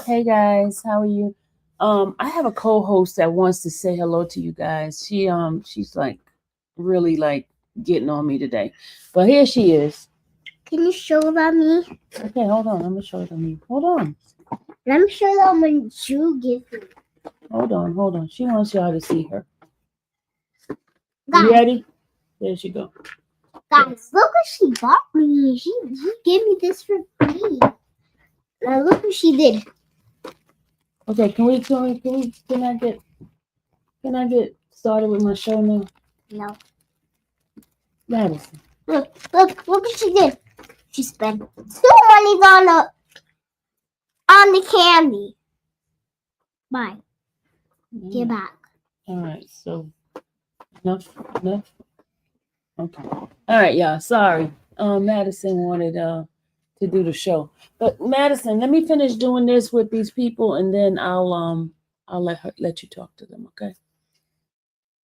Hey guys, how are you? I have a co-host that wants to say hello to you guys. She's like really like getting on me today. But here she is. Can you show about me? Okay, hold on. I'm gonna show it on you. Hold on. Let me show them when you give me. Hold on. She wants y'all to see her. You Guys, ready? There she go. guys, look what she bought me. She gave me this for free. Now look what she did. Okay, can I get started with my show now? No. Madison. Look what she did. She spent 2 money on the candy. Bye. Get back. All right, so enough. Okay. All right, y'all. Sorry. Madison wanted to do the show. But Madison, let me finish doing this with these people and then I'll let you talk to them, okay?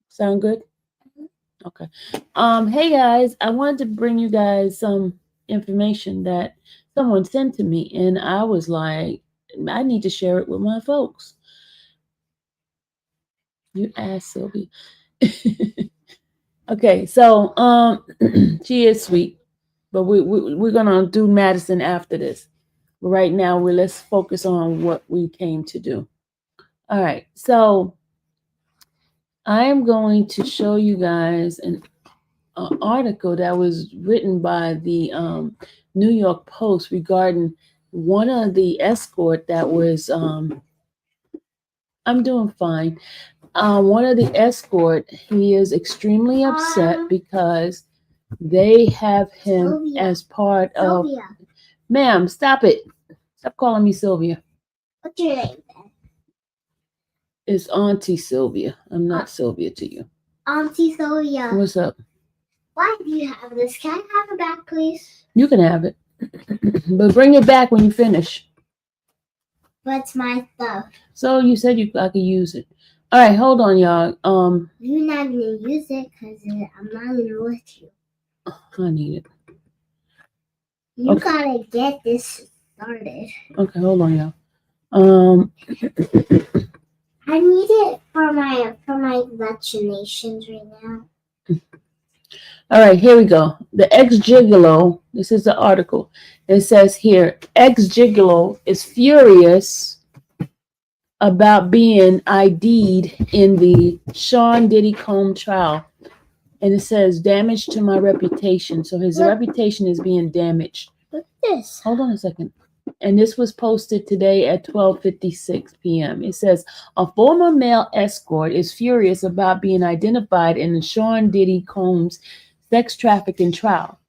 Sound good? Okay. Hey guys, I wanted to bring you guys some information that someone sent to me and I was like, I need to share it with my folks. You asked Sylvia. Okay, so she is sweet, but we're gonna do Madison after this. But right now, let's focus on what we came to do. All right, so I am going to show you guys an article that was written by the New York Post regarding one of the escort that was. I'm doing fine. One of the escort, he is extremely upset because they have him Sylvia. as part of. Sylvia. Ma'am, stop it. Stop calling me Sylvia. What's your name? It's Auntie Sylvia. I'm not Sylvia to you. Auntie Sylvia. What's up? Why do you have this? Can I have it back, please? You can have it. But bring it back when you finish. But it's my stuff. So you said I could use it. All right, hold on, y'all. You're not gonna use it because I'm not gonna let you. I need it. You gotta get this started. Okay, hold on, y'all. I need it for my vaccinations right now. All right, here we go. The ex-gigolo, this is the article. It says here, ex-gigolo is furious about being ID'd in the Sean Diddy Combs trial. And it says, damage to my reputation. So his reputation is being damaged. Look at this. Hold on a second. And this was posted today at 12:56 p.m. It says, a former male escort is furious about being identified in the Sean Diddy Combs sex trafficking trial,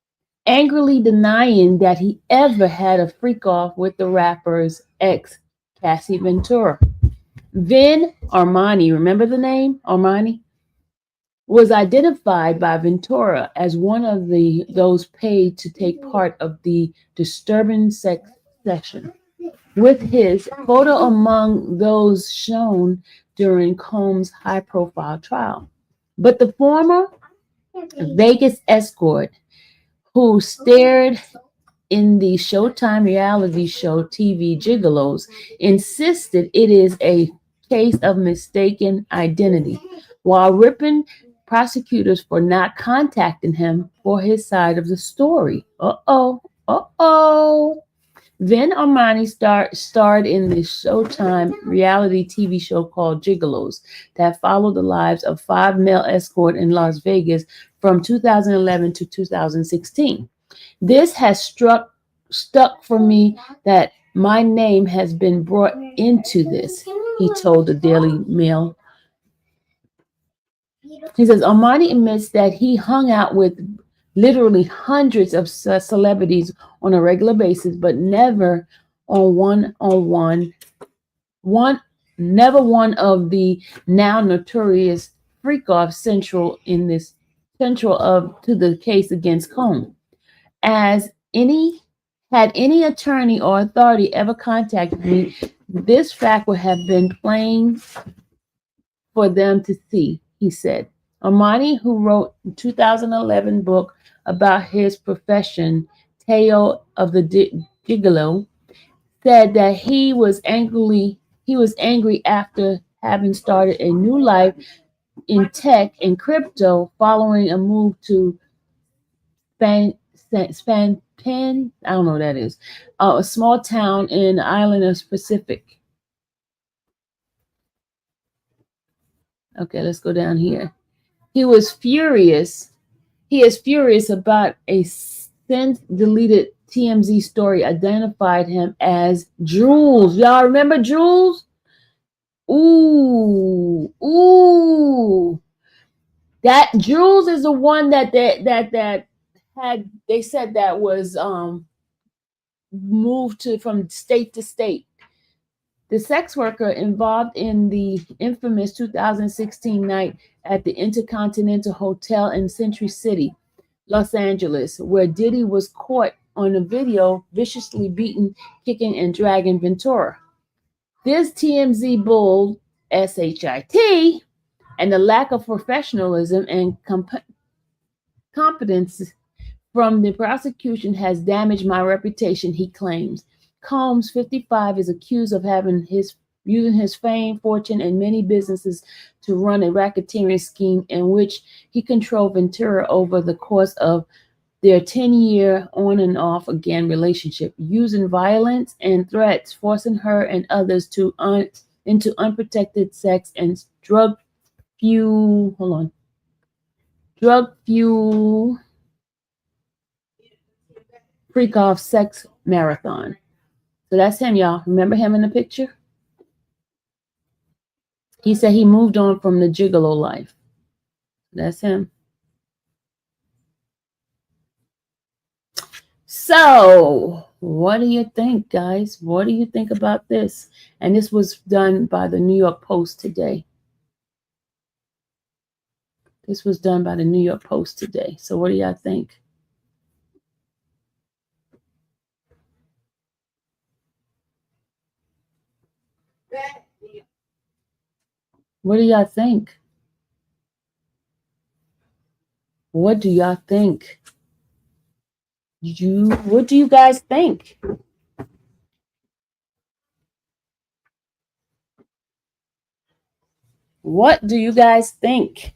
angrily denying that he ever had a freak off with the rapper's ex, Cassie Ventura. Vin Armani, remember the name Armani? Was identified by Ventura as one of those paid to take part of the disturbing sex session, with his photo among those shown during Combs' high-profile trial. But the former Vegas escort, who starred in the Showtime reality show TV Gigolos, insisted it is a case of mistaken identity, while ripping prosecutors for not contacting him for his side of the story. Vin Armani starred in the Showtime reality TV show called Gigolos that followed the lives of 5 male escorts in Las Vegas from 2011 to 2016. This has stuck for me that my name has been brought into this, he told the Daily Mail. He says Armani admits that he hung out with literally hundreds of celebrities on a regular basis, but never one of the now notorious freak-off central to the case against Combs. As had any attorney or authority ever contacted me, this fact would have been plain for them to see, he said. Armani, who wrote a 2011 book about his profession, Tale of the Gigolo, said that he was angry after having started a new life in tech and crypto following a move to Spanpen, I don't know what that is, a small town in the island of Pacific. Okay, let's go down here. He was furious. He is furious about a since deleted TMZ story identified him as Jules. Y'all remember Jules? Ooh. That Jules is the one that had, they said that was moved from state to state. The sex worker involved in the infamous 2016 night at the Intercontinental Hotel in Century City, Los Angeles, where Diddy was caught on a video viciously beating, kicking, and dragging Ventura. This TMZ bull, SHIT, and the lack of professionalism and competence from the prosecution has damaged my reputation, he claims. Combs, 55, is accused of using his fame, fortune, and many businesses to run a racketeering scheme in which he controlled Ventura over the course of their 10-year on and off again relationship, using violence and threats, forcing her and others into unprotected sex and drug fuel freak off sex marathon. So that's him, y'all. Remember him in the picture? He said he moved on from the gigolo life. That's him. So, what do you think, guys? What do you think about this? And this was done by the New York Post today. This was done by the New York Post today. So, what do y'all think? What do y'all think? What do y'all think? What do you guys think? What do you guys think?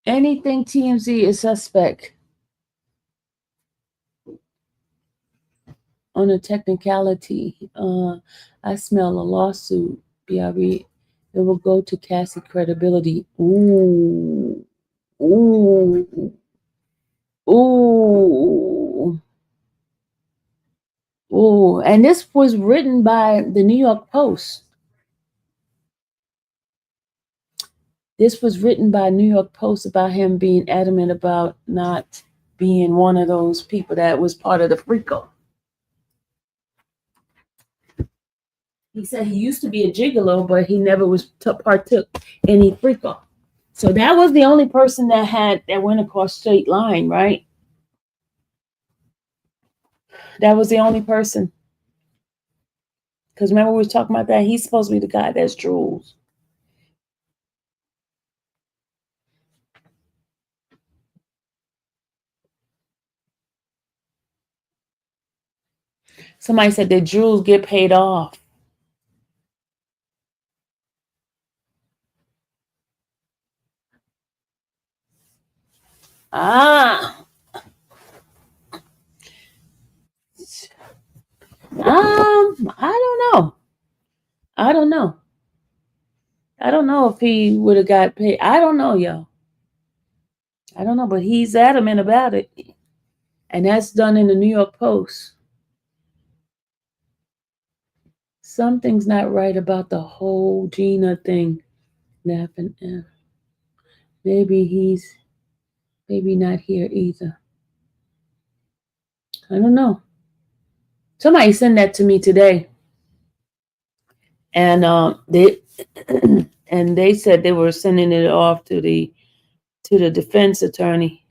Anything TMZ is suspect on a technicality. I smell a lawsuit. BRB. It will go to Cassie credibility. Ooh. Ooh. Ooh. Ooh. And this was written by the New York Post. This was written by New York Post about him being adamant about not being one of those people that was part of the freako. He said he used to be a gigolo, but he never partook any freako. So that was the only person that went across state line, right? That was the only person. Because remember we were talking about that? He's supposed to be the guy that's Jules. Somebody said that Jules get paid off. I don't know. I don't know. I don't know if he would have got paid. I don't know, y'all. I don't know, but he's adamant about it. And that's done in the New York Post. Something's not right about the whole Gina thing. Laughing. Maybe he's not here either. I don't know. Somebody sent that to me today, and they and they said they were sending it off to the defense attorney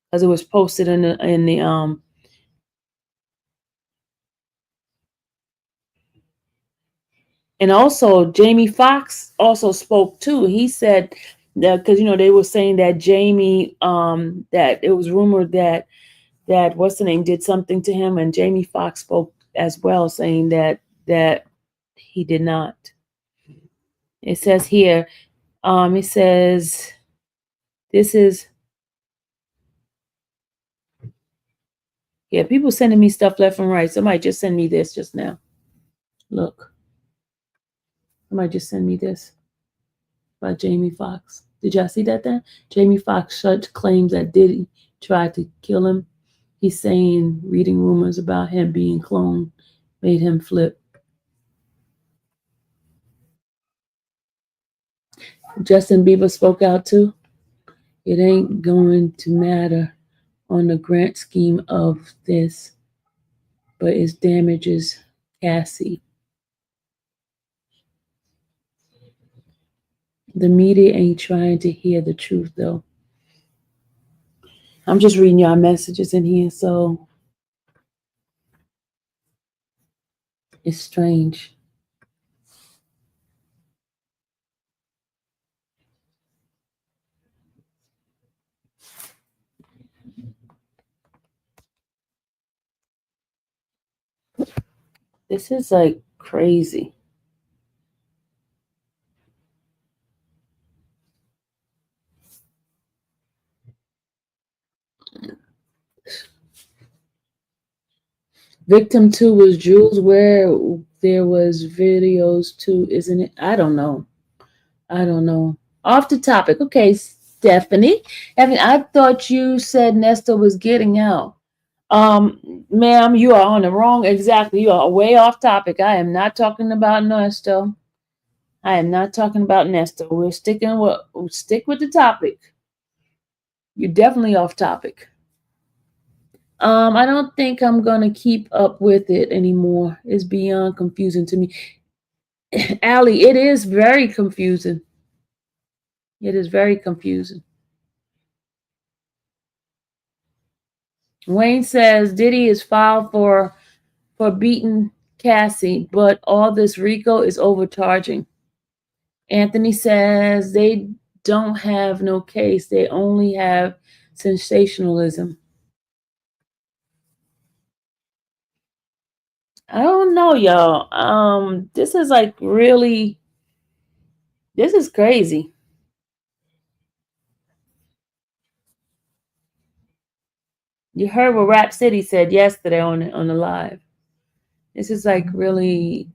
because it was posted in the and also Jamie Foxx also spoke too. He said that because they were saying that Jamie that it was rumored that what's the name did something to him, and Jamie Foxx spoke as well, saying that he did not. It says here, it says this is people sending me stuff left and right. Somebody just send me this just now. Look, somebody just send me this by Jamie Foxx. Did y'all see that then? Jamie Foxx claims that Diddy tried to kill him. He's saying reading rumors about him being cloned made him flip. Justin Bieber spoke out too. It ain't going to matter on the grand scheme of this, but it damages Cassie. The media ain't trying to hear the truth though. I'm just reading y'all messages in here, so it's strange. This is like crazy. Victim 2 was Jules, where there was videos too, isn't it? I don't know. Off the topic. Okay, Stephanie. I thought you said Nesta was getting out. Ma'am, you are on the wrong. Exactly. You are way off topic. I am not talking about Nesta. We're stick with the topic. You're definitely off topic. I don't think I'm gonna keep up with it anymore. It's beyond confusing to me. Allie, it is very confusing. It is very confusing. Wayne says Diddy is filed for beating Cassie, but all this RICO is overcharging. Anthony says they don't have no case. They only have sensationalism. I don't know, y'all. This is like really, this is crazy. You heard what Rap City said yesterday on the live. This is like really,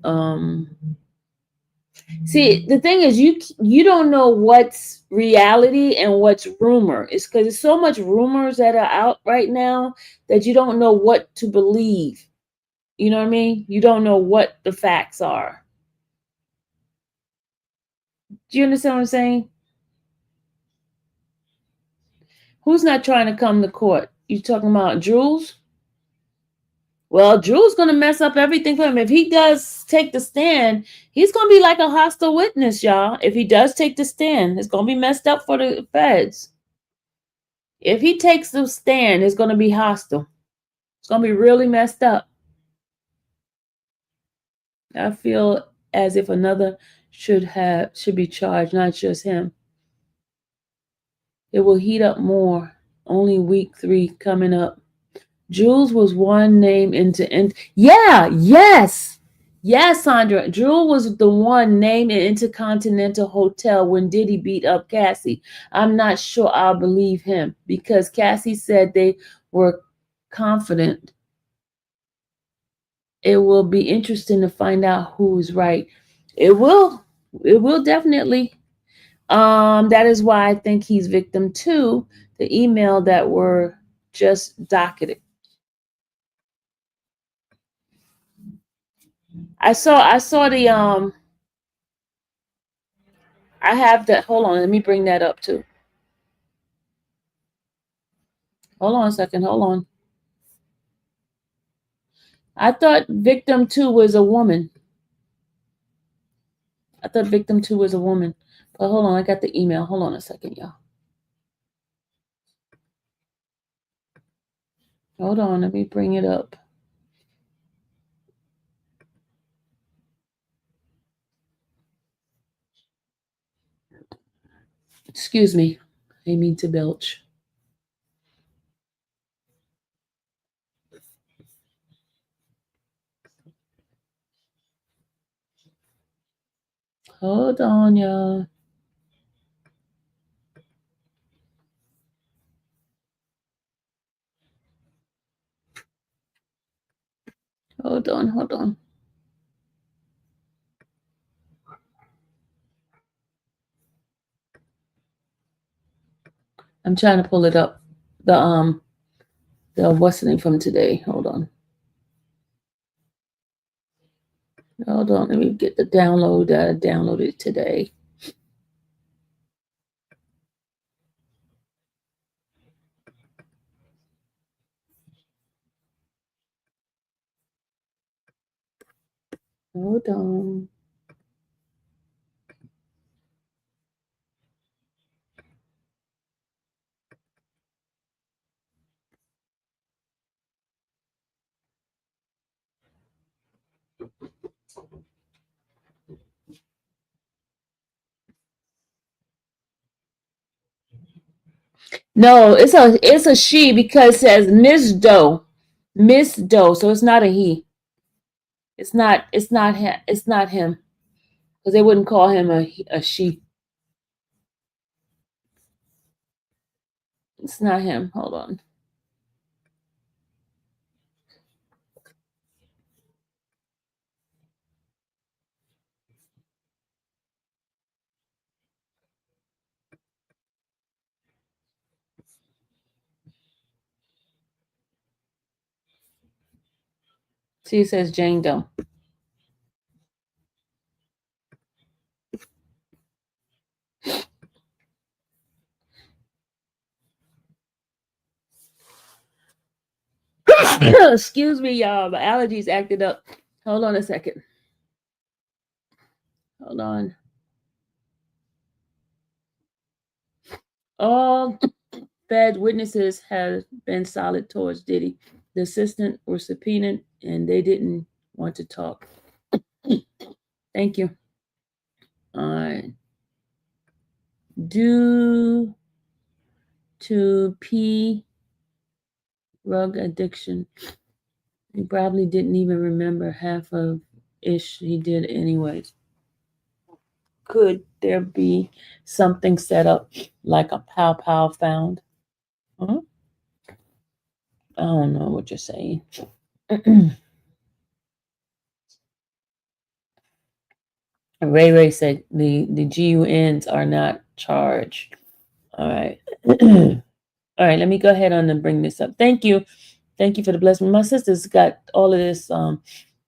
see, the thing is you don't know what's reality and what's rumor. It's because there's so much rumors that are out right now that you don't know what to believe. You know what I mean? You don't know what the facts are. Do you understand what I'm saying? Who's not trying to come to court? You talking about Jules? Well, Drew's going to mess up everything for him. If he does take the stand, he's going to be like a hostile witness, y'all. If he does take the stand, it's going to be messed up for the feds. If he takes the stand, it's going to be hostile. It's going to be really messed up. I feel as if another should be charged, not just him. It will heat up more. Only week 3 coming up. Jules was one name yes, Sandra. Jules was the one named in Intercontinental Hotel when Diddy beat up Cassie. I'm not sure I'll believe him because Cassie said they were confident. It will be interesting to find out who's right. It will definitely. That is why I think he's victim 2. The email that were just docketed. I saw the I have that. Hold on, let me bring that up too. Hold on a second. Hold on. I thought victim 2 was a woman. I thought victim 2 was a woman. But hold on, I got the email. Hold on a second, y'all. Hold on, let me bring it up. Excuse me. I mean to belch. Hold on, y'all. Hold on, hold on. I'm trying to pull it up. The what's the name from today? Hold on. Hold on. Let me get the download that I downloaded today. Hold on. No, it's a she because it says Miss Doe. Miss Doe. So it's not a he. It's not him. Because they wouldn't call him a she. It's not him. Hold on. See, it says Jane Doe. Excuse me, y'all. My allergies acted up. Hold on a second. Hold on. All Fed witnesses have been solid towards Diddy. The assistant were subpoenaed and they didn't want to talk. Thank you. Due to P drug addiction, he probably didn't even remember half of ish he did anyways. Could there be something set up like a pow pow found? Huh? I don't know what you're saying. Ray Ray said the GUNs are not charged. All right. All right, let me go ahead on and bring this up. Thank you. Thank you for the blessing. My sister's got all of this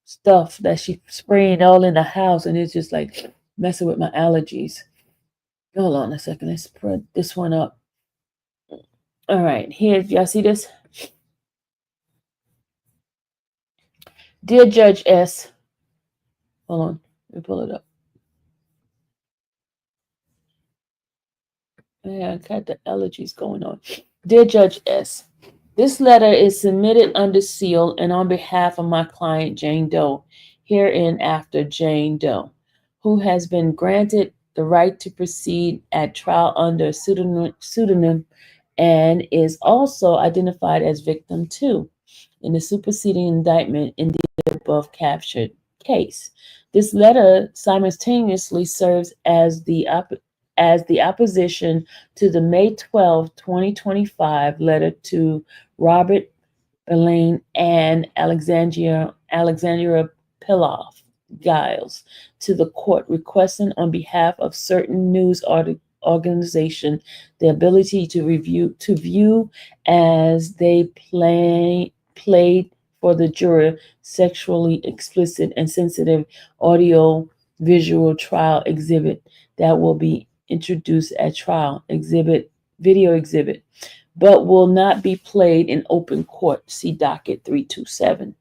stuff that she's spraying all in the house, and it's just like messing with my allergies. Hold on a second. Let's put this one up. All right, here, y'all see this? Dear Judge S. Hold on. Let me pull it up. Yeah, I got the allergies going on. Dear Judge S. This letter is submitted under seal and on behalf of my client, Jane Doe, herein after Jane Doe, who has been granted the right to proceed at trial under a pseudonym and is also identified as victim 2 in the superseding indictment in the above captured case. This letter simultaneously serves as the opposition to the May 12, 2025 letter to Robert Belain and Alexandria Piloff Giles to the court requesting on behalf of certain news organization the ability to view as they played for the juror sexually explicit and sensitive audio visual trial exhibit that will be introduced at trial exhibit video exhibit, but will not be played in open court. See docket 327.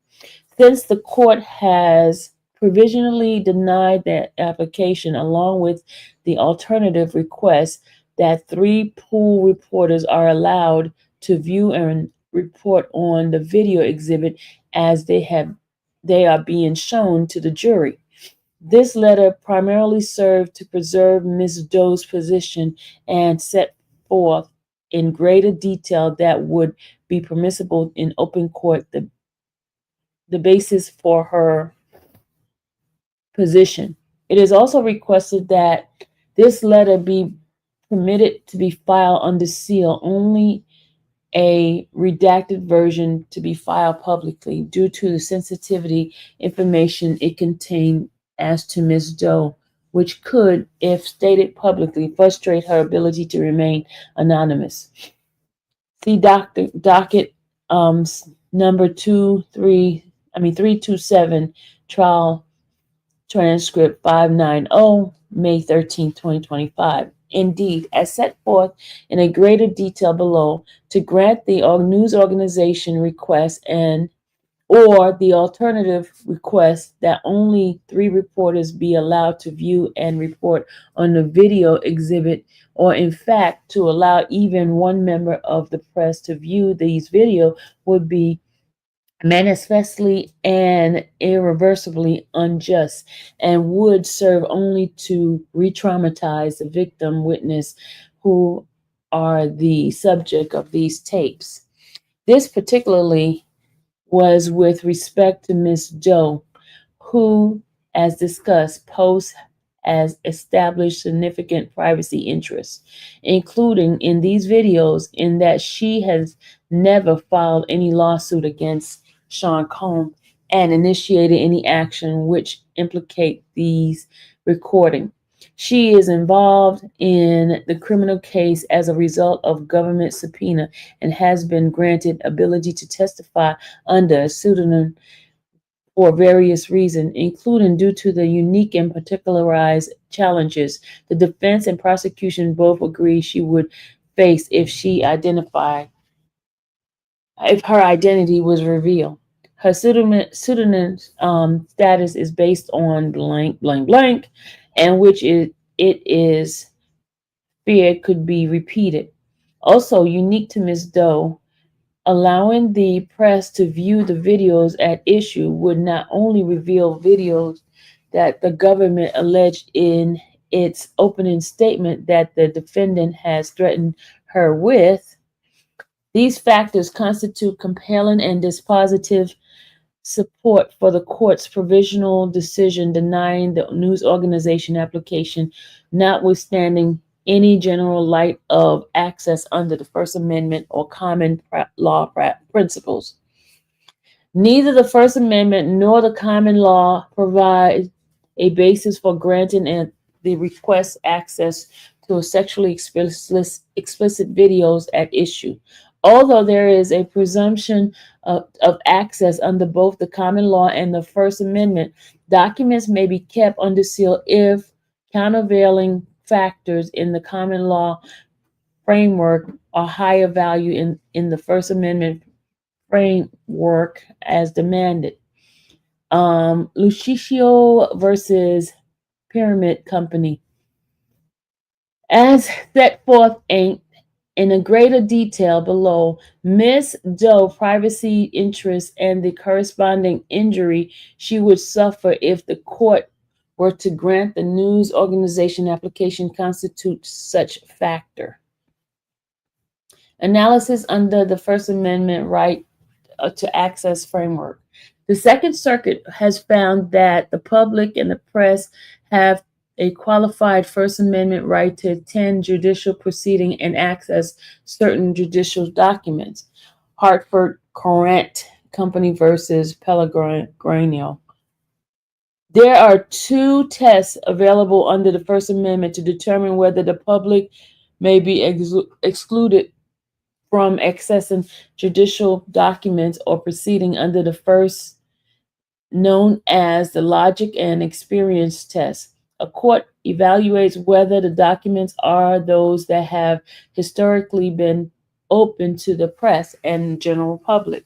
Since the court has provisionally denied that application along with the alternative request that three pool reporters are allowed to view and report on the video exhibit as they are being shown to the jury. This letter primarily served to preserve Ms. Doe's position and set forth in greater detail that would be permissible in open court the basis for her position. It is also requested that this letter be permitted to be filed under seal, only a redacted version to be filed publicly due to the sensitivity information it contained as to Ms. Doe, which could, if stated publicly, frustrate her ability to remain anonymous. See docket number 327, trial transcript 590, May 13, 2025. Indeed, as set forth in a greater detail below, to grant the news organization request and or the alternative request that only three reporters be allowed to view and report on the video exhibit, or in fact to allow even one member of the press to view these video, would be manifestly and irreversibly unjust and would serve only to re-traumatize the victim witness who are the subject of these tapes. This particularly was with respect to Ms. Doe, who, as discussed, posed as established significant privacy interests, including in these videos, in that she has never filed any lawsuit against Sean Combs and initiated any action which implicate these recording. She is involved in the criminal case as a result of government subpoena and has been granted ability to testify under a pseudonym for various reasons, including due to the unique and particularized challenges the defense and prosecution both agree she would face if her identity was revealed. Her pseudonym status is based on blank, blank, blank, and which it is feared could be repeated. Also unique to Ms. Doe, allowing the press to view the videos at issue would not only reveal videos that the government alleged in its opening statement that the defendant has threatened her with. These factors constitute compelling and dispositive support for the court's provisional decision denying the news organization application, notwithstanding any general right of access under the First Amendment or common law principles. Neither the First Amendment nor the common law provide a basis for granting the request access to a sexually explicit videos at issue. Although there is a presumption of access under both the common law and the First Amendment, documents may be kept under seal if countervailing factors in the common law framework are higher value in the First Amendment framework as demanded. Lucicio versus Pyramid Company. As set forth in a greater detail below, Ms. Doe's privacy interests and the corresponding injury she would suffer if the court were to grant the news organization application constitute such factor. Analysis under the First Amendment right to access framework. The Second Circuit has found that the public and the press have a qualified First Amendment right to attend judicial proceeding and access certain judicial documents. Hartford Courant Company versus Pellegrino. There are two tests available under the First Amendment to determine whether the public may be excluded from accessing judicial documents or proceeding under the first known as the logic and experience test. A court evaluates whether the documents are those that have historically been open to the press and general public,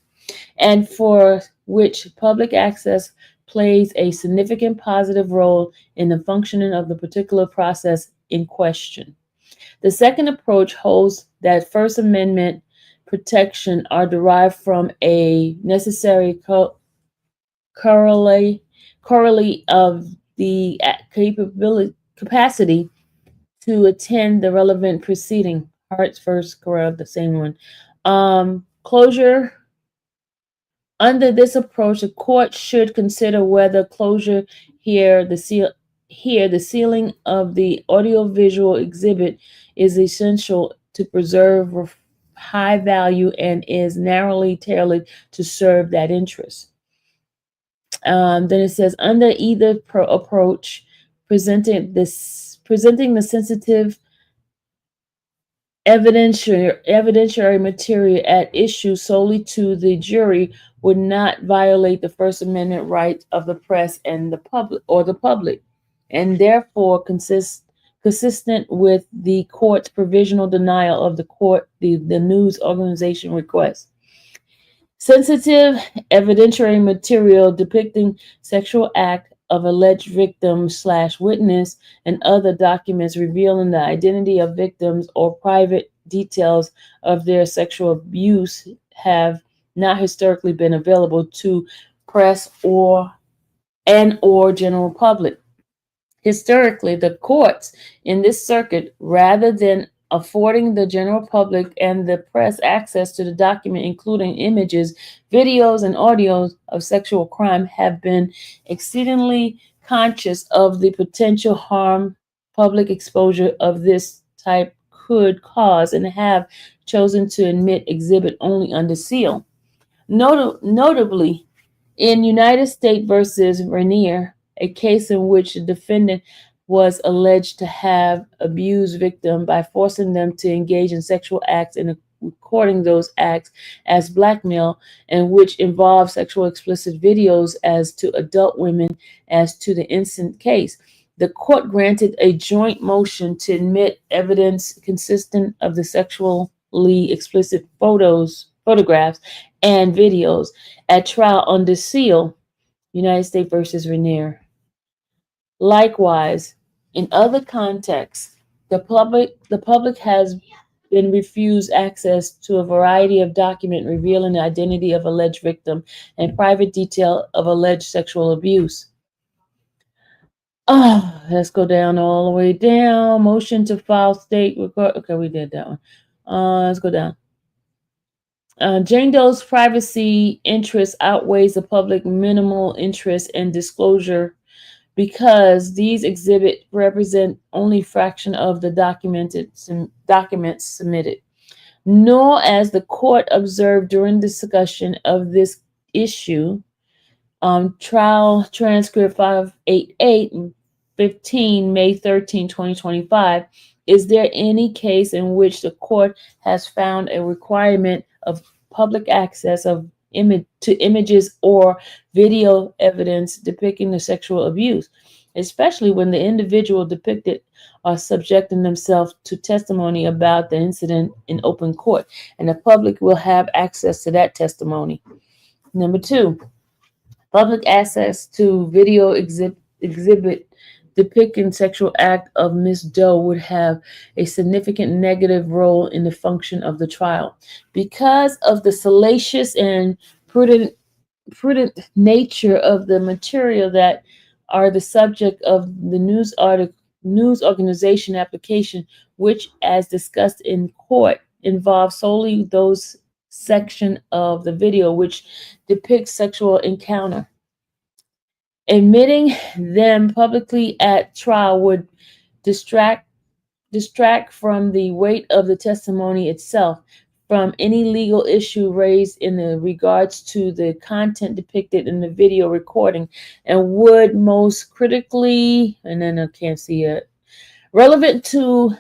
and for which public access plays a significant positive role in the functioning of the particular process in question. The second approach holds that First Amendment protection are derived from a necessary correlate of the capacity to attend the relevant proceeding. Hearts first, correct, the same one. Closure. Under this approach, the court should consider whether closure here the seal here the sealing of the audiovisual exhibit is essential to preserve high value and is narrowly tailored to serve that interest. Then it says under either approach, presenting the sensitive evidentiary material at issue solely to the jury would not violate the First Amendment rights of the press and the public, and therefore consistent with the court's provisional denial of the news organization request. Sensitive evidentiary material depicting sexual act of alleged victim / witness and other documents revealing the identity of victims or private details of their sexual abuse have not historically been available to press or general public. Historically, the courts in this circuit, rather than affording the general public and the press access to the document, including images, videos, and audios of sexual crime, have been exceedingly conscious of the potential harm public exposure of this type could cause and have chosen to admit exhibit only under seal. Notably, in United States versus Rainier, a case in which the defendant was alleged to have abused victim by forcing them to engage in sexual acts and recording those acts as blackmail, and which involved sexual explicit videos as to adult women as to the instant case. The court granted a joint motion to admit evidence consistent of the sexually explicit photographs, and videos at trial under seal, United States versus Rainier. Likewise, in other contexts, the public has been refused access to a variety of documents revealing the identity of alleged victim and private detail of alleged sexual abuse. Let's go down all the way down. Motion to file state record. Okay, we did that one. Let's go down. Jane Doe's privacy interest outweighs the public minimal interest in disclosure because these exhibits represent only a fraction of the documents submitted. Nor, as the court observed during discussion of this issue, trial transcript 588 15 May 13, 2025, is there any case in which the court has found a requirement of public access to images or video evidence depicting the sexual abuse, especially when the individual depicted are subjecting themselves to testimony about the incident in open court, and the public will have access to that testimony. Number two, public access to video exhibit depicting sexual act of Miss Doe would have a significant negative role in the function of the trial. Because of the salacious and prudent nature of the material that are the subject of the news organization application, which, as discussed in court, involves solely those section of the video which depicts sexual encounter. Admitting them publicly at trial would distract from the weight of the testimony itself, from any legal issue raised in the regards to the content depicted in the video recording, and would most critically, and then I can't see it, relevant also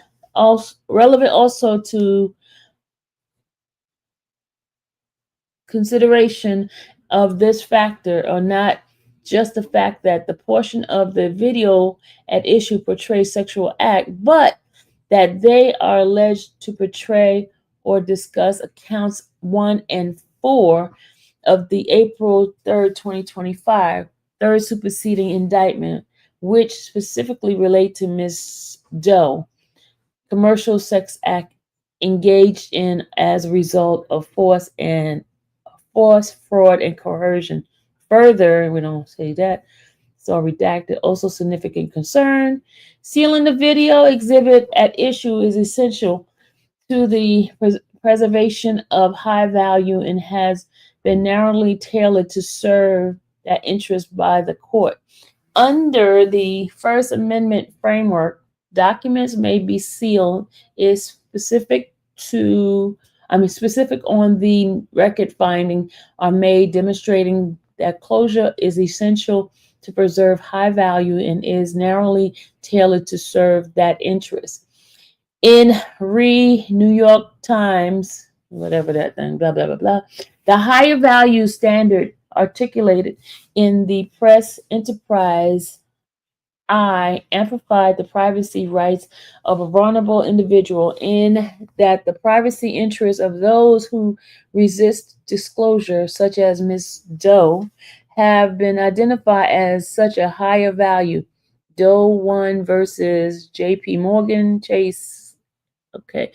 to consideration of this factor are not just the fact that the portion of the video at issue portrays sexual act, but that they are alleged to portray or discuss accounts 1 and 4 of the April 3rd, 2025, third superseding indictment, which specifically relate to Ms. Doe, commercial sex act engaged in as a result of force, fraud, and coercion. Further, we don't say that, so redacted. Also, significant concern. Sealing the video exhibit at issue is essential to the preservation of high value and has been narrowly tailored to serve that interest by the court. Under the First Amendment framework, documents may be sealed is specific on the record finding are made demonstrating that closure is essential to preserve high value and is narrowly tailored to serve that interest. In New York Times, whatever that thing, blah, blah, blah, blah, the higher value standard articulated in the press enterprise I amplified the privacy rights of a vulnerable individual in that the privacy interests of those who resist disclosure, such as Ms. Doe, have been identified as such a higher value. Doe 1 versus JP Morgan Chase. Okay.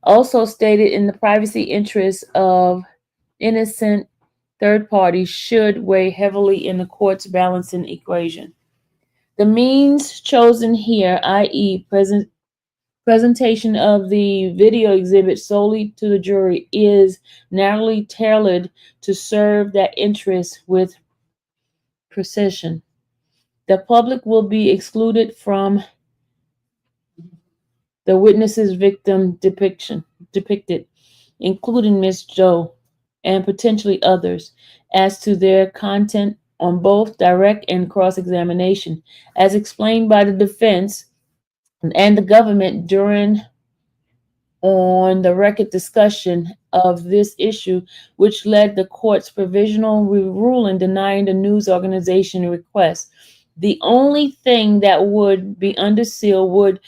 Also stated in the privacy interests of innocent third parties should weigh heavily in the court's balancing equation. The means chosen here, i.e., presentation of the video exhibit solely to the jury, is narrowly tailored to serve that interest with precision. The public will be excluded from the witness's victim depicted, including Ms. Joe and potentially others, as to their content on both direct and cross-examination, as explained by the defense and the government during on the record discussion of this issue, which led the court's provisional ruling denying the news organization request. The only thing that would be under seal would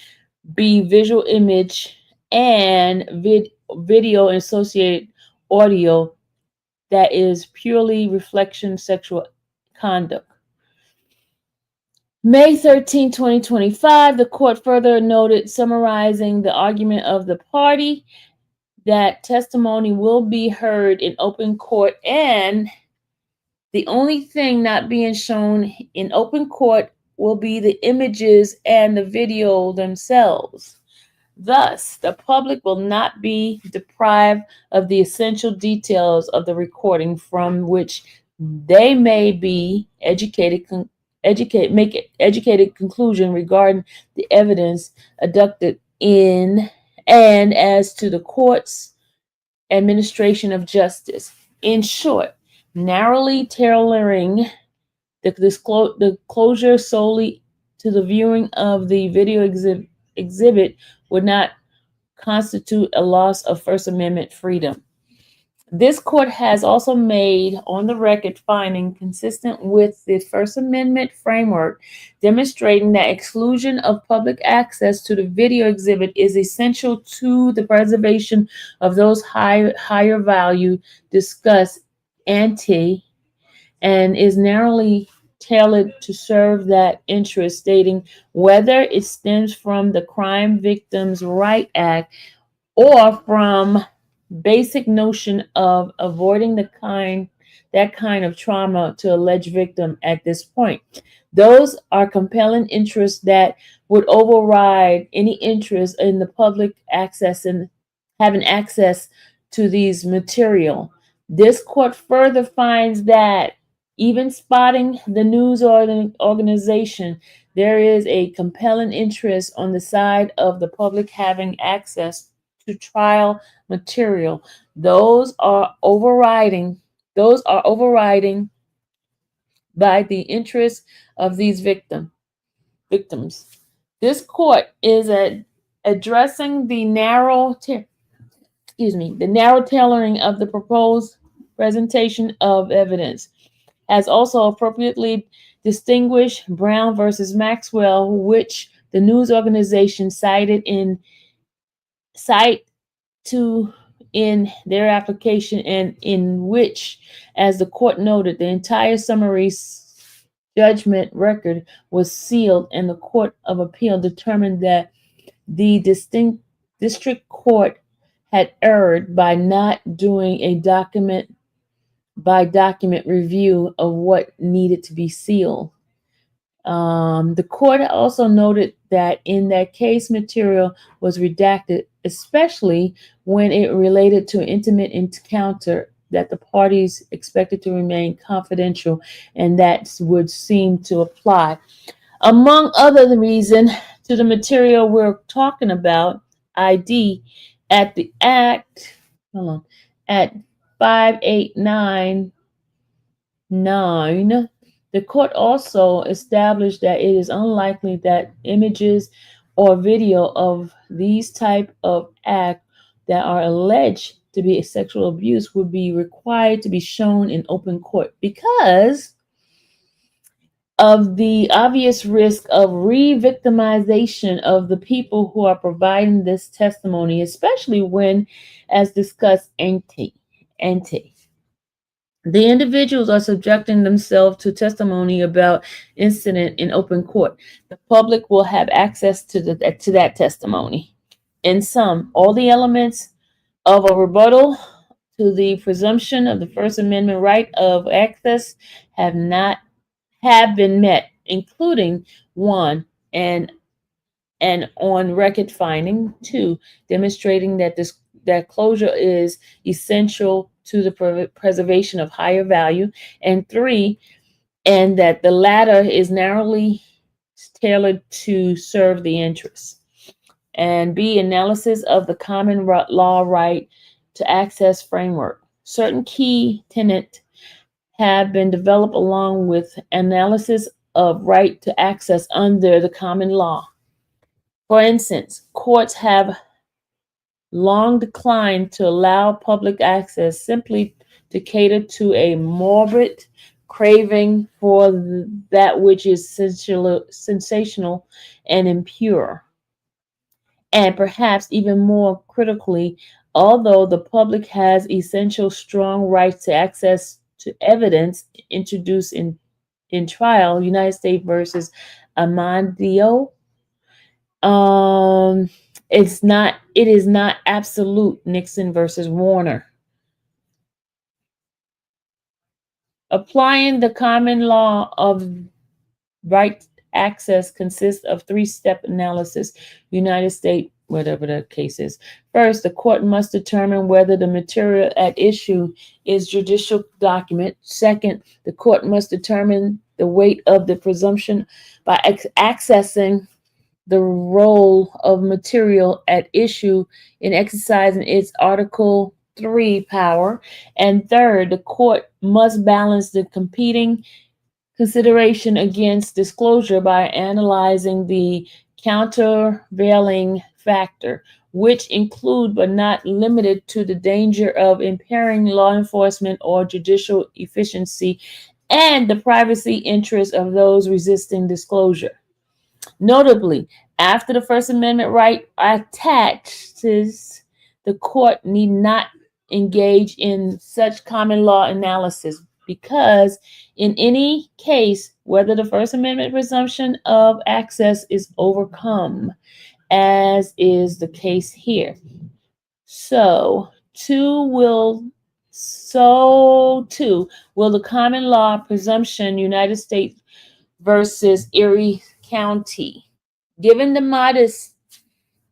be visual image and video and associated audio that is purely reflection sexual conduct. May 13, 2025, the court further noted, summarizing the argument of the party, that testimony will be heard in open court and the only thing not being shown in open court will be the images and the video themselves. Thus, the public will not be deprived of the essential details of the recording from which they may be make educated conclusion regarding the evidence adduced in and as to the court's administration of justice. In short, narrowly tailoring the closure solely to the viewing of the video exhibit would not constitute a loss of First Amendment freedom. This court has also made on the record finding consistent with the First Amendment framework, demonstrating that exclusion of public access to the video exhibit is essential to the preservation of those higher value discussed ante and is narrowly tailored to serve that interest, stating whether it stems from the Crime Victims' Right Act or from basic notion of avoiding that kind of trauma to alleged victim at this point. Those are compelling interests that would override any interest in the public access and having access to these material. This court further finds that even spotting the news organization, there is a compelling interest on the side of the public having access to trial material. Those are overriding by the interest of these victims. This court is addressing the narrow tailoring of the proposed presentation of evidence, has also appropriately distinguished Brown versus Maxwell, which the news organization cite to in their application, and in which, as the court noted, the entire summary judgment record was sealed, and the Court of Appeal determined that the district court had erred by not doing a document by document review of what needed to be sealed. The court also noted that in that case, material was redacted, especially when it related to an intimate encounter that the parties expected to remain confidential, and that would seem to apply, among other reasons, to the material we're talking about, ID, at the Act, hold on, at 5899. The court also established that it is unlikely that images or video of these type of acts that are alleged to be sexual abuse would be required to be shown in open court because of the obvious risk of re-victimization of the people who are providing this testimony, especially when, as discussed, ante. The individuals are subjecting themselves to testimony about incident in open court. The public will have access to that testimony. In sum, all the elements of a rebuttal to the presumption of the First Amendment right of access have been met, including one, and on record finding, two, demonstrating that that closure is essential to the preservation of higher value, and three, and that the latter is narrowly tailored to serve the interests. And B, analysis of the common law right to access framework. Certain key tenets have been developed along with analysis of right to access under the common law. For instance, courts have long declined to allow public access simply to cater to a morbid craving for that which is sensational and impure. And perhaps even more critically, although the public has essential strong rights to access to evidence introduced in trial, United States versus Amandio, it is not absolute, Nixon versus Warner. Applying the common law of right access consists of three-step analysis, United States, whatever the case is. First, the court must determine whether the material at issue is judicial document. Second, the court must determine the weight of the presumption by accessing the role of material at issue in exercising its Article 3 power. And third, the court must balance the competing consideration against disclosure by analyzing the countervailing factor, which include but not limited to the danger of impairing law enforcement or judicial efficiency and the privacy interests of those resisting disclosure. Notably, after the First Amendment right attaches, the court need not engage in such common law analysis because in any case, whether the First Amendment presumption of access is overcome, as is the case here. So too will the common law presumption, United States versus Erie County. Given the modest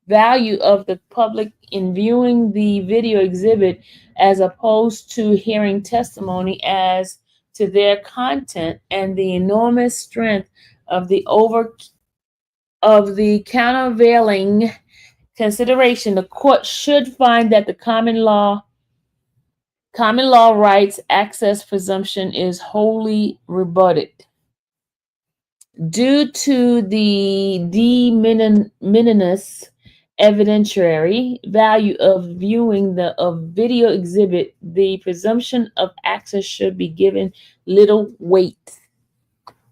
value of the public in viewing the video exhibit as opposed to hearing testimony as to their content, and the enormous strength of the countervailing consideration, the court should find that the common law rights access presumption is wholly rebutted. Due to the de minimis evidentiary value of viewing the video exhibit, the presumption of access should be given little weight.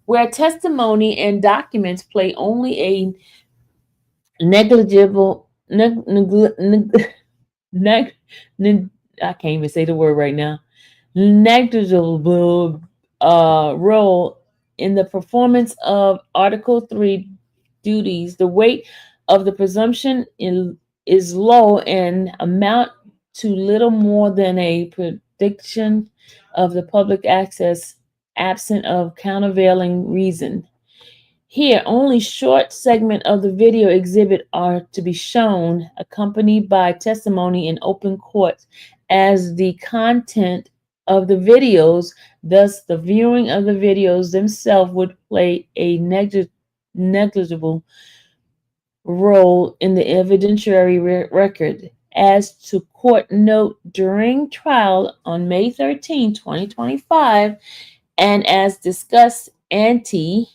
Where testimony and documents play only a negligible neg, neg, neg, neg, neg, I can't even say the word right now. Negligible role in the performance of Article 3 duties, the weight of the presumption is low and amount to little more than a prediction of the public access absent of countervailing reason. Here, only short segment of the video exhibit are to be shown, accompanied by testimony in open court, as the content of the videos. Thus, the viewing of the videos themselves would play a negligible role in the evidentiary record. As to court note during trial on May 13, 2025, and as discussed ante,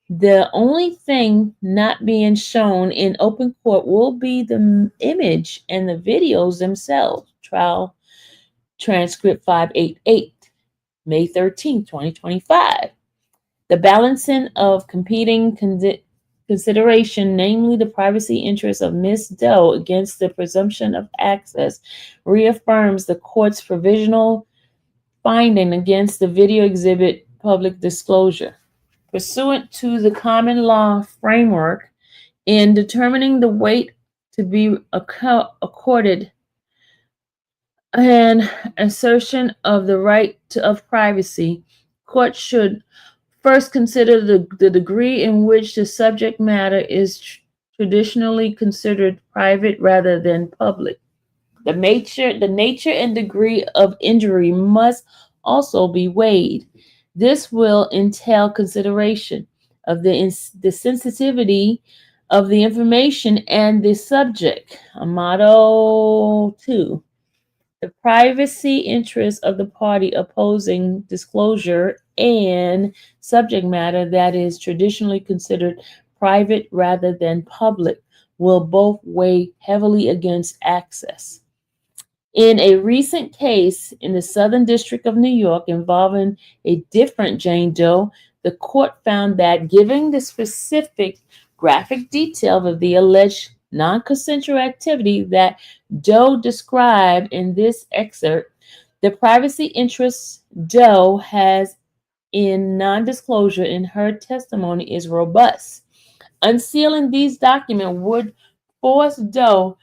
the only thing not being shown in open court will be the image and the videos themselves. Trial transcript 588, May 13, 2025. The balancing of competing consideration, namely the privacy interests of Ms. Doe against the presumption of access, reaffirms the court's provisional finding against the video exhibit public disclosure. Pursuant to the common law framework, in determining the weight to be accorded an assertion of the right of privacy, courts should first consider the degree in which the subject matter is traditionally considered private rather than public. The nature and degree of injury must also be weighed. This will entail consideration of the sensitivity of the information and the subject. Motto 2. The privacy interest of the party opposing disclosure and subject matter that is traditionally considered private rather than public will both weigh heavily against access. In a recent case in the Southern District of New York involving a different Jane Doe, the court found that given the specific graphic detail of the alleged non-consensual activity that Doe described in this excerpt, the privacy interest Doe has in non-disclosure in her testimony is robust. Unsealing these documents would force Doe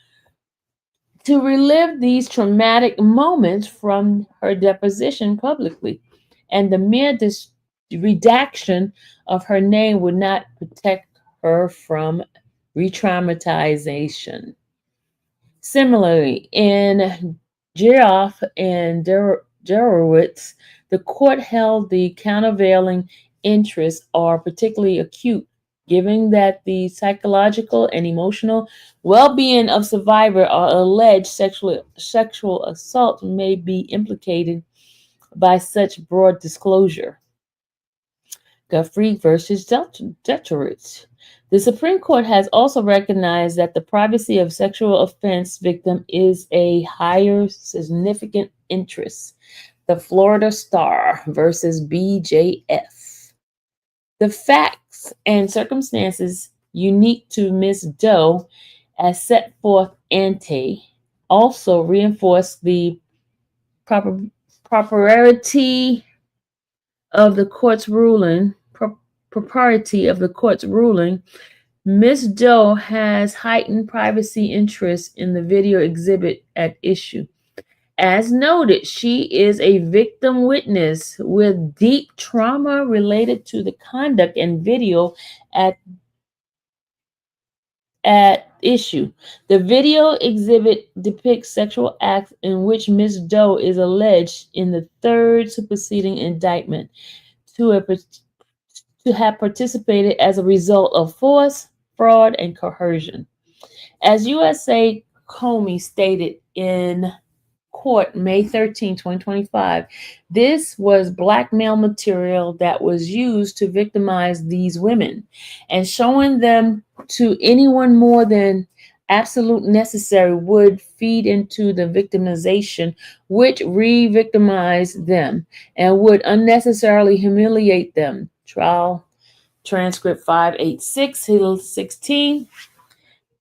to relive these traumatic moments from her deposition publicly, and the mere redaction of her name would not protect her from re-traumatization. Similarly, in Geoff and Derowitz, the court held the countervailing interests are particularly acute, given that the psychological and emotional well-being of survivor or alleged sexual assault may be implicated by such broad disclosure. Guthrie versus Detroit. The Supreme Court has also recognized that the privacy of sexual offense victim is a higher significant interest. The Florida Star versus BJF. The facts and circumstances unique to Ms. Doe, as set forth ante, also reinforce the propriety of the court's ruling. Ms. Doe has heightened privacy interests in the video exhibit at issue. As noted, she is a victim witness with deep trauma related to the conduct and video at issue. The video exhibit depicts sexual acts in which Ms. Doe is alleged in the third superseding indictment to have participated as a result of force, fraud, and coercion. As USA Comey stated in court May 13, 2025, this was blackmail material that was used to victimize these women, and showing them to anyone more than absolute necessary would feed into the victimization, which re-victimize them and would unnecessarily humiliate them. Trial transcript 586 16,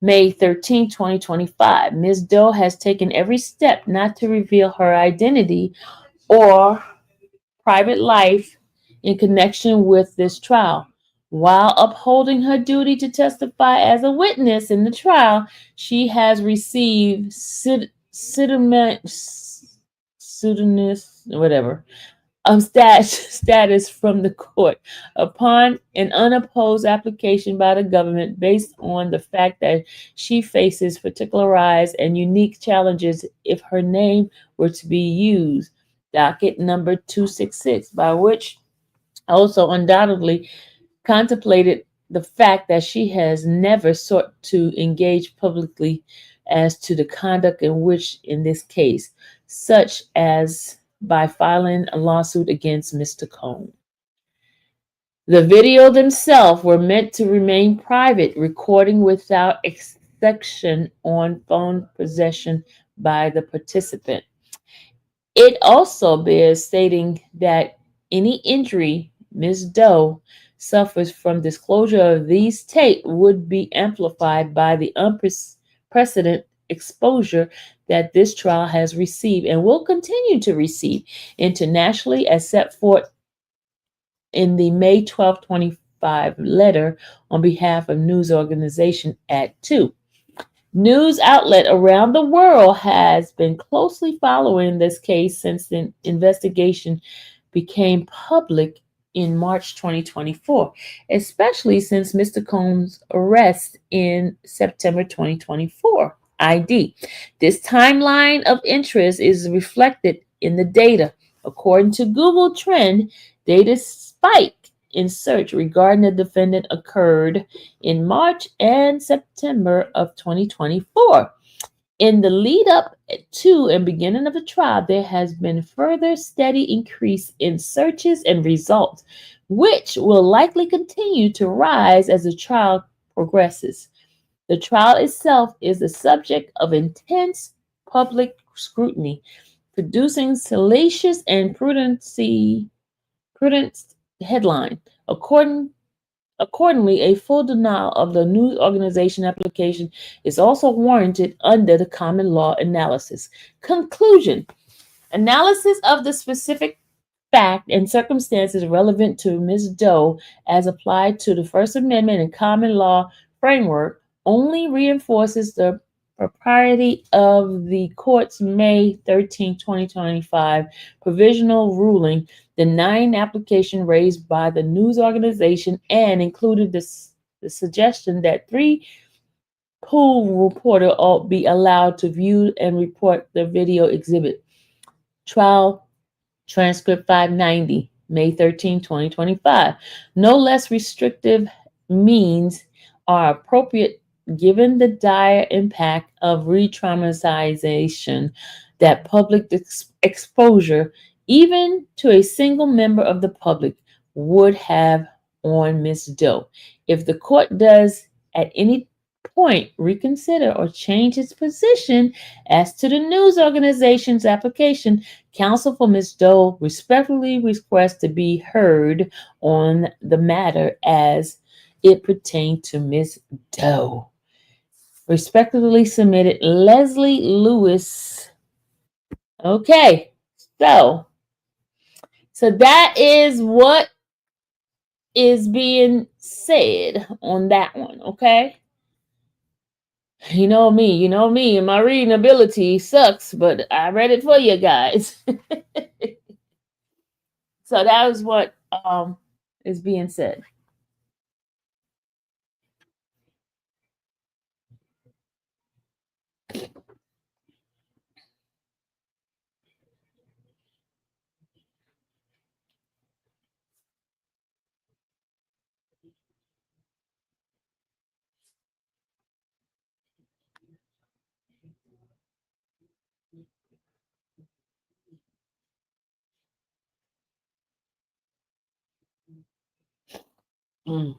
May 13, 2025. Ms. Doe has taken every step not to reveal her identity or private life in connection with this trial. While upholding her duty to testify as a witness in the trial, she has received pseudonymous, whatever, status from the court upon an unopposed application by the government based on the fact that she faces particularized and unique challenges if her name were to be used. Docket number 266, by which also undoubtedly contemplated the fact that she has never sought to engage publicly as to the conduct in which, in this case, such as by filing a lawsuit against Mr. Cohn. The video themselves were meant to remain private, recording without exception on phone possession by the participant. It also bears stating that any injury Ms. Doe suffers from disclosure of these tape would be amplified by the unprecedented exposure that this trial has received and will continue to receive internationally as set forth in the May 12, 25 letter on behalf of news organization at 2. News outlet around the world has been closely following this case since the investigation became public in March 2024, especially since Mr. Cohn's arrest in September 2024. ID. This timeline of interest is reflected in the data. According to Google Trend, data spike in search regarding the defendant occurred in March and September of 2024. In the lead up to and beginning of the trial, there has been further steady increase in searches and results, which will likely continue to rise as the trial progresses. The trial itself is the subject of intense public scrutiny, producing salacious and prudent headline. Accordingly, a full denial of the news organization application is also warranted under the common law analysis. Conclusion: analysis of the specific fact and circumstances relevant to Ms. Doe as applied to the First Amendment and common law framework only reinforces the propriety of the court's May 13, 2025 provisional ruling denying application raised by the news organization and included the suggestion that 3 pool reporter ought be allowed to view and report the video exhibit. Trial transcript 590, May 13, 2025. No less restrictive means are appropriate given the dire impact of re-traumatization that public exposure, even to a single member of the public, would have on Ms. Doe. If the court does at any point reconsider or change its position as to the news organization's application, counsel for Ms. Doe respectfully requests to be heard on the matter as it pertained to Ms. Doe. Respectfully submitted, Leslie Lewis. Okay, so that is what is being said on that one, okay? You know me, and my reading ability sucks, but I read it for you guys. So that is what is being said. Mm.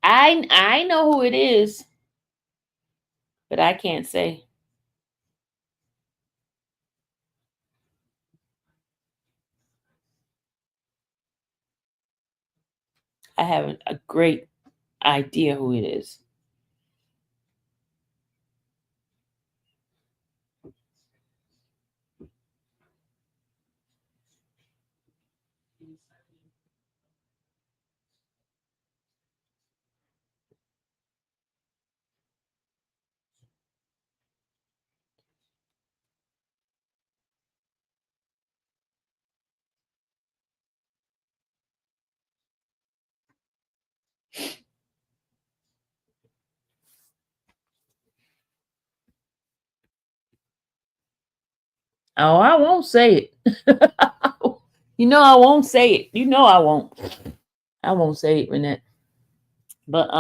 I know who it is. But I can't say. I have a great idea who it is. Oh, I won't say it. You know I won't say it. You know I won't. I won't say it, Renette. But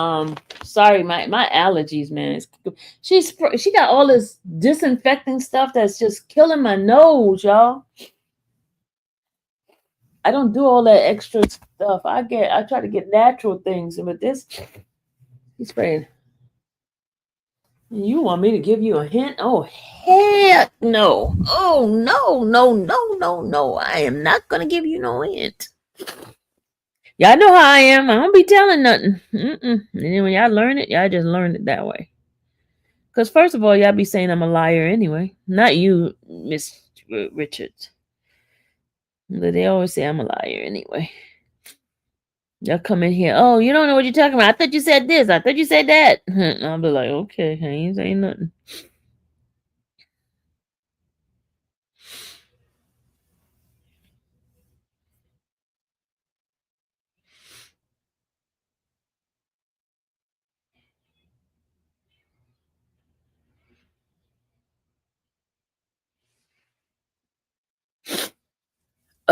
sorry, my allergies, man. She got all this disinfecting stuff that's just killing my nose, y'all. I don't do all that extra stuff. I try to get natural things, and with this, he's spraying. You want me to give you a hint? Oh heck no! Oh no, no, no, no, no! I am not gonna give you no hint. Y'all know how I am. I don't be telling nothing. And then when y'all learn it, y'all just learn it that way. Because first of all, y'all be saying I'm a liar anyway. Not you, Miss Richards. But they always say I'm a liar anyway. Y'all come in here. Oh, you don't know what you're talking about. I thought you said this. I thought you said that. I'll be like, okay, I ain't saying nothing.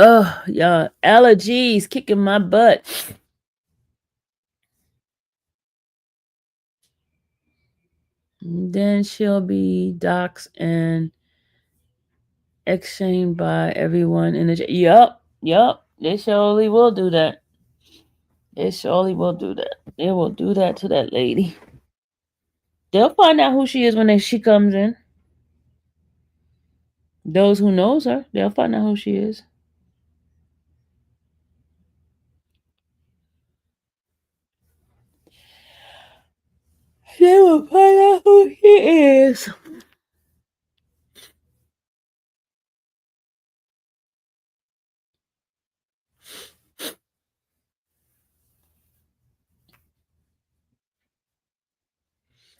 Oh, y'all, allergies kicking my butt. Then she'll be doxxed and exchanged by everyone in the. Yup. They surely will do that. They surely will do that. They will do that to that lady. They'll find out who she is when she comes in. Those who knows her, they'll find out who she is. They will find out who she is.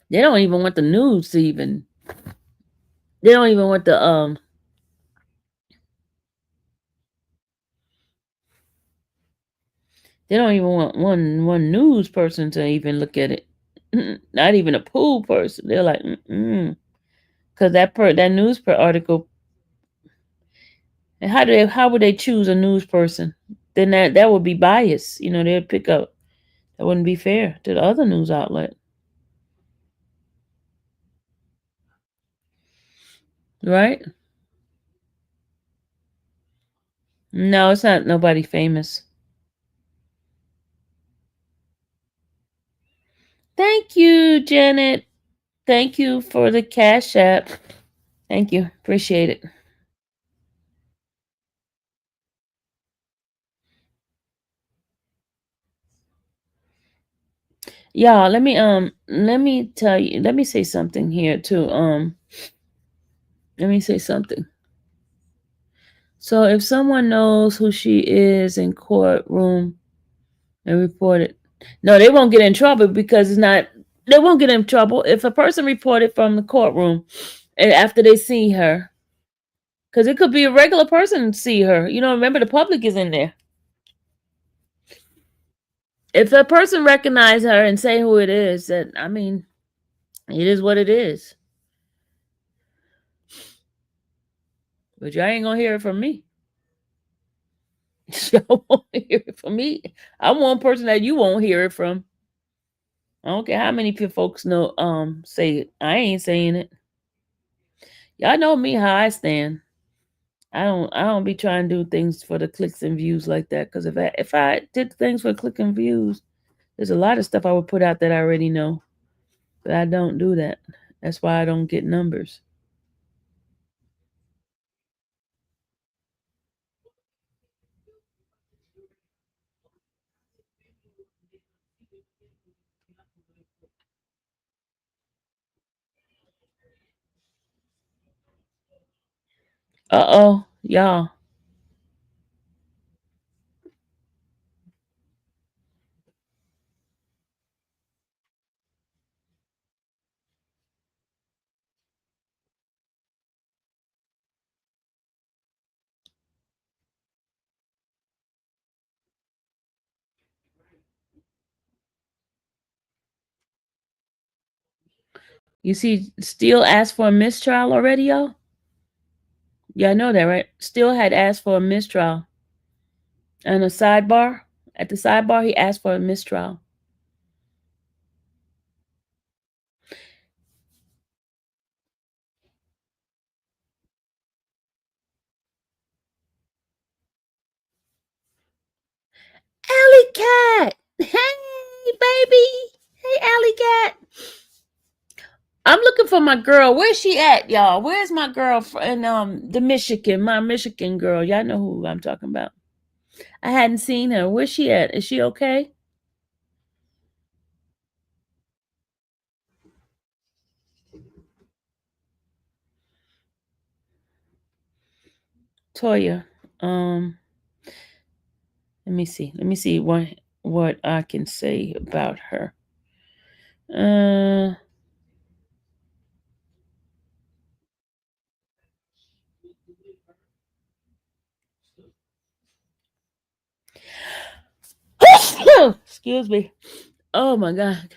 They don't even want the news to even. They don't even want the. They don't even want one news person to even look at it. Not even a pool person. They're like, because that news article. And how would they choose a news person? Then that would be bias. You know, they'd pick up. That wouldn't be fair to the other news outlet, right? No, it's not nobody famous. Thank you, Janet. Thank you for the Cash App. Thank you. Appreciate it. Y'all, let me tell you, let me say something here too. Let me say something. So if someone knows who she is in courtroom and report it, no, they won't get in trouble because it's not. They won't get in trouble if a person reported from the courtroom and after they see her, because it could be a regular person see her. You know, remember the public is in there. If a person recognize her and say who it is, then I mean, it is what it is. But y'all ain't gonna hear it from me. Y'all won't hear it from me. I'm one person that you won't hear it from. I don't care how many folks know say it. I ain't saying it. Y'all know me how I stand. I don't be trying to do things for the clicks and views like that. Because if I did things for click and views, there's a lot of stuff I would put out that I already know. But I don't do that. That's why I don't get numbers. Uh-oh, y'all. You see, Steele asked for a mistrial already, y'all? Yeah, I know that, right? Steele had asked for a mistrial. And a sidebar, at the sidebar, he asked for a mistrial. Alley Cat! Hey, baby! Hey, Alley Cat! I'm looking for my girl. Where's she at, y'all? Where's my girl in the Michigan, my Michigan girl? Y'all know who I'm talking about. I hadn't seen her. Where's she at? Is she okay? Toya. Let me see. Let me see what I can say about her. Uh excuse me. Oh my god.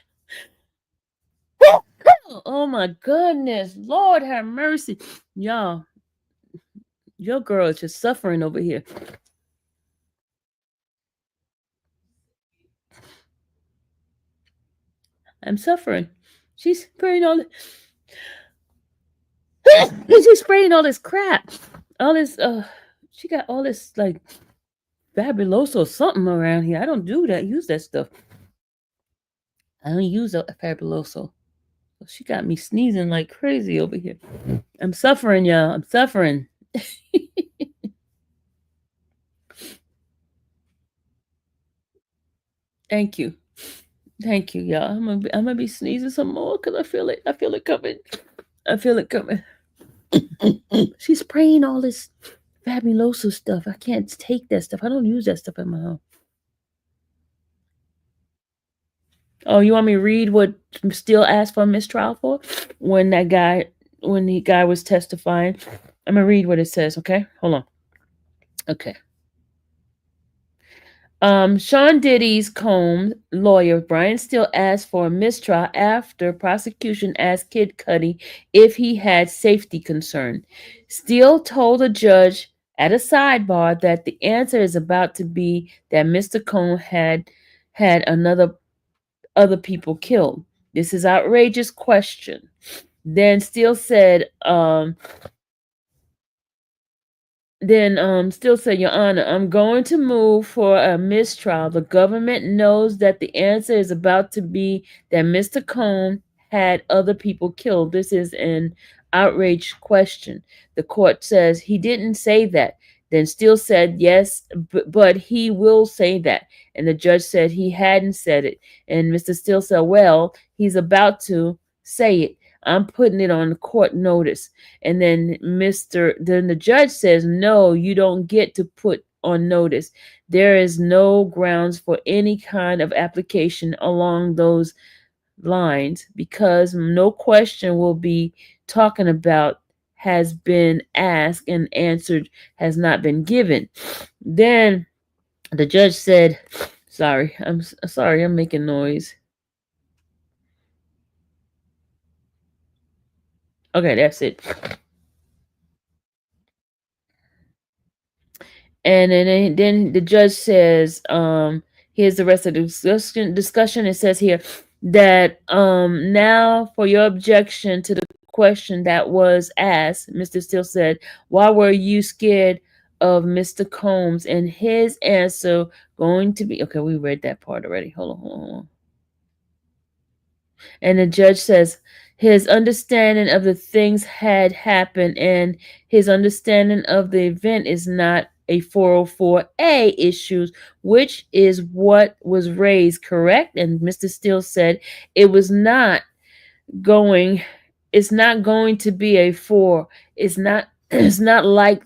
Oh my goodness. Lord have mercy. Y'all, your girl is just suffering over here. I'm suffering. She's spraying all she's spraying all this crap. All this she got all this like fabuloso something around here. I don't do that, use that stuff. I don't use a fabuloso. She got me sneezing like crazy over here. I'm suffering, y'all. I'm suffering. Thank you. Thank you, y'all. I'm gonna be sneezing some more because I feel it. I feel it coming. I feel it coming. She's spraying all this fabuloso stuff. I can't take that stuff. I don't use that stuff in my home. Oh, you want me to read what Steele asked for a mistrial for when the guy was testifying? I'm gonna read what it says. Okay, hold on. Okay. Sean Diddy's Combs lawyer Brian Steele asked for a mistrial after prosecution asked Kid Cudi if he had safety concern. Steele told a judge at a sidebar that the answer is about to be that Mr. Combs had another other people killed. This is outrageous question. Then Steele said, still say, Your Honor, I'm going to move for a mistrial. The government knows that the answer is about to be that Mr. Cohn had other people killed. This is an outraged question. The court says he didn't say that. Then Steele said, yes, but he will say that. And the judge said he hadn't said it. And Mr. Steele said, well, he's about to say it. I'm putting it on court notice. And then the judge says, no, you don't get to put on notice. There is no grounds for any kind of application along those lines because no question will be talking about has been asked and answered has not been given. Then the judge said, sorry, I'm making noise. Okay, that's it. And then the judge says, here's the rest of the discussion. It says here that now for your objection to the question that was asked, Mr. Steele said, why were you scared of Mr. Combs? And his answer going to be, okay, we read that part already. Hold on. And the judge says his understanding of the things had happened and his understanding of the event is not a 404A issue, which is what was raised, correct? And Mr. Steele said it was not going it's not going to be a 4. It's not it's not like.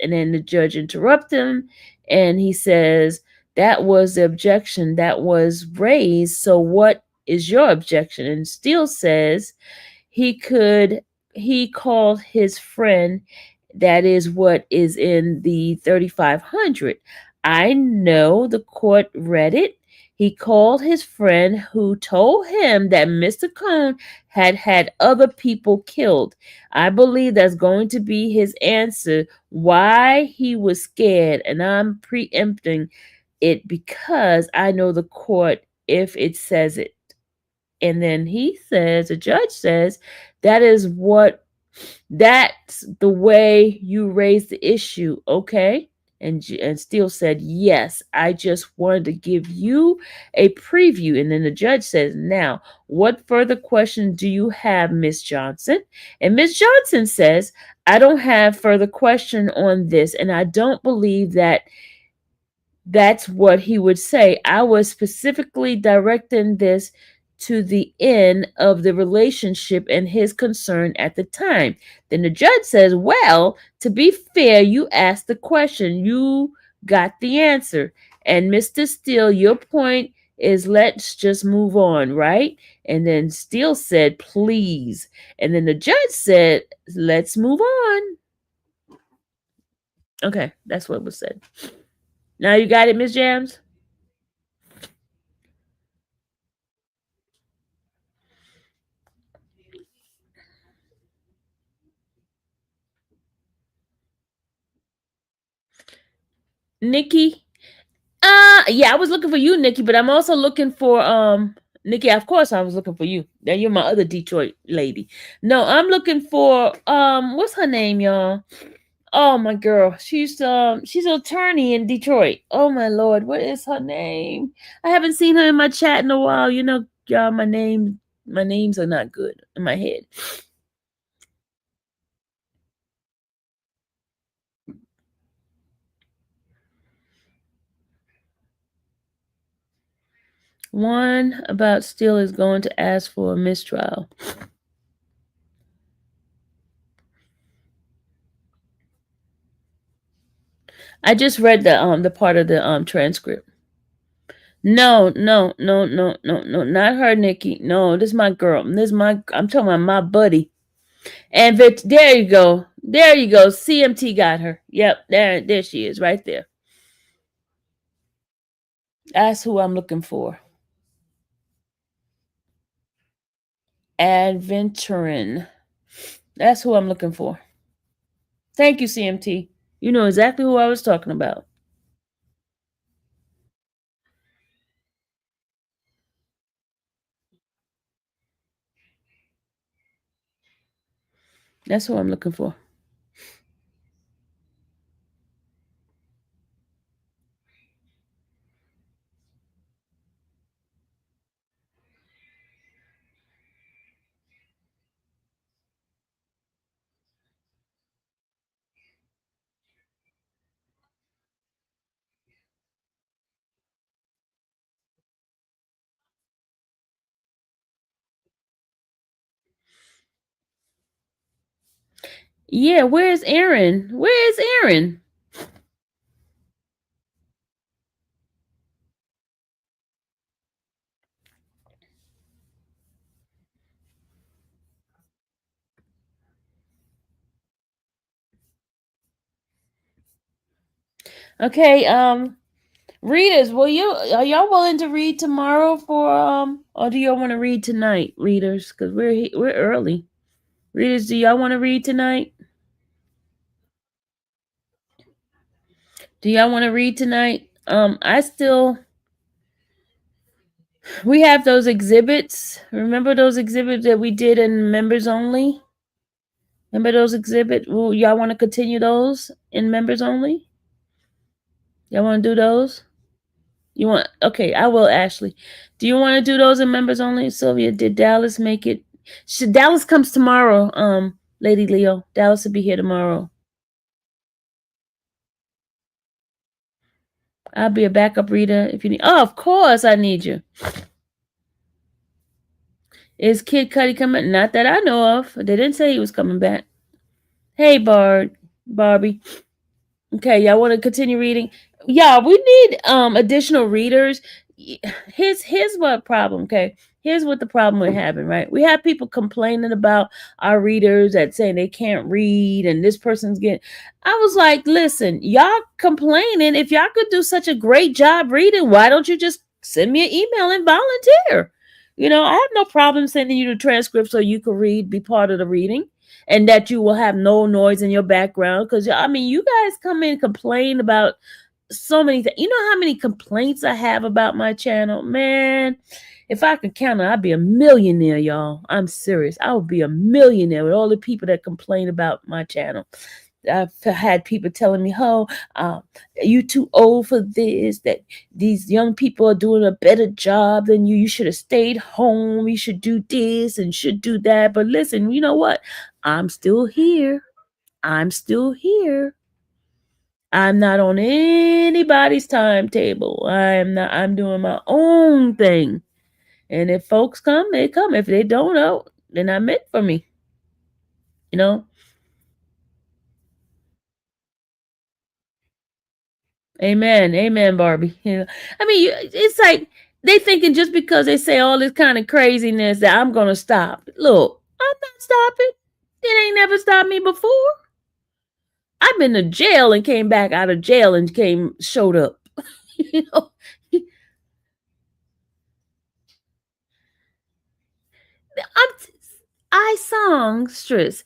And then the judge interrupts him and he says that was the objection that was raised, so what is your objection? And Steele says he could he called his friend, that is what is in the 3500. I know the court read it. He called his friend who told him that Mr. Cohn had other people killed. I believe that's going to be his answer why he was scared, and I'm preempting it because I know the court if it says it. And then the judge says, that is what, that's the way you raise the issue, okay? And Steele said, yes, I just wanted to give you a preview. And then the judge says, now, what further questions do you have, Miss Johnson? And Miss Johnson says, I don't have further question on this, and I don't believe that that's what he would say. I was specifically directing this to the end of the relationship and his concern at the time. Then the judge says, well, to be fair, you asked the question, you got the answer. And Mr. Steele, your point is let's just move on, right? And then Steele said, please. And then the judge said, let's move on. Okay, that's what was said. Now you got it, Miss Jams? Nikki? Yeah, I was looking for you, Nikki, but I'm also looking for Nikki, of course I was looking for you. Now you're my other Detroit lady. No, I'm looking for what's her name, y'all? Oh my girl. She's an attorney in Detroit. Oh my lord, what is her name? I haven't seen her in my chat in a while. You know, y'all, my names are not good in my head. One about Steele is going to ask for a mistrial. I just read the part of the transcript. No, no, no, no, no, no, not her, Nikki. No, this is my girl. I'm talking about my buddy. And there you go. There you go. CMT got her. Yep, there she is, right there. That's who I'm looking for. Adventurin. That's who I'm looking for. Thank you, CMT. You know exactly who I was talking about. That's who I'm looking for. Yeah, where's Aaron? Where's Aaron? Okay, readers, are y'all willing to read tomorrow for or do y'all want to read tonight, readers? Because we're early. Readers, do y'all want to read tonight? Do y'all want to read tonight? We have those exhibits. Remember those exhibits that we did in members only? Remember those exhibits? Well, y'all want to continue those in members only? Y'all want to do those? You want? Okay, I will, Ashley. Do you want to do those in members only, Sylvia? Did Dallas make it? Dallas comes tomorrow. Lady Leo, Dallas will be here tomorrow. I'll be a backup reader if you need. Oh, of course, I need you. Is Kid Cudi coming? Not that I know of. They didn't say he was coming back. Hey, Barbie. Okay, y'all want to continue reading? Yeah, we need additional readers. Here's what problem. Okay, here's what the problem we're having. Right, we have people complaining about our readers that saying they can't read, and this person's getting. I was like, listen, y'all complaining. If y'all could do such a great job reading, why don't you just send me an email and volunteer? I have no problem sending you the transcript so you can read, be part of the reading, and that you will have no noise in your background. Because I mean, you guys come in and complain about so many things. You know how many complaints I have about my channel, man? If I could count it, I'd be a millionaire, y'all. I'm serious. I would be a millionaire with all the people that complain about my channel. I've had people telling me, "Oh, you too old for this. That these young people are doing a better job than you. You should have stayed home. You should do this and should do that." But listen, you know what? I'm still here. I'm still here. I'm not on anybody's timetable. I am not. I'm doing my own thing. And if folks come, they come. If they don't, oh, they're not meant for me. You know. Amen. Amen, Barbie. I mean, it's like they thinking just because they say all this kind of craziness that I'm gonna stop. Look, I'm not stopping. It ain't never stopped me before. I've been to jail and came back out of jail and showed up. you know, I'm I songstress.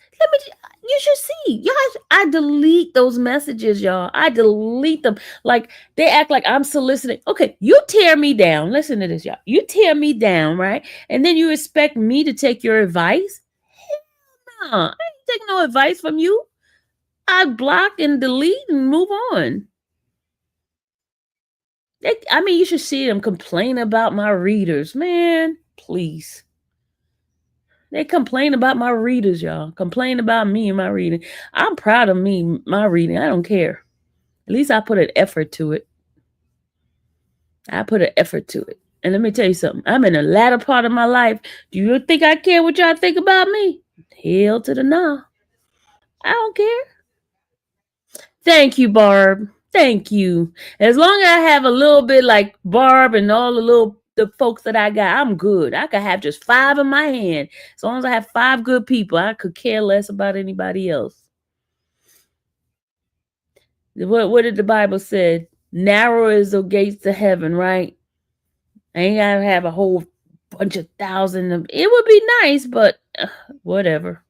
You should see. Y'all, I delete those messages, y'all. I delete them. Like they act like I'm soliciting. Okay, you tear me down. Listen to this, y'all. You tear me down, right? And then you expect me to take your advice? Nah, I ain't taking no advice from you. I block and delete and move on. I mean, you should see them complain about my readers, man. Please. They complain about my readers, y'all. Complain about me and my reading. I'm proud of me, my reading. I don't care. At least I put an effort to it. I put an effort to it. And let me tell you something. I'm in the latter part of my life. Do you think I care what y'all think about me? Hell to the no. I don't care. Thank you, Barb. Thank you. As long as I have a little bit like Barb and all the folks that I got, I'm good. I could have just 5 in my hand. As long as I have 5 good people, I could care less about anybody else. What did the Bible say? Narrow is the gates to heaven, right? I ain't gotta have a whole bunch of thousand of it would be nice, but whatever.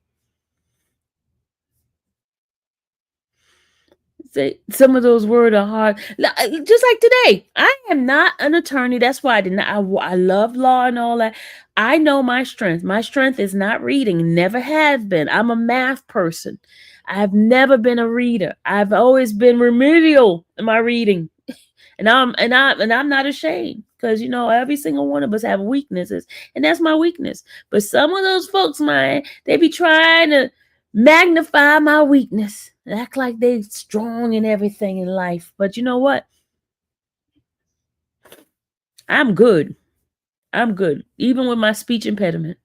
Say some of those words are hard. Just like today, I am not an attorney. That's why I did not. I love law and all that. I know my strength. My strength is not reading. Never has been. I'm a math person. I've never been a reader. I've always been remedial in my reading, and I'm not ashamed because every single one of us have weaknesses, and that's my weakness. But some of those folks, man, they be trying to magnify my weakness, act like they strong in everything in life. But you know what? I'm good. I'm good. Even with my speech impediment.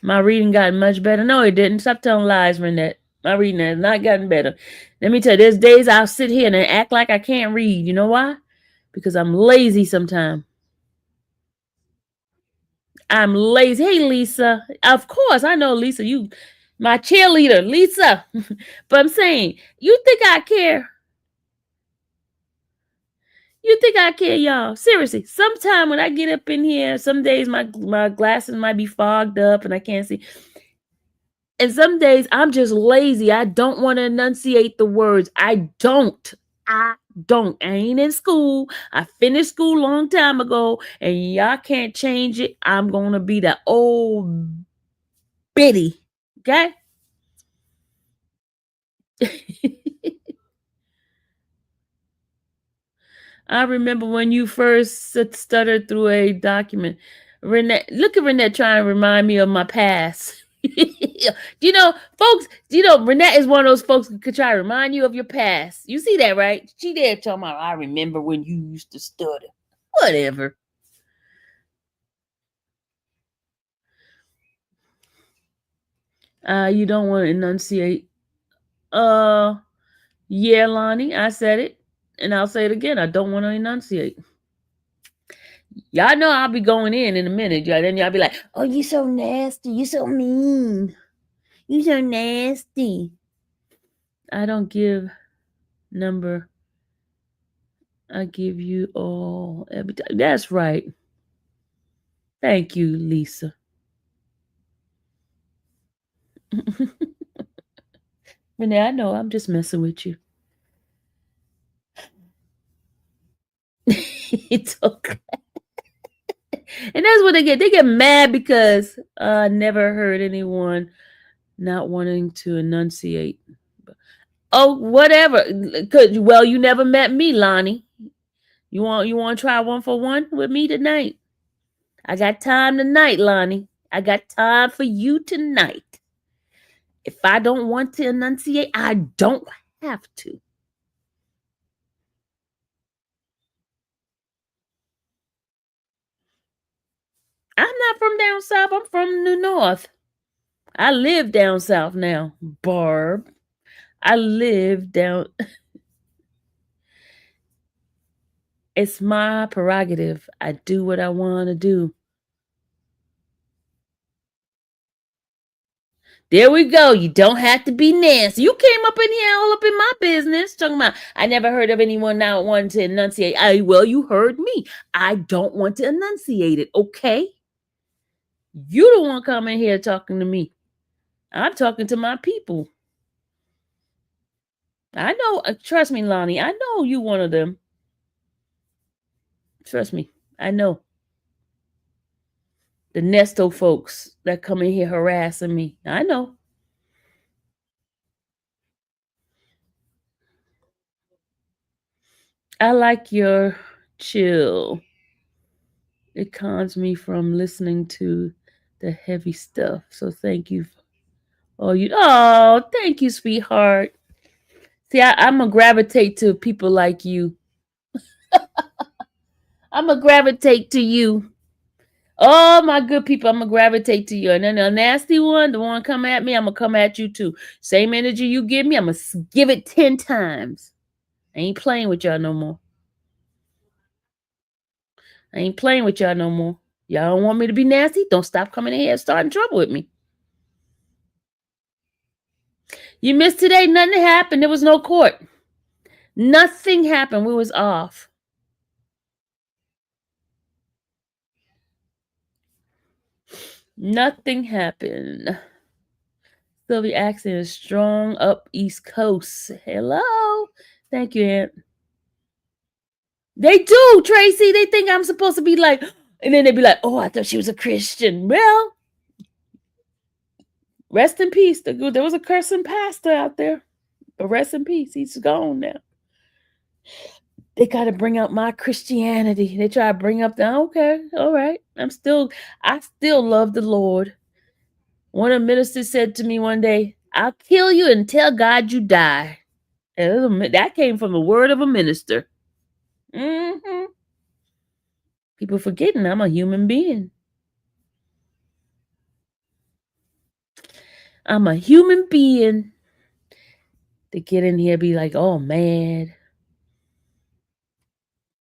My reading got much better. No, it didn't. Stop telling lies, Renette. My reading has not gotten better. Let me tell you, there's days I'll sit here and act like I can't read. You know why? Because I'm lazy sometimes. I'm lazy. Hey, Lisa. Of course, I know Lisa. You, my cheerleader, Lisa. But I'm saying, you think I care? You think I care, y'all? Seriously, sometime when I get up in here, some days my glasses might be fogged up and I can't see. And some days I'm just lazy. I don't want to enunciate the words. I don't. I don't. I ain't in school. I finished school a long time ago, and y'all can't change it. I'm gonna be the old biddy. Okay? I remember when you first stuttered through a document. Renette, look at Renette trying to remind me of my past. Folks, Renette is one of those folks who could try to remind you of your past. You see that, right? She there talking about, I remember when you used to stutter. Whatever. You don't want to enunciate. Yeah, Lonnie, I said it, and I'll say it again. I don't want to enunciate. Y'all know I'll be going in a minute. Then y'all be like, "Oh, you so nasty. You so mean. You so nasty." I don't give number. I give you all every time. That's right. Thank you, Lisa. Renee, I know I'm just messing with you. It's okay. And that's what they get. They get mad because I never heard anyone not wanting to enunciate. Oh, whatever. Well, you never met me, Lonnie. You want to try one for one with me tonight? I got time tonight, Lonnie. I got time for you tonight. If I don't want to enunciate, I don't have to. I'm not from down south. I'm from the north. I live down south now, Barb. I live down. It's my prerogative. I do what I want to do. There we go. You don't have to be nasty. You came up in here all up in my business talking about I never heard of anyone not wanting to enunciate. Well, you heard me. I don't want to enunciate it, okay? You don't want to come in here talking to me. I'm talking to my people. I know, trust me, Lonnie. I know you one of them. Trust me. I know. The Nesto folks that come in here harassing me. I know. I like your chill. It calms me from listening to the heavy stuff. So thank you. Thank you, sweetheart. See, I'm gonna gravitate to people like you. I'm gonna gravitate to you. Oh, my good people, I'm gonna gravitate to you. And then the nasty one, the one come at me, I'm gonna come at you too. Same energy you give me, I'm gonna give it 10 times. I ain't playing with y'all no more. I ain't playing with y'all no more. Y'all don't want me to be nasty? Don't stop coming in here and starting trouble with me. You missed today. Nothing happened. There was no court. Nothing happened. We was off. Nothing happened. Sylvia accent is strong up East Coast. Hello. Thank you, Aunt. They do, Tracy. They think I'm supposed to be like, and then they be like, oh, I thought she was a Christian. Well, rest in peace. There was a cursing pastor out there. But rest in peace. He's gone now. They got to bring up my Christianity. They try to bring up okay, all right. I still love the Lord. One of the ministers said to me one day, I'll kill you and tell God you die. And that came from the word of a minister. Mm-hmm. People forgetting I'm a human being. I'm a human being. They get in here be like, oh, man.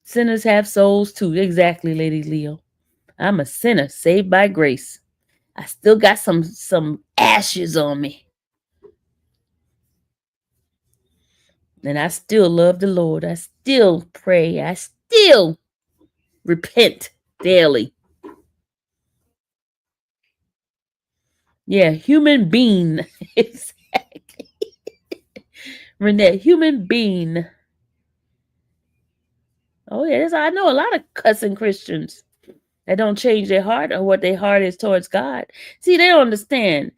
Sinners have souls too. Exactly, Lady Leo. I'm a sinner saved by grace. I still got some ashes on me. And I still love the Lord. I still pray. I still repent daily. Yeah, human being. Exactly. Renee, human being. Oh, yes, I know a lot of cussing Christians that don't change their heart or what their heart is towards God. See, they don't understand.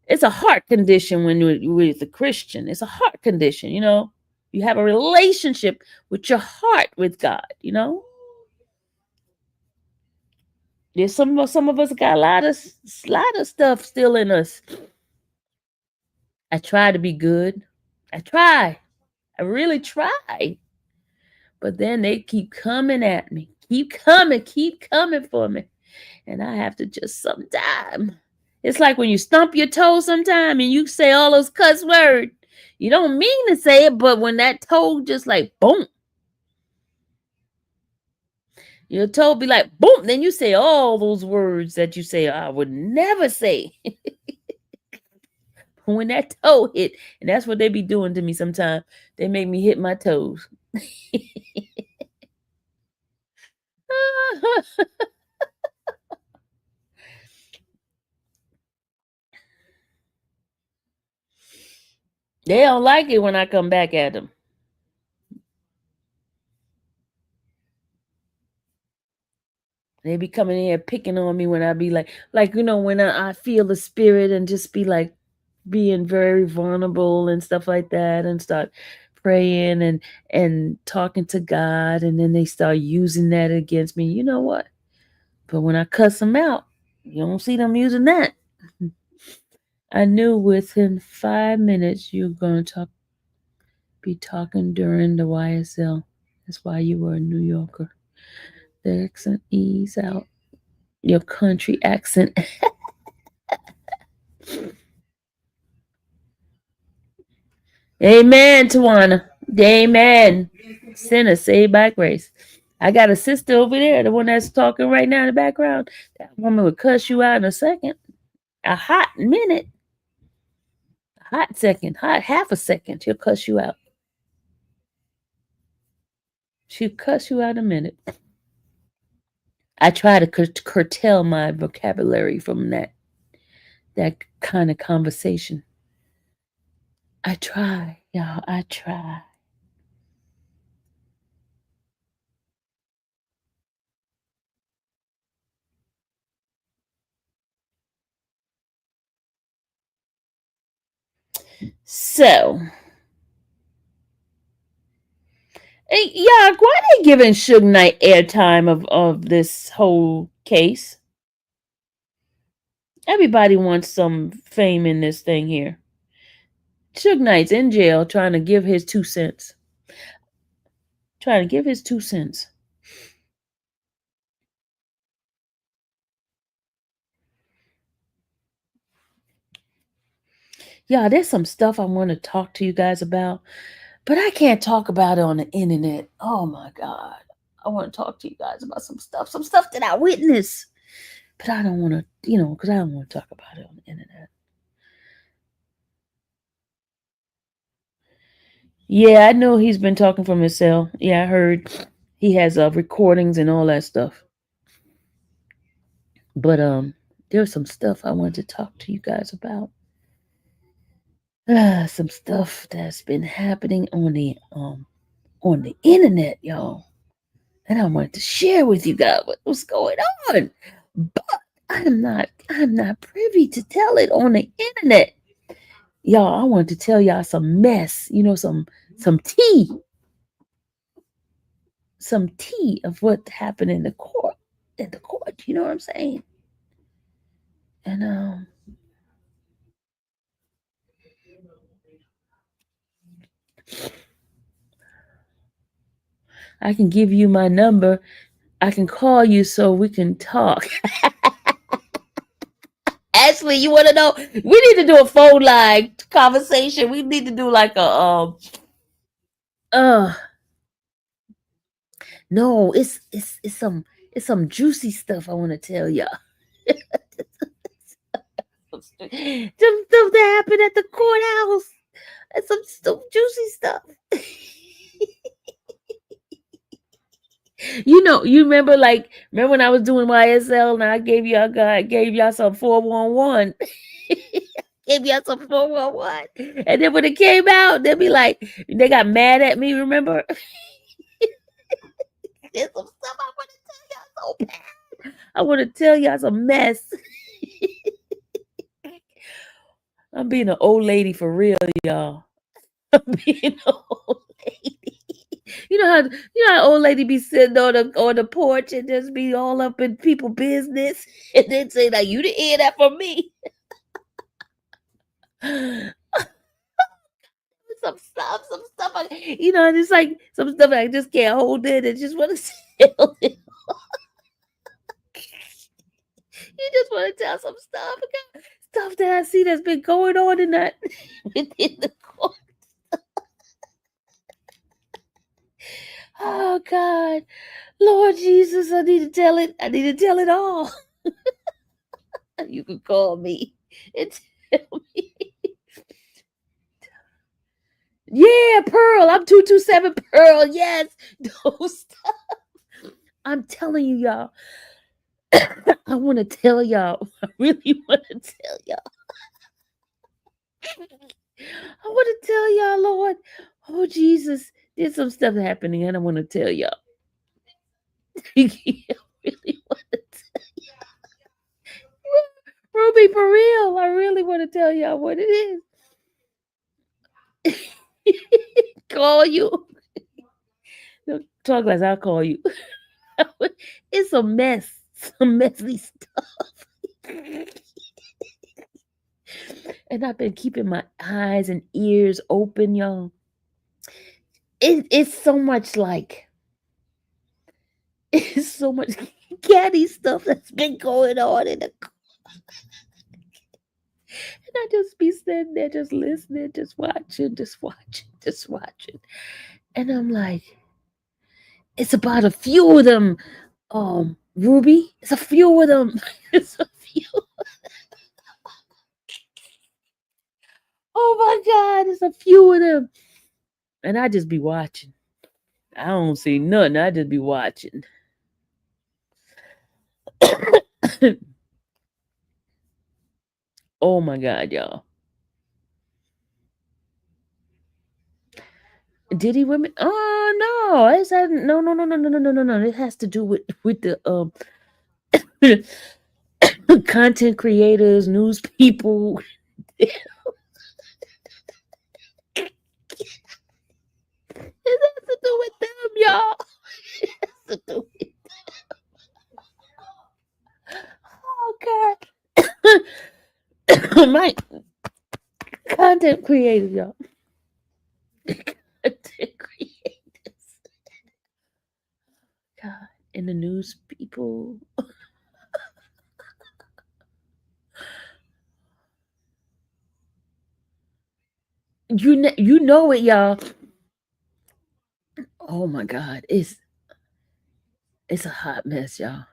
It's a heart condition when you're with a Christian. It's a heart condition, you You have a relationship with your heart with God, you know? There's some of us got a lot of stuff still in us. I try to be good. I try. I really try. But then they keep coming at me. Keep coming for me. And I have to just sometime. It's like when you stump your toe sometime and you say all those cuss words. You don't mean to say it, but when that toe just like boom. Your toe be like boom. Then you say all those words that you say I would never say. When that toe hit, and that's what they be doing to me sometimes. They make me hit my toes. They don't like it when I come back at them. They be coming in here picking on me when I be like when I feel the spirit and just be like being very vulnerable and stuff like that and start praying and talking to God, and then they start using that against me. You know what? But when I cuss them out, you don't see them using that. I knew within 5 minutes you were going to be talking during the YSL. That's why you were a New Yorker. The accent ease out. Your country accent. Amen, Tawana. Amen. Sinner saved by grace. I got a sister over there, the one that's talking right now in the background. That woman would cuss you out in a second. A hot minute. A hot second. Hot half a second. She'll cuss you out. She'll cuss you out in a minute. I try to curtail my vocabulary from that kind of conversation. I try, y'all. I try. So, hey, yeah, why they giving Suge Knight airtime of this whole case? Everybody wants some fame in this thing here. Suge Knight's in jail trying to give his 2 cents. Trying to give his 2 cents. Yeah, there's some stuff I want to talk to you guys about, but I can't talk about it on the internet. Oh my God. I want to talk to you guys about some stuff that I witnessed, but I don't want to, because I don't want to talk about it on the internet. Yeah, I know he's been talking from his cell. Yeah, I heard he has recordings and all that stuff. But there's some stuff I wanted to talk to you guys about. Some stuff that's been happening on the internet, y'all. And I wanted to share with you guys what's going on. But I'm not privy to tell it on the internet. Y'all, I wanted to tell y'all some mess, some tea. Some tea of what happened in the court. You know what I'm saying? And I can give you my number. I can call you so we can talk. Ashley, you want to know? We need to do a phone line conversation. We need to do like a no, it's some juicy stuff I want to tell y'all. Some stuff that happened at the courthouse. And some juicy stuff. You remember when I was doing YSL and I gave y'all some 411. Gave y'all some 411. And then when it came out, they'd be like, they got mad at me, remember? There's some stuff I want to tell y'all so bad. I want to tell y'all some mess. I'm being an old lady for real, y'all. I'm being an old lady. how old lady be sitting on the porch and just be all up in people business and then say like you didn't hear that from me. some stuff, and it's like some stuff I just can't hold it and just want to tell it. You just want to tell some stuff that I see that's been going on in that within the court. Oh God, Lord Jesus, I need to tell it. I need to tell it all. You can call me and tell me. Yeah, Pearl. I'm 227 Pearl. Yes. Don't stop. I'm telling you, y'all. I want to tell y'all. I really want to tell y'all. I want to tell y'all, Lord. Oh, Jesus. There's some stuff happening and I want to tell y'all. I really want to tell Ruby, for real. I really want to tell y'all what it is. Call you. No, talk like I'll call you. It's a mess. Some messy stuff. And I've been keeping my eyes and ears open, y'all. It's so much like it's so much catty stuff that's been going on in the and I just be sitting there just listening, just watching. And I'm like, it's about a few of them, Ruby. It's a few of them. It's a few. Oh my God, it's a few of them. And I just be watching. I don't see nothing. I just be watching. Oh my God, y'all. Did he women? Oh no, it's no. It has to do with the content creators, news people. It has to do with them, y'all. It has to do with oh God. My content creators, y'all. Content creators. God, and the news people. You know it, y'all. Oh my God, it's a hot mess, y'all.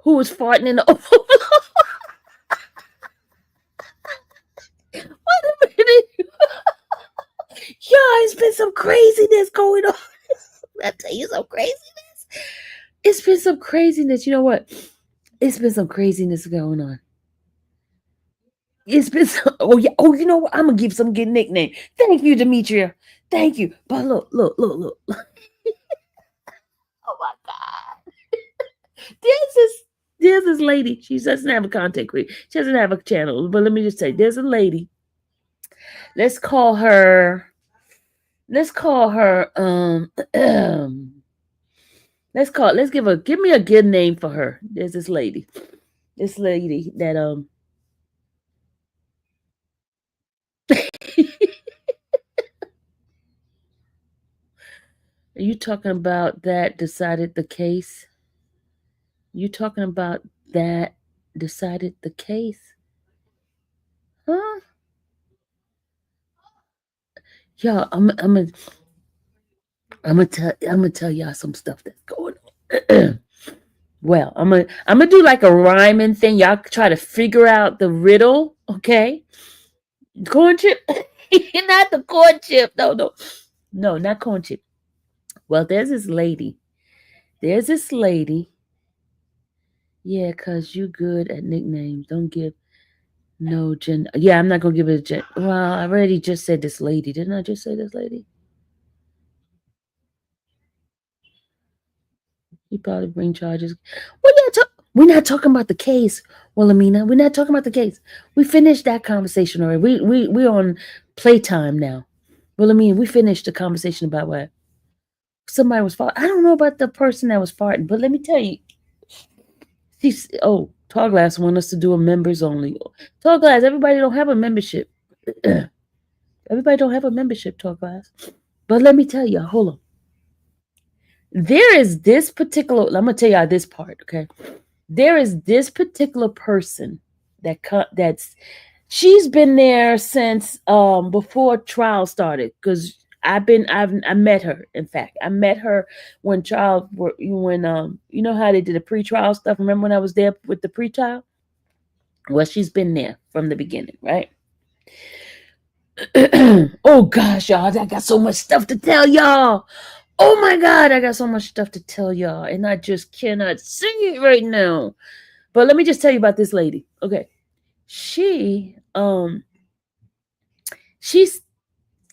Who was farting in the Wait a minute. Yeah, it's been some craziness going on. I tell you some craziness. It's been some craziness. You know what? It's been some craziness going on. It's been some, oh yeah. Oh, you know what? I'm gonna give some good nickname. Thank you, Demetria. Thank you. But look. Oh my God. There's this lady. She doesn't have a contact creator. She doesn't have a channel. But let me just say, there's a lady. Let's call her. Let's give me a good name for her. There's this lady. This lady that Are you talking about that decided the case? You talking about that decided the case? Huh? Y'all, I'm gonna tell y'all some stuff that's going on. Well, I'm gonna do like a rhyming thing. Y'all try to figure out the riddle, okay? Corn chip, not the corn chip. No, not corn chip. Well, there's this lady. Yeah, cause you good at nicknames. Don't give no gender. Yeah, I'm not gonna give it a gender. Well, I already just said this lady. Didn't I just say this lady? You probably bring charges. We're not talking about the case, Wilhelmina. We're not talking about the case. We finished that conversation already. We're on playtime now. Well, I mean, we finished the conversation about what somebody was farting. I don't know about the person that was farting, but let me tell you, Tall Glass want us to do a members only. Tall Glass, everybody don't have a membership. Everybody don't have a membership, Tall Glass. But let me tell you, hold on. There is this particular. I'm gonna tell y'all this part, okay? There is this particular person that's she's been there since before trial started because I met her. In fact, I met her when you know how they did the pre-trial stuff. Remember when I was there with the pre-trial? Well, she's been there from the beginning, right? Oh gosh, y'all, I got so much stuff to tell y'all. Oh my god, I got so much stuff to tell y'all, and I just cannot say it right now. But let me just tell you about this lady. Okay. She's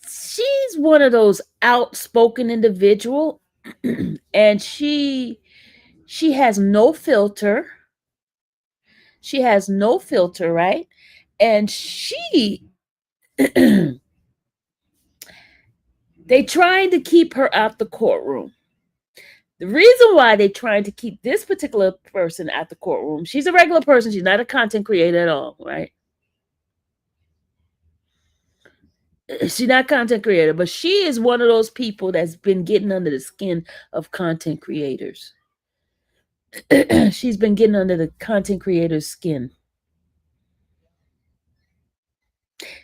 she's one of those outspoken individual and she has no filter. She has no filter, right? And they trying to keep her out the courtroom. The reason why they trying to keep this particular person at the courtroom, she's a regular person, she's not a content creator at all, right? She's not content creator, but she is one of those people that's been getting under the skin of content creators. She's been getting under the content creator's skin.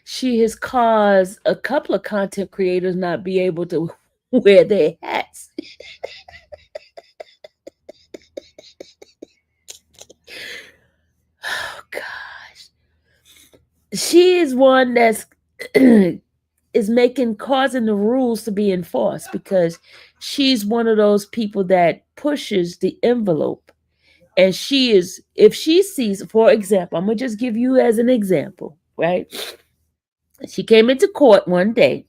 She has caused a couple of content creators not be able to wear their hats. Oh gosh. She is one that's is causing the rules to be enforced because she's one of those people that pushes the envelope. And if she sees, for example, I'm gonna just give you as an example, right? She came into court one day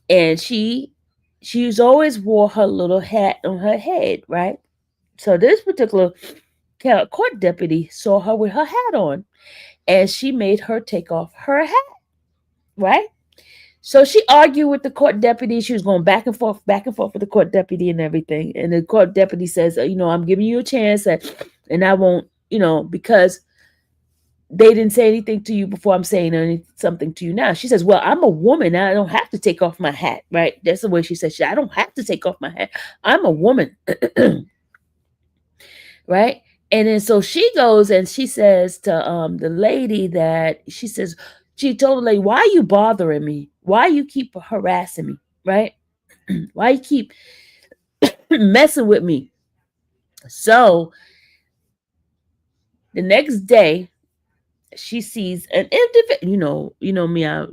and she's always wore her little hat on her head, right? So this particular court deputy saw her with her hat on and she made her take off her hat, right? So she argued with the court deputy. She was going back and forth with the court deputy and everything. And the court deputy says, I'm giving you a chance and I won't, because they didn't say anything to you before, I'm saying something to you now. She says, well, I'm a woman. I don't have to take off my hat, right? That's the way she says, I don't have to take off my hat. I'm a woman, right? And then so she goes and she says to the lady she told the lady, why are you bothering me? Why you keep harassing me, right? Why you keep messing with me? So the next day, she sees an individual. You know me. I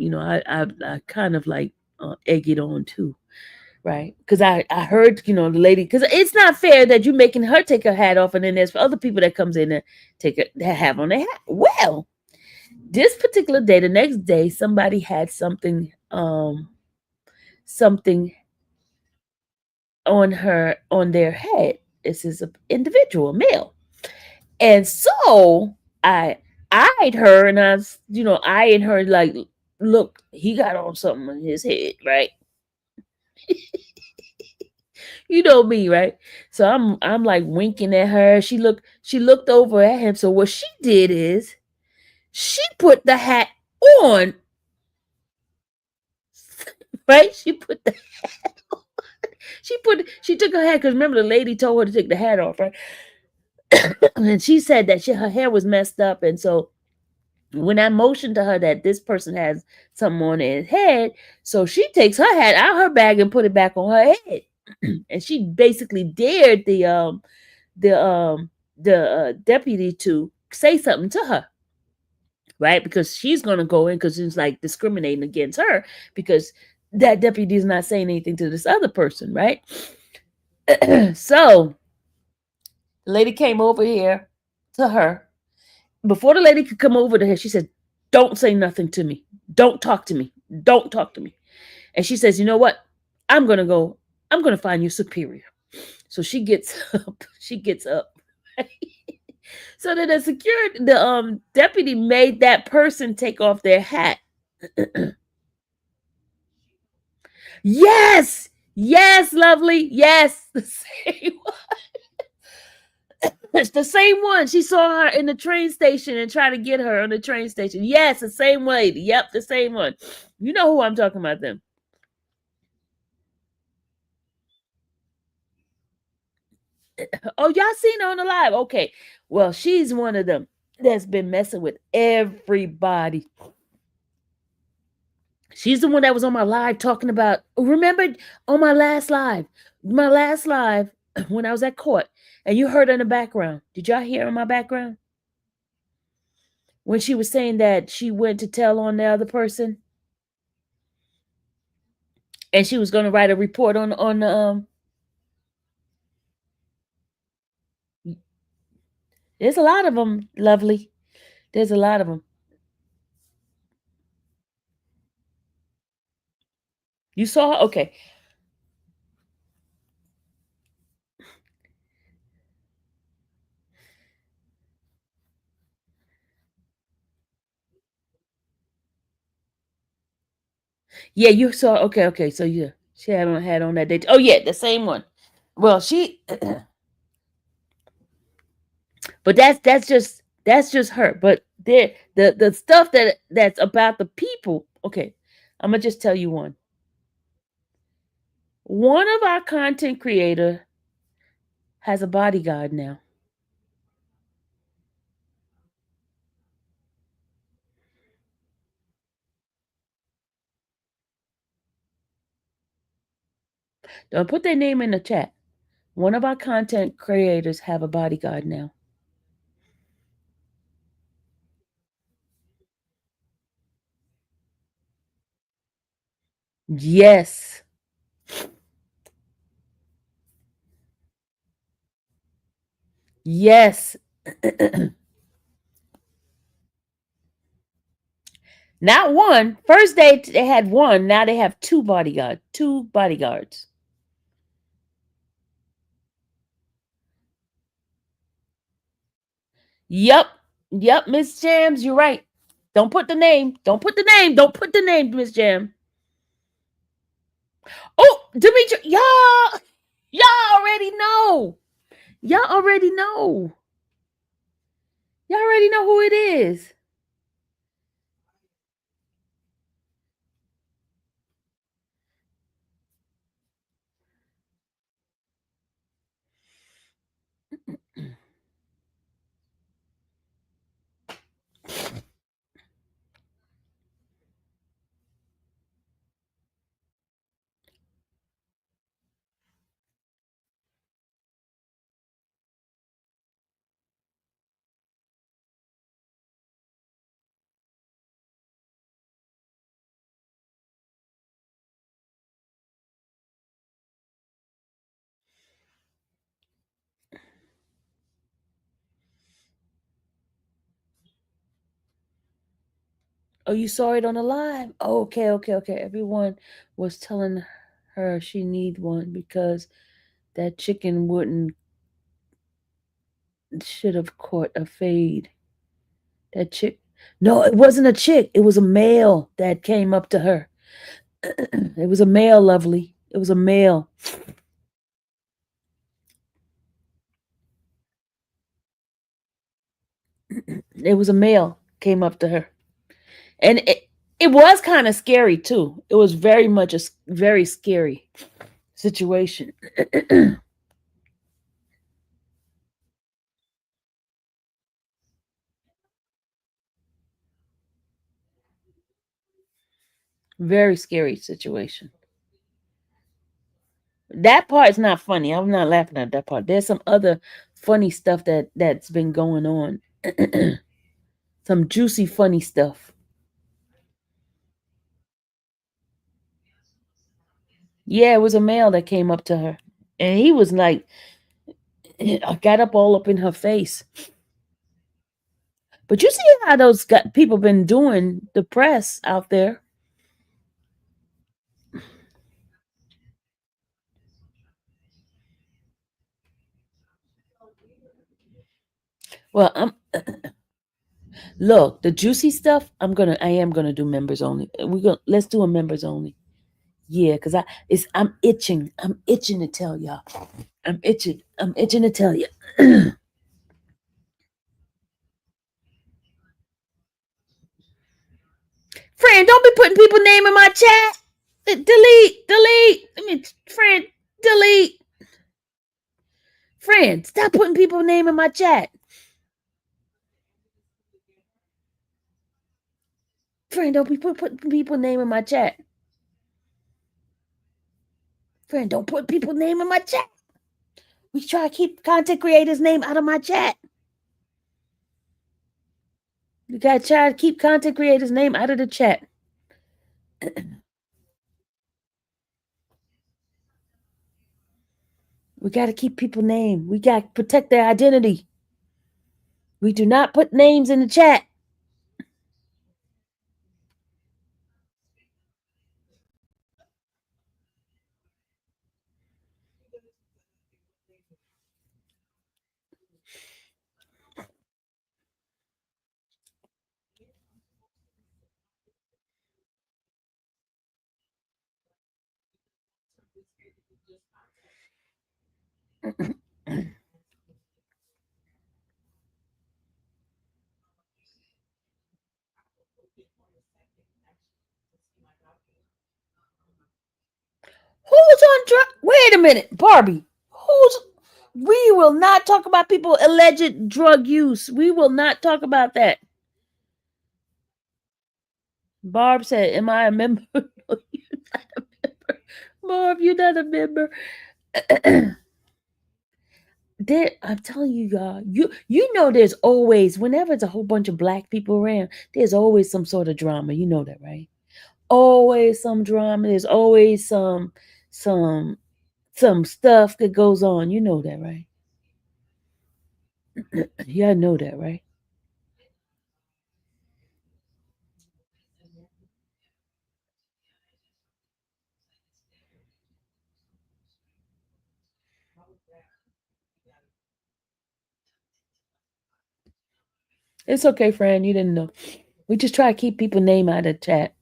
kind of like egg it on too, right? Because I heard the lady, because it's not fair that you're making her take her hat off, and then there's other people that comes in and that have on their hat. Well, this particular day, the next day, somebody had something on their head. This is an individual, male. And so I eyed her and I was, eyeing her like, look, he got on something on his head, right? You know me, right? So I'm like winking at her. She looked over at him. So what she did is she put the hat on, right? She took her hat, because remember the lady told her to take the hat off, right? And she said that her hair was messed up, and so when I motioned to her that this person has something on his head, so she takes her hat out her bag and put it back on her head, and she basically dared the deputy to say something to her, right? Because she's gonna go in because it's like discriminating against her because that deputy is not saying anything to this other person, right? So the lady came over here to her. Before the lady could come over to her, she said, don't say nothing to me. Don't talk to me. Don't talk to me. And she says, you know what? I'm going to find you superior. So she gets up. So then the deputy made that person take off their hat. Yes, yes, lovely. Yes, the same. It's the same one. She saw her in the train station and tried to get her on the train station. Yes, the same lady. Yep, the same one. You know who I'm talking about, them. Oh, y'all seen her on the live? Okay. Well, she's one of them that's been messing with everybody. She's the one that was on my live talking about. Remember on my last live when I was at court, and you heard her in the background. Did y'all hear in my background when she was saying that she went to tell on the other person, and she was going to write a report on the There's a lot of them, lovely. There's a lot of them. You saw her? Okay. Yeah, you saw. Okay, okay. So yeah, she had on that date. Oh yeah, the same one. Well, she, but that's just her. But the stuff that's about the people. Okay, I'm gonna just tell you one. One of our content creator has a bodyguard now. Don't put their name in the chat. One of our content creators have a bodyguard now. Yes. Yes. Not one. First they had one. Now they have two bodyguards. Two bodyguards. Yep. Yep, Miss Jams, you're right. Don't put the name. Don't put the name. Don't put the name, Miss Jam. Oh, Demetri, y'all already know. Y'all already know. Y'all already know who it is. Oh, you saw it on the live? Oh, okay, okay, okay. Everyone was telling her she need one because that chicken wouldn't should have caught a fade. That chick. No, it wasn't a chick. It was a male that came up to her. It was a male, lovely. It was a male. It was a male came up to her, and it was kind of scary too. It was very much a very scary situation. Very scary situation. That part is not funny. I'm not laughing at that part. There's some other funny stuff that's been going on. Some juicy funny stuff. Yeah, it was a male that came up to her, and he was like, I got up all up in her face. But you see how those people been doing the press out there. Well, look, the juicy stuff. I am gonna do members only. Let's do a members only. Yeah, because I'm itching. I'm itching to tell y'all. I'm itching. I'm itching to tell you. Friend, don't be putting people name in my chat. Delete, delete. I mean, friend, delete. Friend, stop putting people name in my chat. Friend, don't be putting people name in my chat. Friend, don't put people name in my chat. We try to keep content creators' name out of my chat. You gotta try to keep content creators' name out of the chat. We gotta keep people name. We gotta protect their identity. We do not put names in the chat. Who's on drug? Wait a minute, Barbie. Who's? We will not talk about people alleged drug use. We will not talk about that. Barb said, "Am I a member?" No, you're not a member. Barb, you're not a member. I'm telling you, y'all. You know, there's always whenever it's a whole bunch of black people around, there's always some sort of drama. You know that, right? Always some drama. There's always some some stuff that goes on. You know that, right? Yeah, I know that, right? It's okay, friend. You didn't know. We just try to keep people name out of the chat.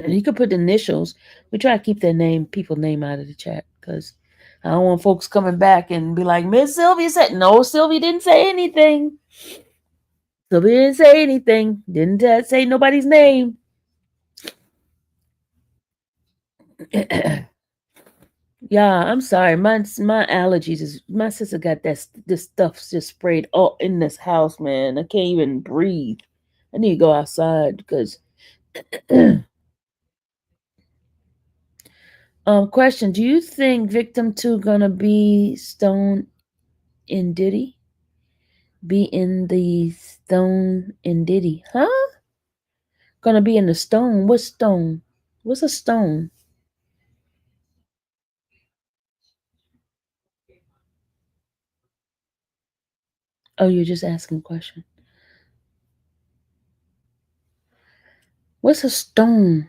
You could put initials. We try to keep their name, people name out of the chat because I don't want folks coming back and be like, Miss Sylvia said, no, Sylvia didn't say anything. Sylvia didn't say anything. Didn't say nobody's name. Yeah, I'm sorry. My allergies is my sister got this stuff just sprayed all in this house, man. I can't even breathe. I need to go outside because question, do you think victim 2 gonna be Stone in Diddy? Be in the Stone in Diddy. Huh? Gonna be in the stone. What stone? What's a stone? Oh, you're just asking a question. What's a stone?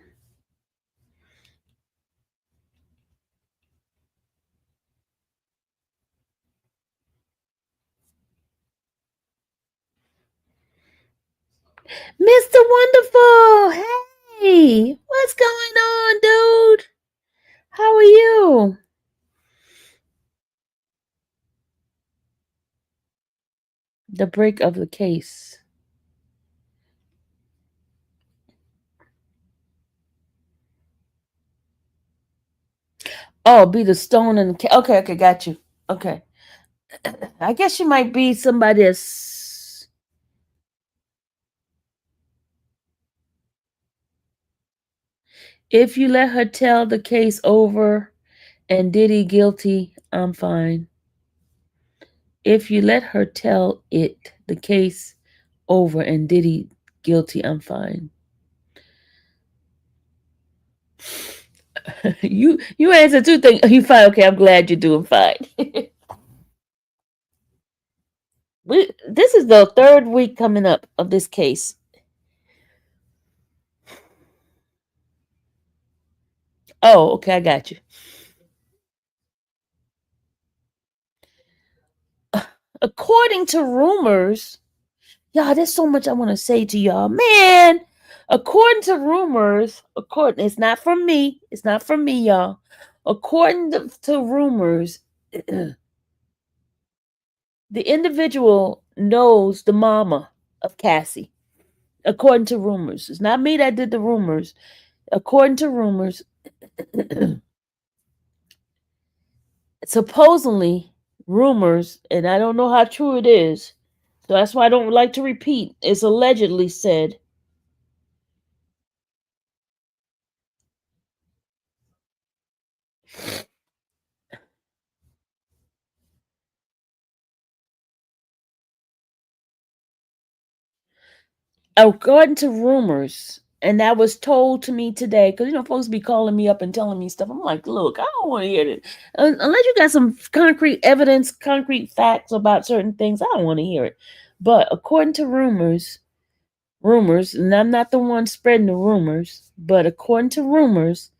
Mr. Wonderful! Hey! What's going on, dude? How are you? The break of the case. Oh, be the stone in the case. Okay, okay, got you. Okay. I guess you might be somebody that's. If you let her tell the case over and Diddy guilty, I'm fine. If you let her tell the case over and Diddy guilty, I'm fine. You answer two things. You fine? Okay, I'm glad you're doing fine. This is the third week coming up of this case. Oh, okay, I got you. According to rumors, y'all, there's so much I want to say to y'all. Man, According to rumors, according it's not from me. It's not from me, y'all. According to rumors, the individual knows the mama of Cassie. According to rumors, it's not me that did the rumors. According to rumors, supposedly rumors, and I don't know how true it is. So that's why I don't like to repeat. It's allegedly said. According to rumors, and that was told to me today, because folks be calling me up and telling me stuff. I'm like, look, I don't want to hear it unless you got some concrete evidence, concrete facts about certain things. I don't want to hear it. But according to rumors, and I'm not the one spreading the rumors, but according to rumors,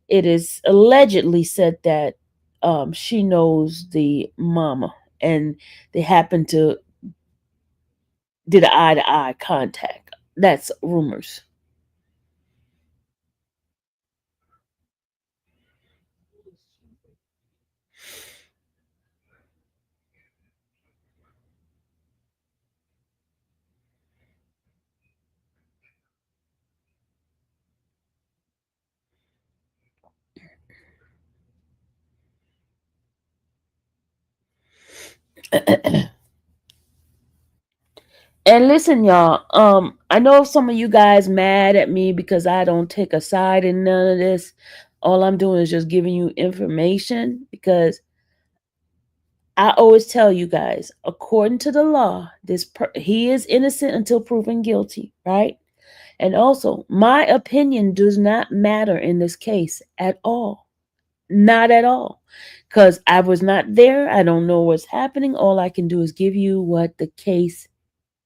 it is allegedly said that she knows the mama, and they happen to did an eye to eye contact. That's rumors. And listen, y'all. I know some of you guys mad at me because I don't take a side in none of this. All I'm doing is just giving you information because I always tell you guys, according to the law, he is innocent until proven guilty, right? And also, my opinion does not matter in this case at all. Not at all. Because I was not there. I don't know what's happening. All I can do is give you what the case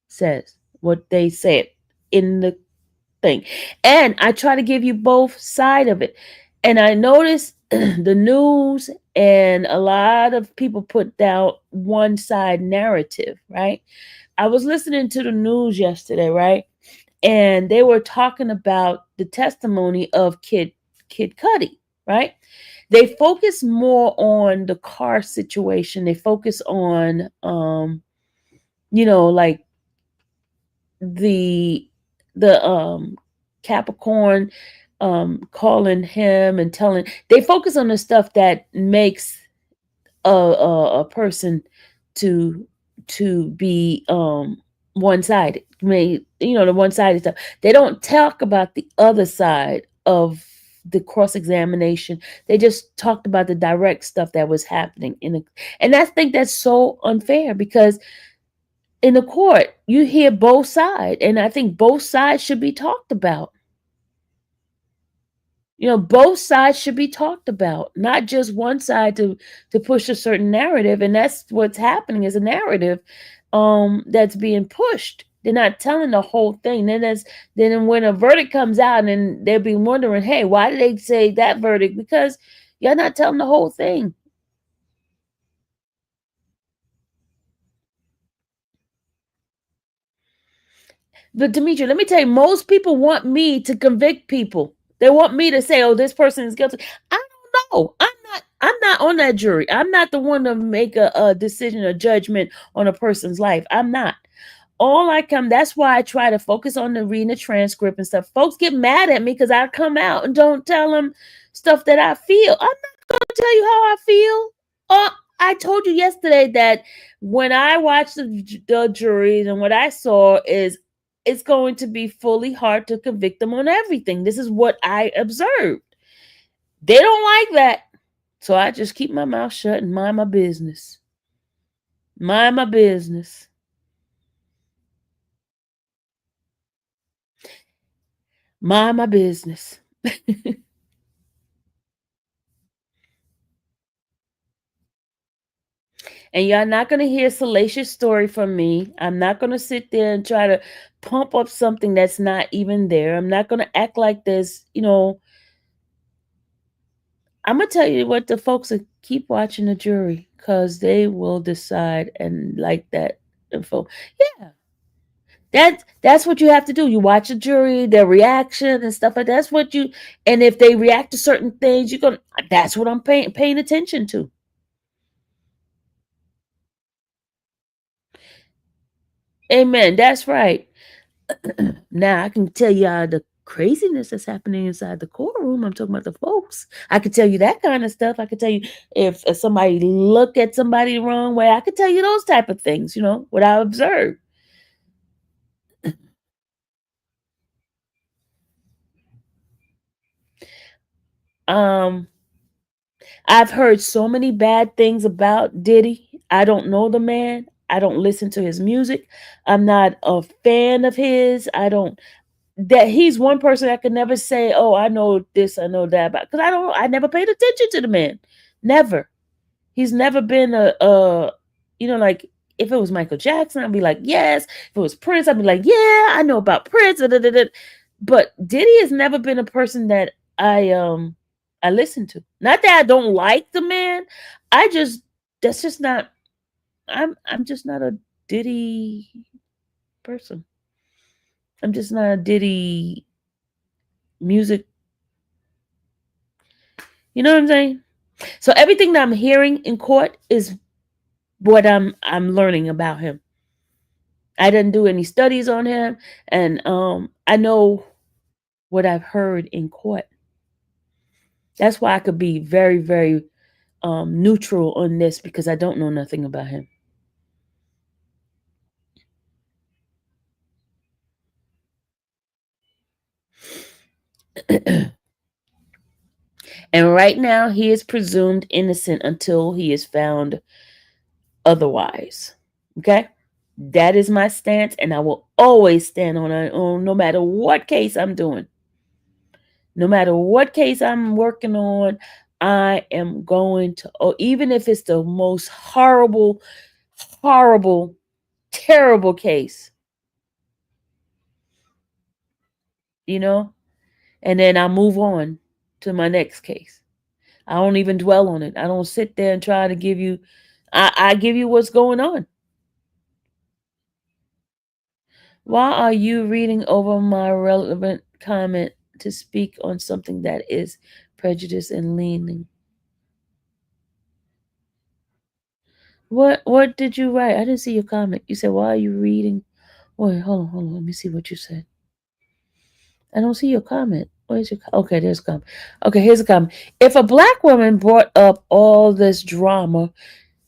says, what they said in the thing. And I try to give you both side of it. And I notice the news and a lot of people put down one side narrative, right? I was listening to the news yesterday, right? And they were talking about the testimony of Kid Cudi, right? They focus more on the car situation. They focus on like the Capricorn calling him and telling. They focus on the stuff that makes a person to be one-sided. The one-sided stuff. They don't talk about the other side of the cross-examination. They just talked about the direct stuff that was happening and I think that's so unfair because in the court you hear both sides, and I think both sides should be talked about. Both sides should be talked about, not just one side to push a certain narrative, and that's what's happening is a narrative that's being pushed. They're not telling the whole thing. Then when a verdict comes out and they'll be wondering, hey, why did they say that verdict? Because you're not telling the whole thing. But Demetria, let me tell you, most people want me to convict people. They want me to say, "Oh, this person is guilty." I don't know. I'm not. I'm not on that jury. I'm not the one to make a decision, a judgment on a person's life. I'm not. All I come. That's why I try to focus on the reading the transcript and stuff. Folks get mad at me because I come out and don't tell them stuff that I feel. I'm not going to tell you how I feel. I told you yesterday that when I watched the juries and what I saw is it's going to be fully hard to convict them on everything. This is what I observed. They don't like that. So I just keep my mouth shut and mind my business. Mind my business. Mind my business. And y'all not going to hear a salacious story from me. I'm not going to sit there and try to pump up something that's not even there. I'm not going to act like this, I'm gonna tell you what the folks that keep watching the jury because they will decide and like that info. Yeah, That's what you have to do. You watch a jury, their reaction and stuff like that. That's what you. And if they react to certain things, you're gonna. That's what I'm paying attention to. Amen. That's right. Now I can tell you the craziness that's happening inside the courtroom. I'm talking about the folks. I could tell you that kind of stuff. I could tell you if somebody look at somebody the wrong way. I could tell you those type of things. What I observed. Um, I've heard so many bad things about Diddy. I don't know the man. I don't listen to his music. I'm not a fan of his. I don't that he's one person I could never say, "Oh, I know this, I know that," about because I never paid attention to the man. Never. He's never been like if it was Michael Jackson, I'd be like, yes. If it was Prince, I'd be like, yeah, I know about Prince. Da, da, da, da. But Diddy has never been a person that I listen to. Not that I don't like the man. I just that's just not I'm just not a Diddy person. I'm just not a Diddy music. You know what I'm saying? So everything that I'm hearing in court is what I'm learning about him. I didn't do any studies on him, and I know what I've heard in court. That's why I could be very, very neutral on this because I don't know nothing about him. And right now, he is presumed innocent until he is found otherwise. Okay, that is my stance, and I will always stand on it, no matter what case I'm doing. No matter what case I'm working on, I am going to, even if it's the most horrible, horrible, terrible case, you know, and then I move on to my next case. I don't even dwell on it. I don't sit there and try to give you, I give you what's going on. Why are you reading over my relevant comment to speak on something that is prejudice and leaning? What did you write? I didn't see your comment. You said, why are you reading? Wait, hold on. Let me see what you said. I don't see your comment. Where's your okay, there's a comment. Okay, here's a comment. If a black woman brought up all this drama,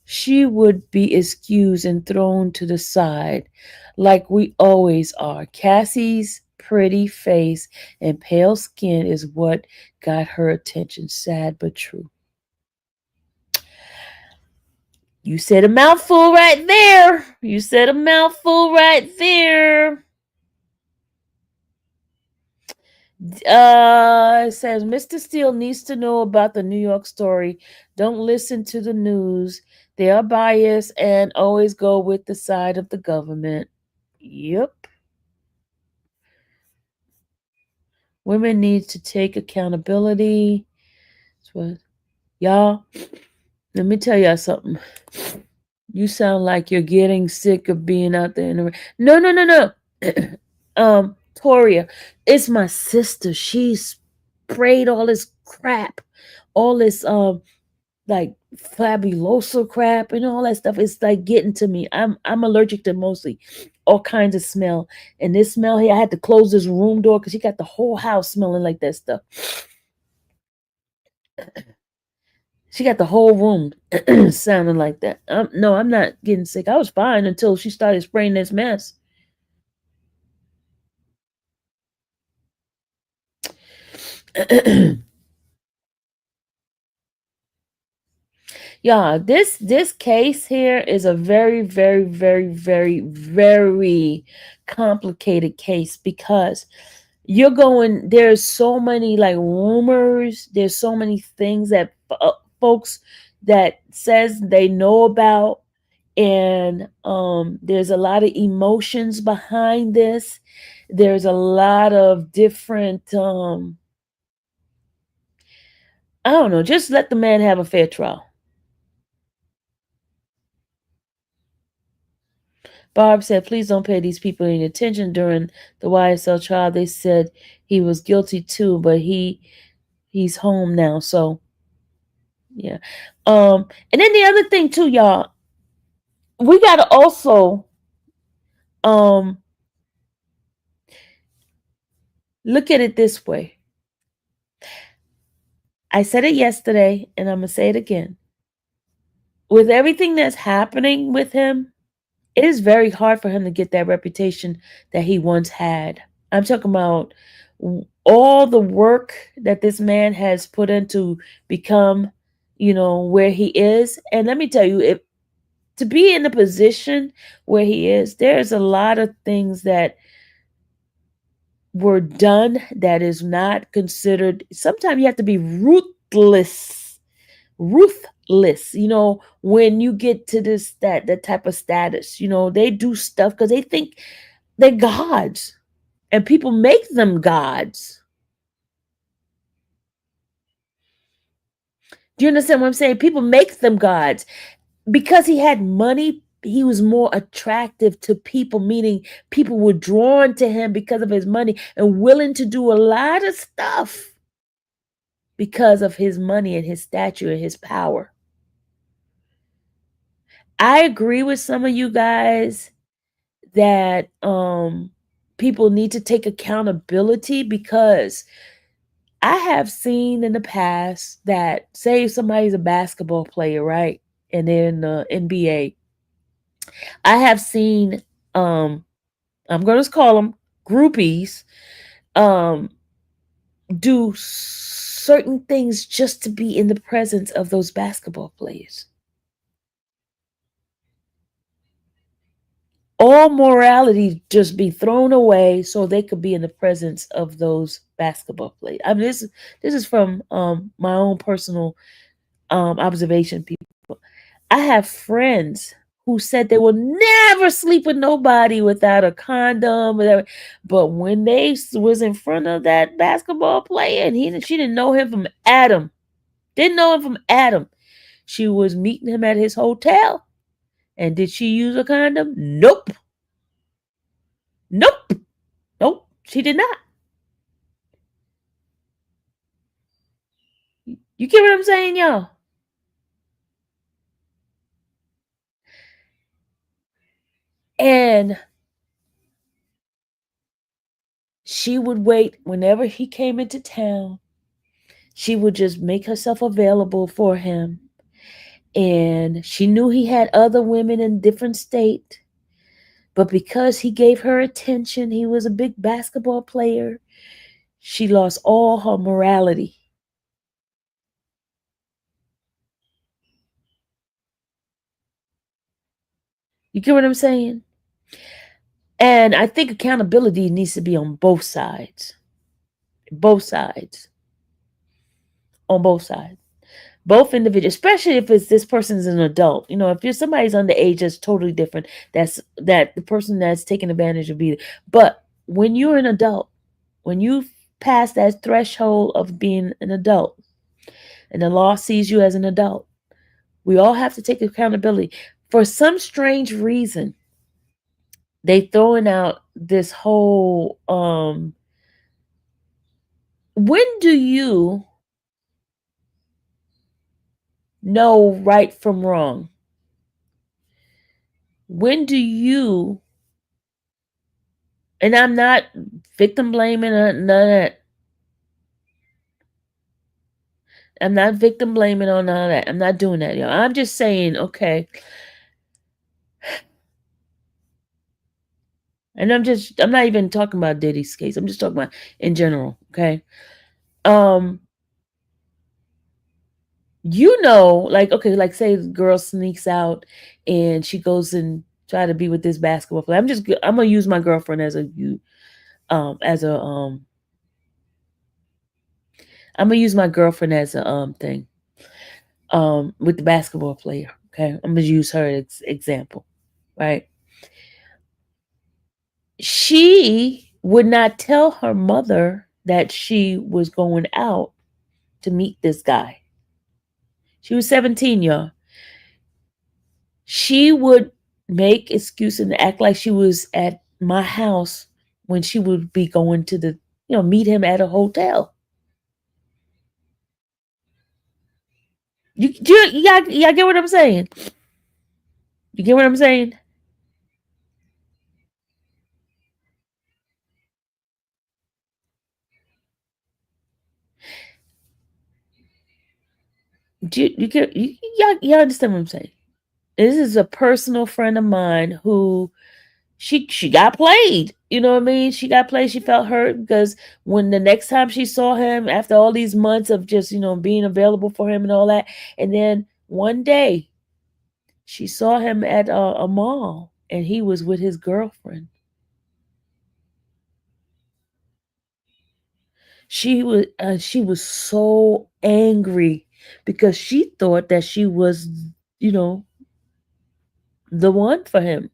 she would be excused and thrown to the side like we always are. Cassie's pretty face and pale skin is what got her attention. Sad but true. You said a mouthful right there. You said a mouthful right there. It says Mr. Steele needs to know about the New York story. Don't listen to the news. They are biased and always go with the side of the government. Yep. Women need to take accountability. That's what y'all. Let me tell y'all something. You sound like you're getting sick of being out there in the no, no, no, no. Toria, it's my sister. She sprayed all this crap, all this like fabuloso crap and all that stuff. It's like getting to me. I'm allergic to mostly all kinds of smell. And this smell here, I had to close this room door because she got the whole house smelling like that stuff. She got the whole room sounding like that. No, I'm not getting sick. I was fine until she started spraying this mess. Yeah, this case here is a very, very, very, very, very complicated case because there's so many like rumors, there's so many things that folks that says they know about, and there's a lot of emotions behind this. There's a lot of different I don't know, just let the man have a fair trial. Barb said, please don't pay these people any attention. During the YSL trial, they said he was guilty too, but he's home now. So yeah. And then the other thing too, y'all, we gotta also um look at it this way. I said it yesterday and I'm gonna say it again. With everything that's happening with him, it is very hard for him to get that reputation that he once had. I'm talking about all the work that this man has put into become, where he is. And let me tell you, if to be in the position where he is, there's a lot of things that were done that is not considered. Sometimes you have to be ruthless, when you get to that type of status. They do stuff because they think they're gods, and people make them gods. Do you understand what I'm saying? People make them gods. Because he had money, he was more attractive to people, meaning people were drawn to him because of his money and willing to do a lot of stuff because of his money and his stature and his power. I agree with some of you guys that people need to take accountability, because I have seen in the past that, say somebody's a basketball player, right? And they're in the NBA. I have seen I'm going to call them groupies, um do certain things just to be in the presence of those basketball players. All morality just be thrown away so they could be in the presence of those basketball players. I mean, this is from my own personal observation. People, I have friends who said they will never sleep with nobody without a condom, whatever. But when they was in front of that basketball player, and she didn't know him from Adam, She was meeting him at his hotel, and did she use a condom? Nope. Nope. Nope. She did not. You get what I'm saying, y'all? And she would wait whenever he came into town. She would just make herself available for him. And she knew he had other women in different state. But because he gave her attention, he was a big basketball player, she lost all her morality. You get what I'm saying? And I think accountability needs to be on both sides. Both sides. On both sides. Both individuals, especially if it's this person's an adult. If you're somebody's underage, that's totally different. That the person that's taking advantage of you. But when you're an adult, when you pass that threshold of being an adult, and the law sees you as an adult, we all have to take accountability. For some strange reason, they throwing out this whole when do you know right from wrong? When do you, and I'm not victim blaming none of that. I'm not victim blaming on none of that. I'm not doing that, y'all. I'm just saying, okay. And I'm not even talking about Diddy's case. I'm just talking about in general, okay? Like, okay, like say the girl sneaks out and she goes and try to be with this basketball player. I'm gonna use my girlfriend as a I'm gonna use my girlfriend as a thing with the basketball player. Okay, I'm gonna use her as example, right? She would not tell her mother that she was going out to meet this guy. She was 17, y'all. She would make excuses and act like she was at my house when she would be going to meet him at a hotel. You get what I'm saying? You get what I'm saying? You understand what I'm saying? This is a personal friend of mine who she got played. You know what I mean? She got played. She felt hurt because when the next time she saw him after all these months of just being available for him and all that, and then one day she saw him at a mall and he was with his girlfriend. She was so angry because she thought that she was, you know, the one for him.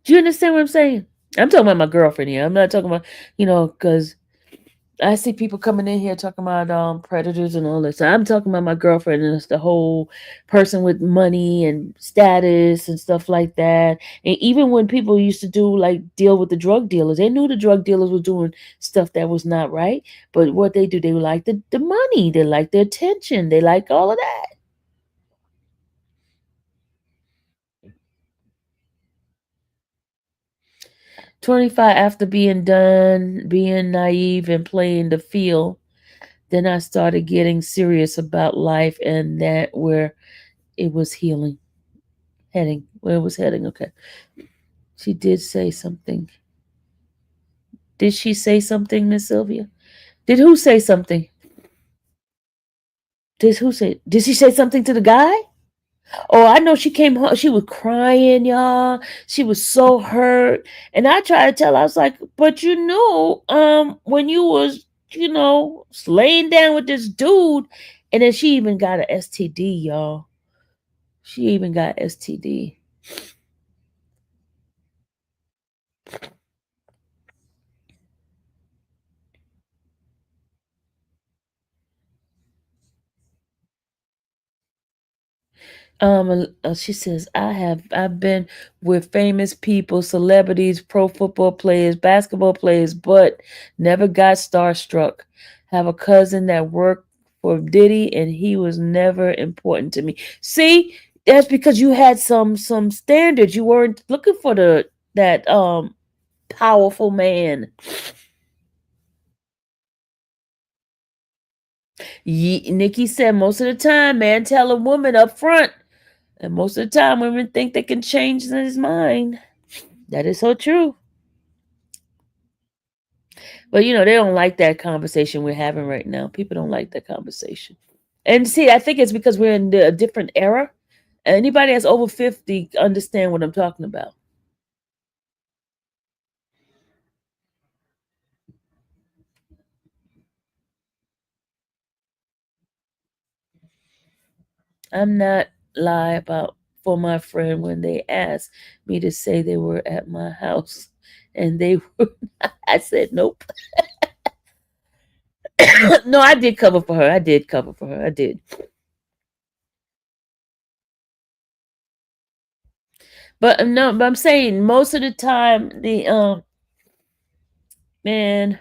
Do you understand what I'm saying? I'm talking about my girlfriend here. I'm not talking about, because I see people coming in here talking about predators and all this. I'm talking about my girlfriend, and it's the whole person with money and status and stuff like that. And even when people used to do like deal with the drug dealers, they knew the drug dealers were doing stuff that was not right. But what they do, they like the money, they like the attention, they like all of that. 25 after being done, being naive and playing the field, then I started getting serious about life, and that where it was heading, where it was heading. Okay. She did say something. Did she say something, Miss Sylvia? Did who say something? Did she say something to the guy? Oh, I know she came home. She was crying, y'all. She was so hurt. And I tried to tell her, I was like, but when you was, laying down with this dude, and then she even got an STD, y'all. She even got STD. She says, I've been with famous people, celebrities, pro football players, basketball players, but never got starstruck. Have a cousin that worked for Diddy, and he was never important to me. See, that's because you had some standards. You weren't looking for that powerful man. Nikki said most of the time, man, tell a woman up front. And most of the time, women think they can change his mind. That is so true. But they don't like that conversation we're having right now. People don't like that conversation. And see, I think it's because we're in a different era. Anybody that's over 50 understand what I'm talking about. I'm not lie about for my friend when they asked me to say they were at my house and they were. I said nope. No, I did cover for her. I did cover for her. I did. But no, but I'm saying most of the time the man,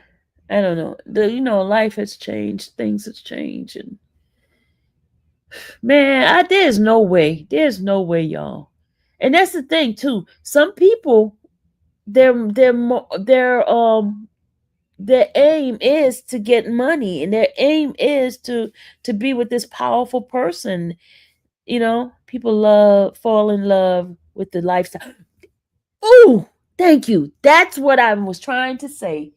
I don't know. Life has changed, things has changed, and man, there's no way, y'all. And that's the thing too. Some people, their aim is to get money, and their aim is to be with this powerful person. People fall in love with the lifestyle. Oh, thank you. That's what I was trying to say.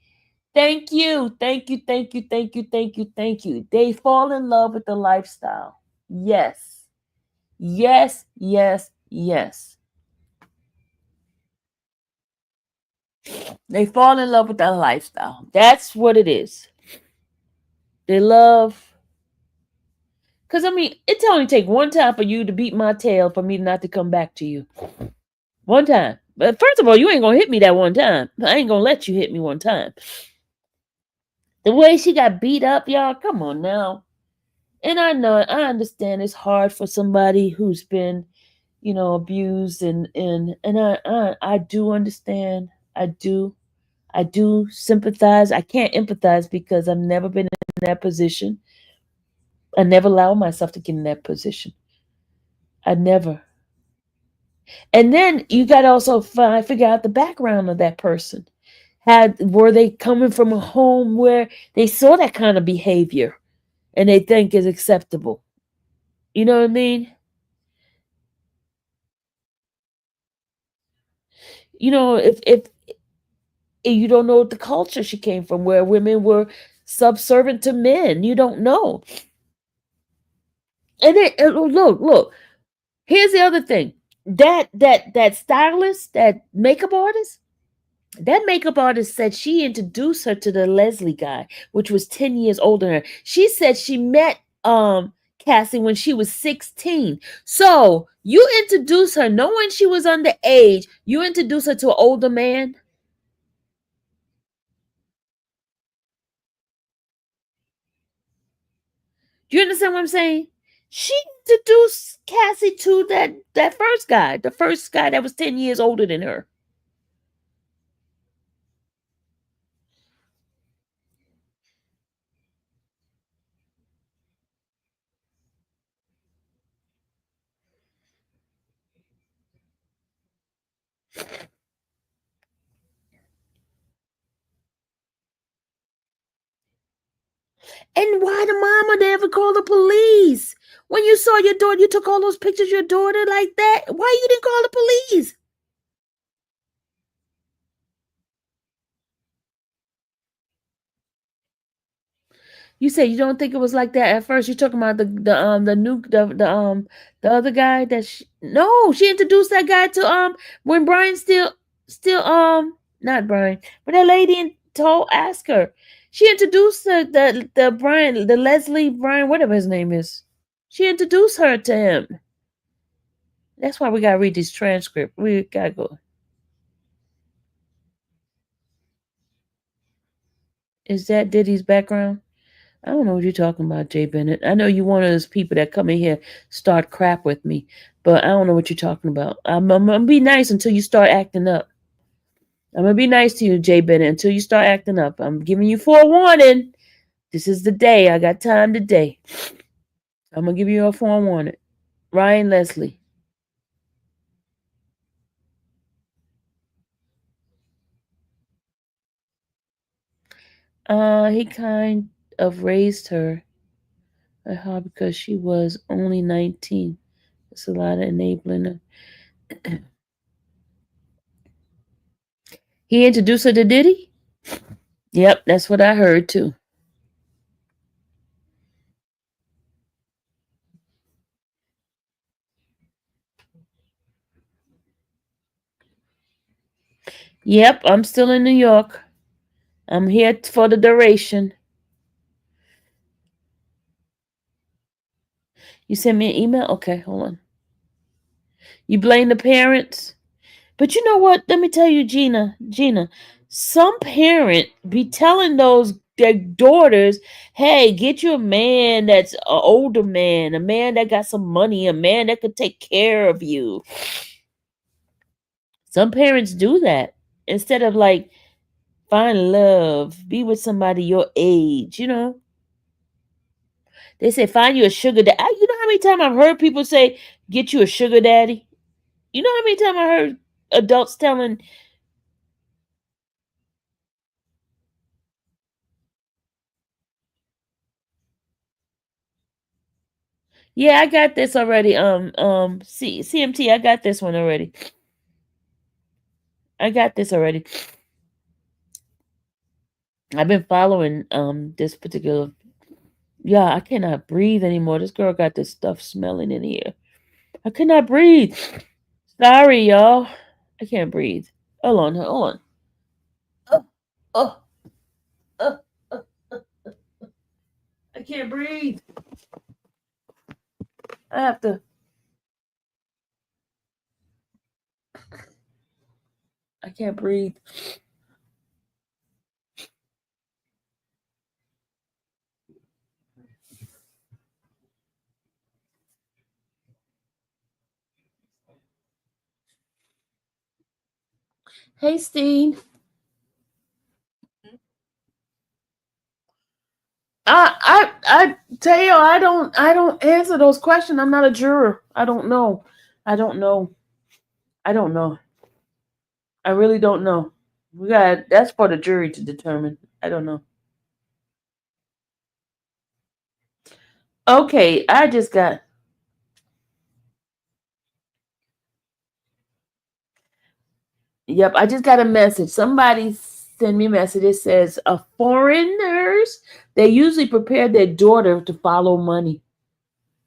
Thank you. Thank you. Thank you. Thank you. Thank you. Thank you. They fall in love with the lifestyle. Yes. Yes. Yes. Yes. They fall in love with that lifestyle. That's what it is. They love. Because, I mean, it only take one time for you to beat my tail for me not to come back to you. One time. But first of all, you ain't going to hit me that one time. I ain't going to let you hit me one time. The way she got beat up, y'all, come on now. And I understand it's hard for somebody who's been, abused, and I do understand. I do sympathize. I can't empathize because I've never been in that position. I never allow myself to get in that position. I never. And then you got to also figure out the background of that person. Were they coming from a home where they saw that kind of behavior and they think is acceptable? You know what I mean? If you don't know the culture she came from, where women were subservient to men, you don't know. And then look. Here's the other thing. That stylist, that makeup artist, said she introduced her to the Leslie guy, which was 10 years older than her. She said she met Cassie when she was 16. So you introduce her knowing she was underage. You introduce her to an older man. Do you understand what I'm saying? She introduced Cassie to that first guy, the first guy that was 10 years older than her. And why the mama never called the police? When you saw your daughter, you took all those pictures of your daughter like that. Why you didn't call the police? You said you don't think it was like that at first. You're talking about the other guy that no, she introduced that guy to when Brian still not Brian, but that lady told ask her. She introduced the Brian, the Leslie Brian, whatever his name is. She introduced her to him. That's why we gotta read this transcript. We gotta go. Is that Diddy's background? I don't know what you're talking about, Jay Bennett. I know you one of those people that come in here start crap with me, but I don't know what you're talking about. I'm gonna be nice until you start acting up. I'm gonna be nice to you, Jay Bennett, until you start acting up. I'm giving you forewarning. This is the day. I got time today. I'm gonna give you a forewarning. Ryan Leslie. He kind of raised her because she was only 19. It's a lot of enabling her. He introduced her to Diddy? Yep, that's what I heard too. Yep, I'm still in New York. I'm here for the duration. You send me an email? Okay, hold on. You blame the parents? But you know what? Let me tell you, Gina, some parent be telling those their daughters, hey, get you a man that's an older man, a man that got some money, a man that could take care of you. Some parents do that instead of like find love, be with somebody your age. They say find you a sugar daddy. You know how many times I've heard people say get you a sugar daddy? You know how many times I heard adults telling, "Yeah, I got this already." CMT, I got this one already. I got this already. I've been following this particular. Yeah, I cannot breathe anymore. This girl got this stuff smelling in here. I cannot breathe. Sorry, y'all. I can't breathe. Hold on. Oh, oh, oh, oh. I can't breathe. I have to. I can't breathe. Hey, Steve. I tell you, I don't answer those questions. I'm not a juror. I don't know. I don't know. I don't know. I really don't know. That's for the jury to determine. I don't know. Okay, I just got. Yep, I just got a message. Somebody sent me a message. It says, foreigners, they usually prepare their daughter to follow money.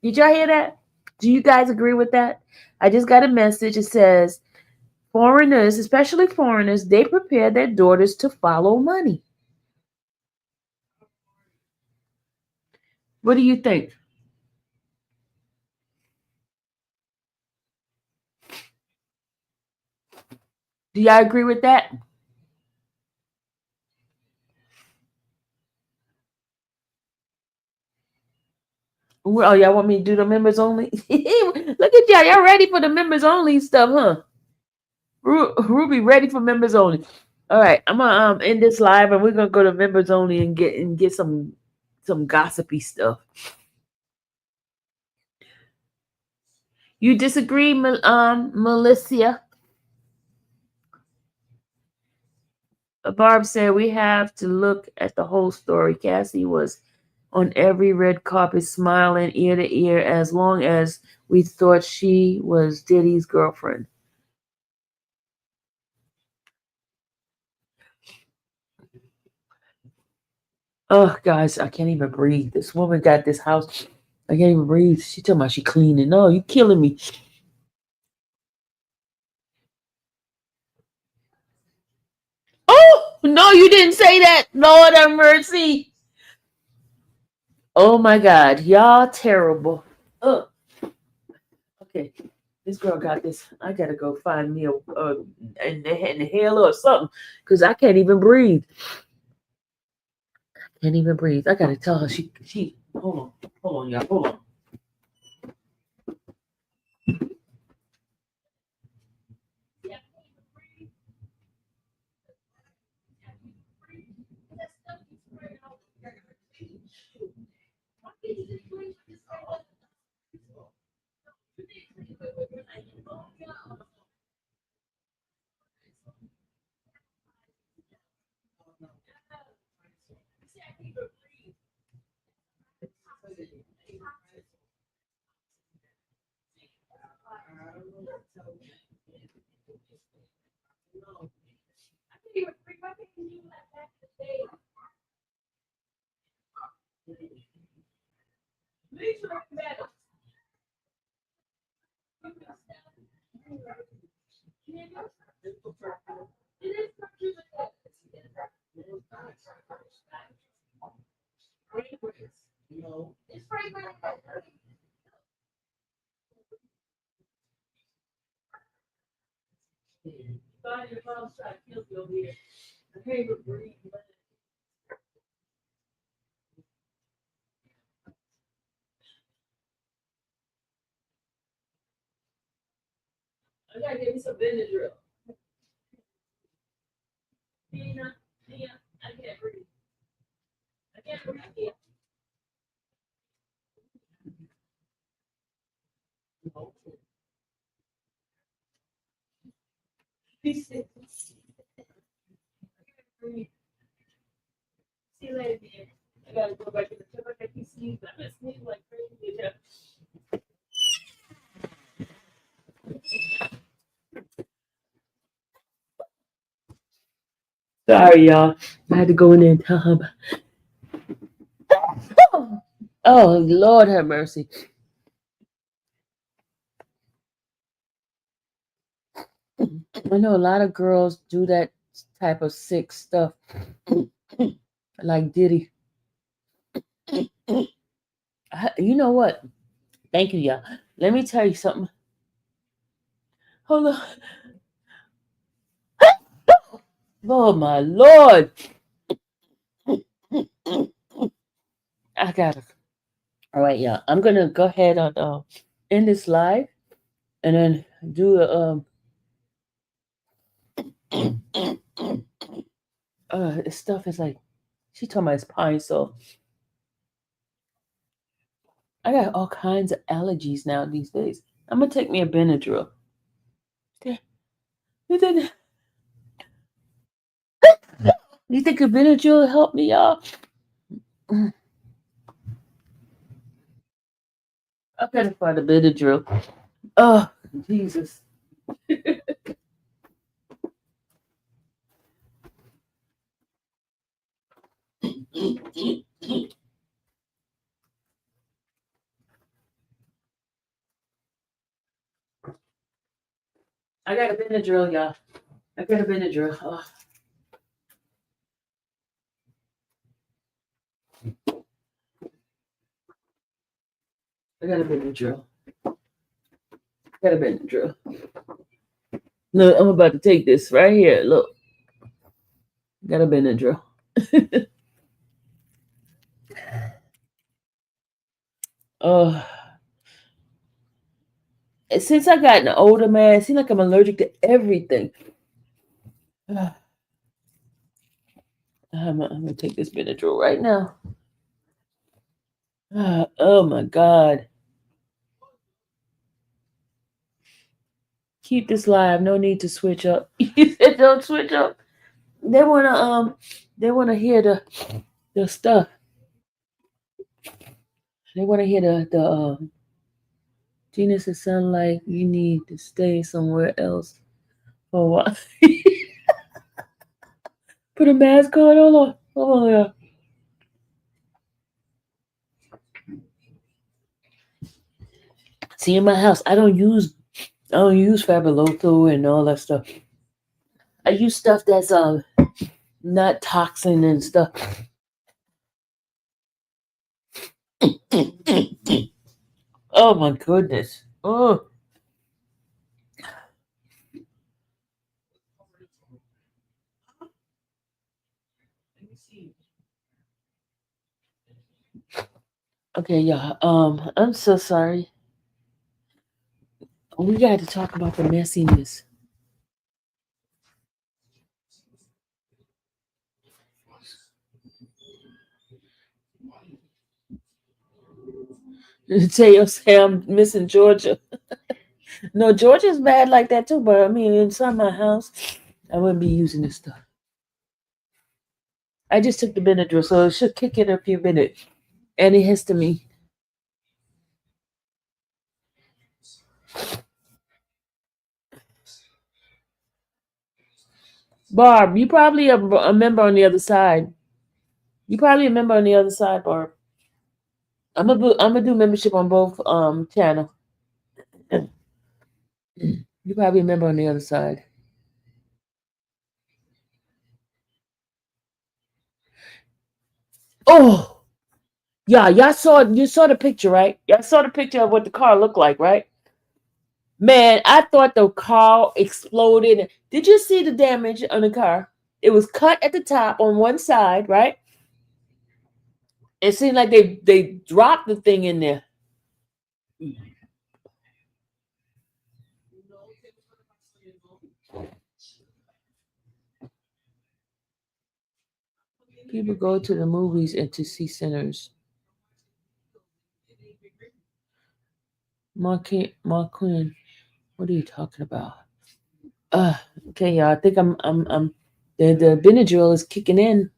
Did y'all hear that? Do you guys agree with that? I just got a message. It says, foreigners, especially foreigners, they prepare their daughters to follow money. What do you think? Do y'all agree with that? Oh, y'all want me to do the members only? Look at y'all. Y'all ready for the members only stuff, huh? Ruby ready for members only. All right, I'm gonna end this live, and we're gonna go to members only and get some gossipy stuff. You disagree, Melissa? Barb said we have to look at the whole story. Cassie was on every red carpet, smiling ear to ear, as long as we thought she was Diddy's girlfriend. Oh, guys, I can't even breathe. This woman got this house. I can't even breathe. She talking about she cleaning. No, you killing me. Oh no, you didn't say that. Lord have mercy. Oh my God, y'all terrible. Oh, okay. This girl got this. I gotta go find me a inhaler or something because I can't even breathe. Can't even breathe. I gotta tell her she. Hold on, y'all. Hold on. I gotta give me some Benadryl. Tina, I can't breathe. I can't breathe. See you later, dear. I gotta go back to the tip. I keep sneezing. I've been sneezing like crazy. Sorry, y'all. I had to go in there and tell her. Oh, Lord have mercy. I know a lot of girls do that type of sick stuff, like Diddy. You know what? Thank you, y'all. Let me tell you something. Hold on. Oh, my Lord. I gotta. All right, y'all. I'm gonna go ahead and end this live, and then do a This stuff is like, she talking about it's pine, so I got all kinds of allergies now these days. I'm gonna take me a Benadryl. Okay. You think you think a Benadryl will help me, y'all? I gotta find a Benadryl. Oh, Jesus. I got a Benadryl, y'all. I got a Benadryl. Oh, I got a Benadryl. I got a Benadryl. Look, I'm about to take this right here. Look, got a Benadryl. Oh, since I got an older man, it seems like I'm allergic to everything. I'm gonna take this Benadryl right now. Oh my God. Keep this live. No need to switch up. You said don't switch up. They wanna hear the stuff. They wanna hear the Genius, it sound like you need to stay somewhere else for a while. Put a mask on. Hold on. Hold on. Yeah. See, in my house, I don't use Fabuloso and all that stuff. I use stuff that's not toxin and stuff. Oh my goodness. Oh. Okay, y'all. I'm so sorry. We got to talk about the messiness. Tell say I'm missing Georgia. No, Georgia's bad like that too, but I mean, inside my house, I wouldn't be using this stuff. I just took the Benadryl, so it should kick in a few minutes. Antihistamine. Barb, you probably a member on the other side. You probably a member on the other side, Barb. I'm gonna do membership on both channel. You probably a member on the other side. Oh, yeah, you saw the picture, right? Y'all saw the picture of what the car looked like, right? Man, I thought the car exploded. Did you see the damage on the car? It was cut at the top on one side, right? It seemed like they dropped the thing in there. People go to the movies and to see sinners. Mark Quinn, what are you talking about? Uh, okay, y'all. I think I'm the Benadryl is kicking in.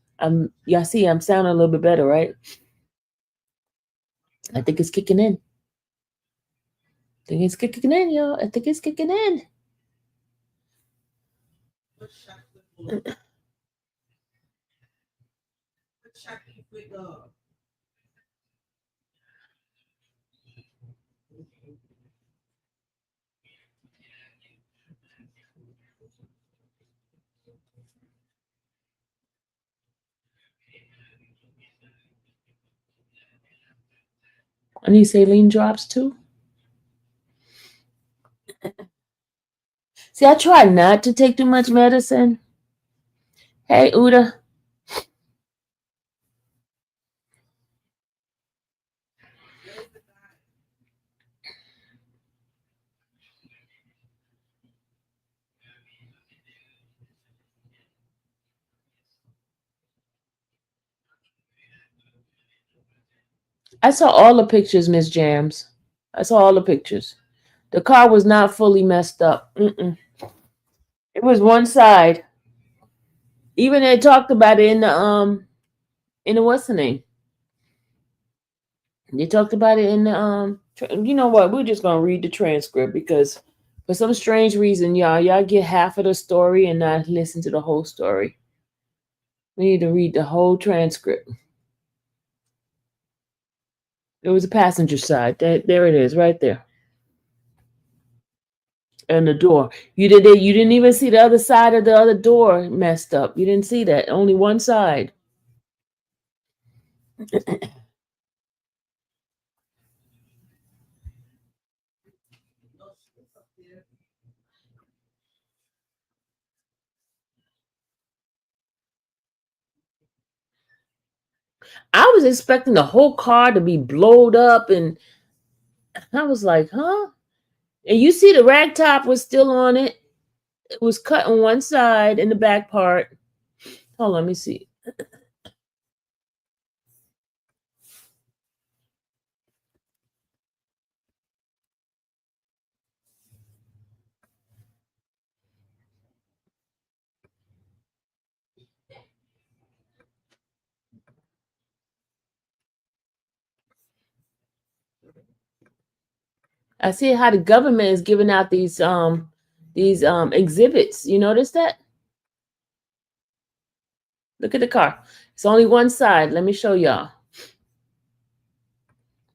Y'all see I'm sounding a little bit better, right? I think it's kicking in. I think it's kicking in, y'all. I think it's kicking in. I need saline drops too. See, I try not to take too much medicine. Hey, Uda. I saw all the pictures, Miss Jams. I saw all the pictures. The car was not fully messed up. Mm-mm. It was one side. Even they talked about it in the what's the name? They talked about it in the you know what? We're just gonna read the transcript because for some strange reason, y'all get half of the story and not listen to the whole story. We need to read the whole transcript. It was a passenger side. There it is, right there. And the door. You didn't even see the other side of the other door messed up. You didn't see that. Only one side. I was expecting the whole car to be blowed up, and I was like, huh? And you see the rag top was still on it. It was cut on one side in the back part. Hold on, let me see. I see how the government is giving out these exhibits. You notice that? Look at the car. It's only one side. Let me show y'all.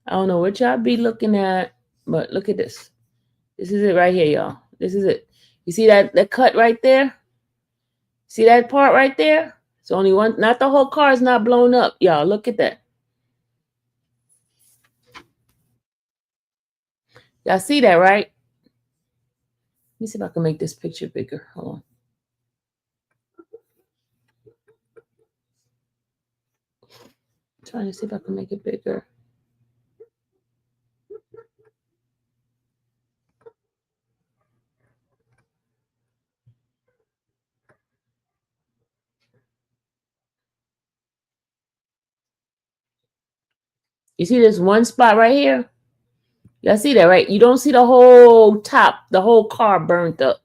I don't know what y'all be looking at, but look at this. This is it right here, y'all. This is it. You see that cut right there? See that part right there? It's only one, not the whole car is not blown up, y'all. Look at that. Y'all see that, right? Let me see if I can make this picture bigger. Hold on. Trying to see if I can make it bigger. You see this one spot right here? Y'all see that, right? You don't see the whole top, the whole car burnt up.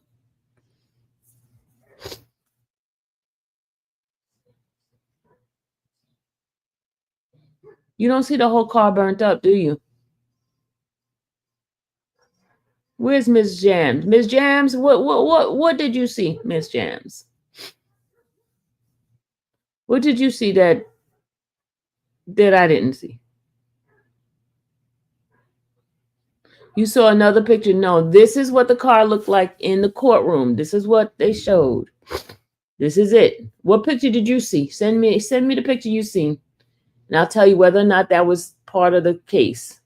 You don't see the whole car burnt up, do you? Where's Miss Jams? Miss Jams, what did you see, Miss Jams? What did you see that I didn't see? You saw another picture. No, this is what the car looked like in the courtroom. This is what they showed. This is it. What picture did you see? Send me the picture you seen, and I'll tell you whether or not that was part of the case.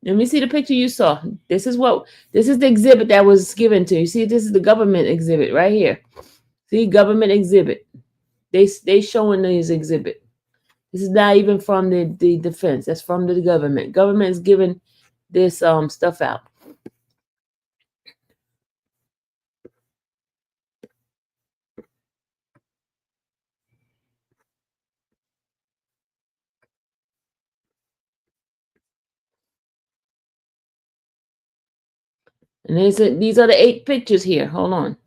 Let me see the picture you saw. This is the exhibit that was given to you. See, this is the government exhibit right here. See, government exhibit. They showing these exhibit. This is not even from the defense. That's from the government. Government is giving this stuff out. And these are the 8 pictures here. Hold on.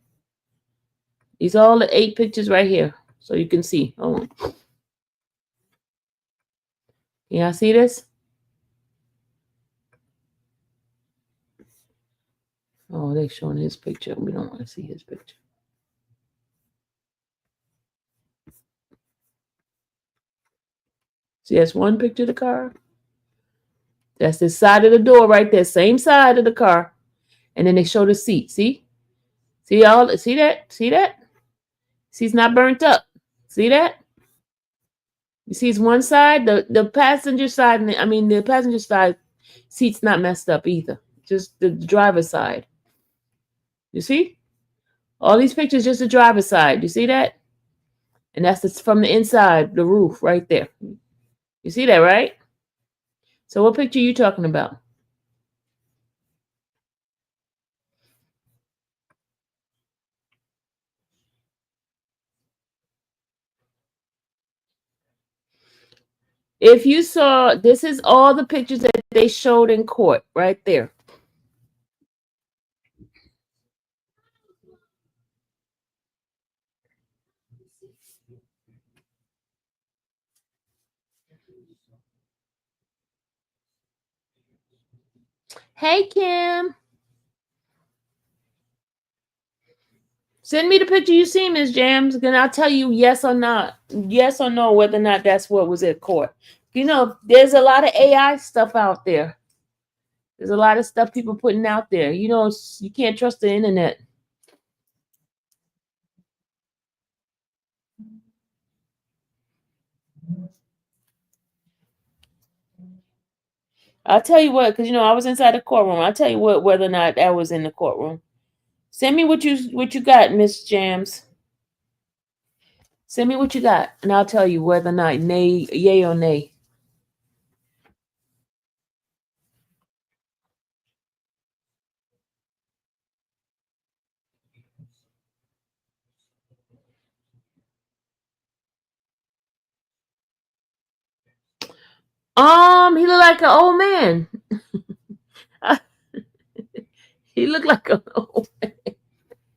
These are all the 8 pictures right here. So you can see. Hold on. Y'all see this? Oh, they're showing his picture. We don't want to see his picture. See, that's one picture of the car. That's the side of the door right there. Same side of the car. And then they show the seat. See? See that? See that? See, it's not burnt up. See that? You see, it's one side, the passenger side, the passenger side seat's not messed up either. Just the driver's side. You see? All these pictures, just the driver's side. You see that? And that's from the inside, the roof right there. You see that, right? So what picture are you talking about? If you saw, this is all the pictures that they showed in court right there. Hey, Kim. Send me the picture you see, Miss Jams, and I'll tell you yes or not, yes or no, whether or not that's what was at court. You know, there's a lot of AI stuff out there. There's a lot of stuff people putting out there. You know, you can't trust the internet. I'll tell you what, because you know I was inside the courtroom. I'll tell you what, whether or not that was in the courtroom. Send me what you got, Miss Jams. Send me what you got, and I'll tell you whether or not nay, yay or nay. He looked like an old man. He looked like an old man.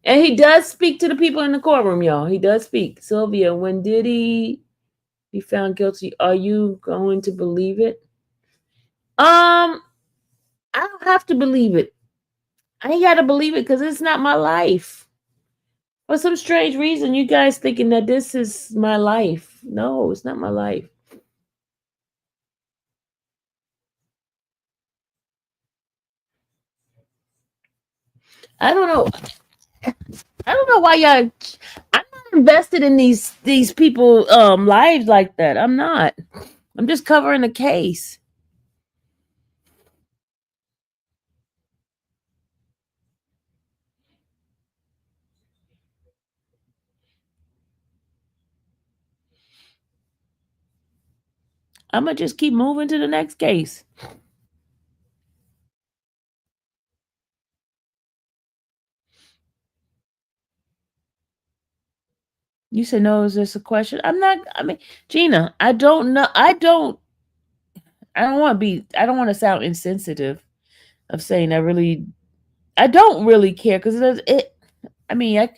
And he does speak to the people in the courtroom, y'all. He does speak. Sylvia, when did he be found guilty? Are you going to believe it? I don't have to believe it. I ain't gotta believe it because it's not my life. For some strange reason, you guys thinking that this is my life. No, it's not my life. I don't know. I don't know why y'all. I'm not invested in these people lives like that. I'm not. I'm just covering a case. I'm gonna just keep moving to the next case. You said no. Is this a question? I'm not. I mean, Gina, I don't know. I don't. I don't want to be. I don't want to sound insensitive of saying I really. I don't really care because it. I mean,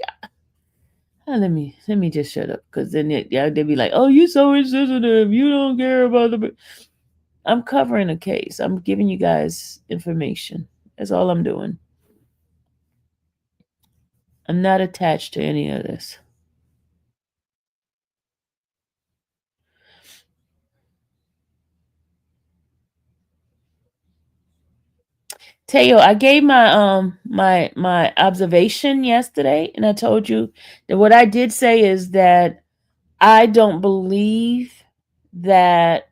let me just shut up because then they'd be like, "Oh, you so insensitive. You don't care about the." I'm covering a case. I'm giving you guys information. That's all I'm doing. I'm not attached to any of this. Teo, I gave my observation yesterday, and I told you that what I did say is that I don't believe that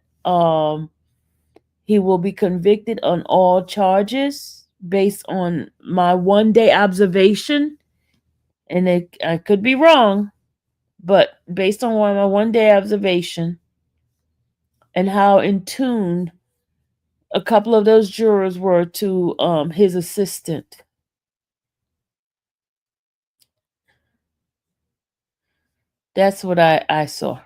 he will be convicted on all charges based on my 1 day observation, and I could be wrong, but based on my 1 day observation and how in tune a couple of those jurors were to his assistant. That's what I saw.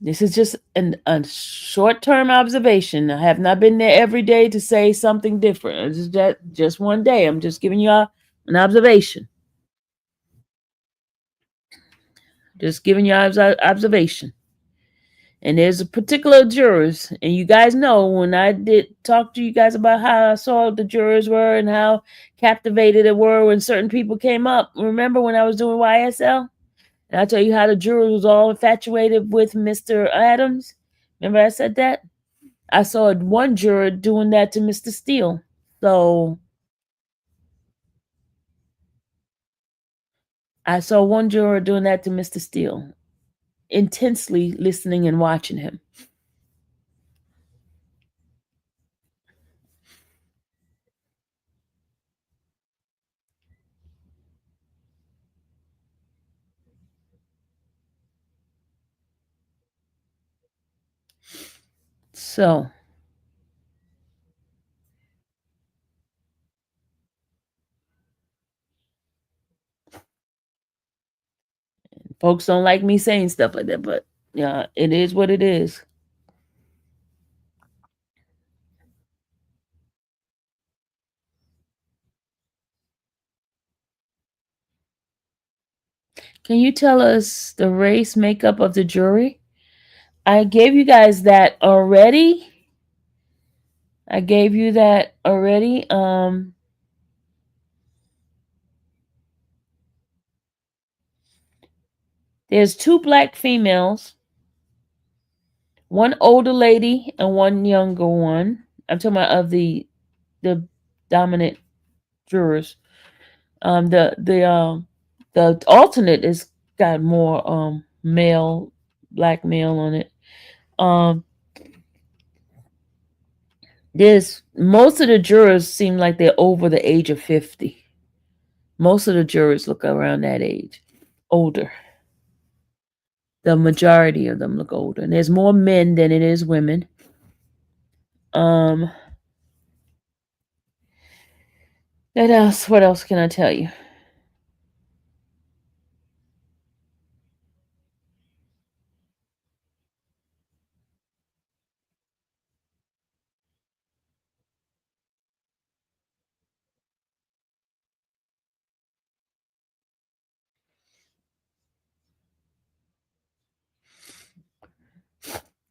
This is just a short term observation. I have not been there every day to say something different. It's just 1 day. I'm just giving you an observation. Just giving you observation. And there's a particular jurors, and you guys know when I did talk to you guys about how I saw the jurors were and how captivated they were when certain people came up. Remember when I was doing YSL? And I tell you how the jurors was all infatuated with Mr. Adams. Remember I said that? I saw one juror doing that to Mr. Steele. So I saw one juror doing that to Mr. Steele, intensely listening and watching him. So folks don't like me saying stuff like that, but yeah, it is what it is. Can you tell us the race makeup of the jury? I gave you guys that already. I gave you that already. There's two black females, one older lady and one younger one. I'm talking about of the dominant jurors. The alternate is got more male, black male on it. Um, there's most of the jurors seem like they're over the age of 50. Most of the jurors look around that age, older. The majority of them look older, and there's more men than it is women. Um, what else? What else can I tell you?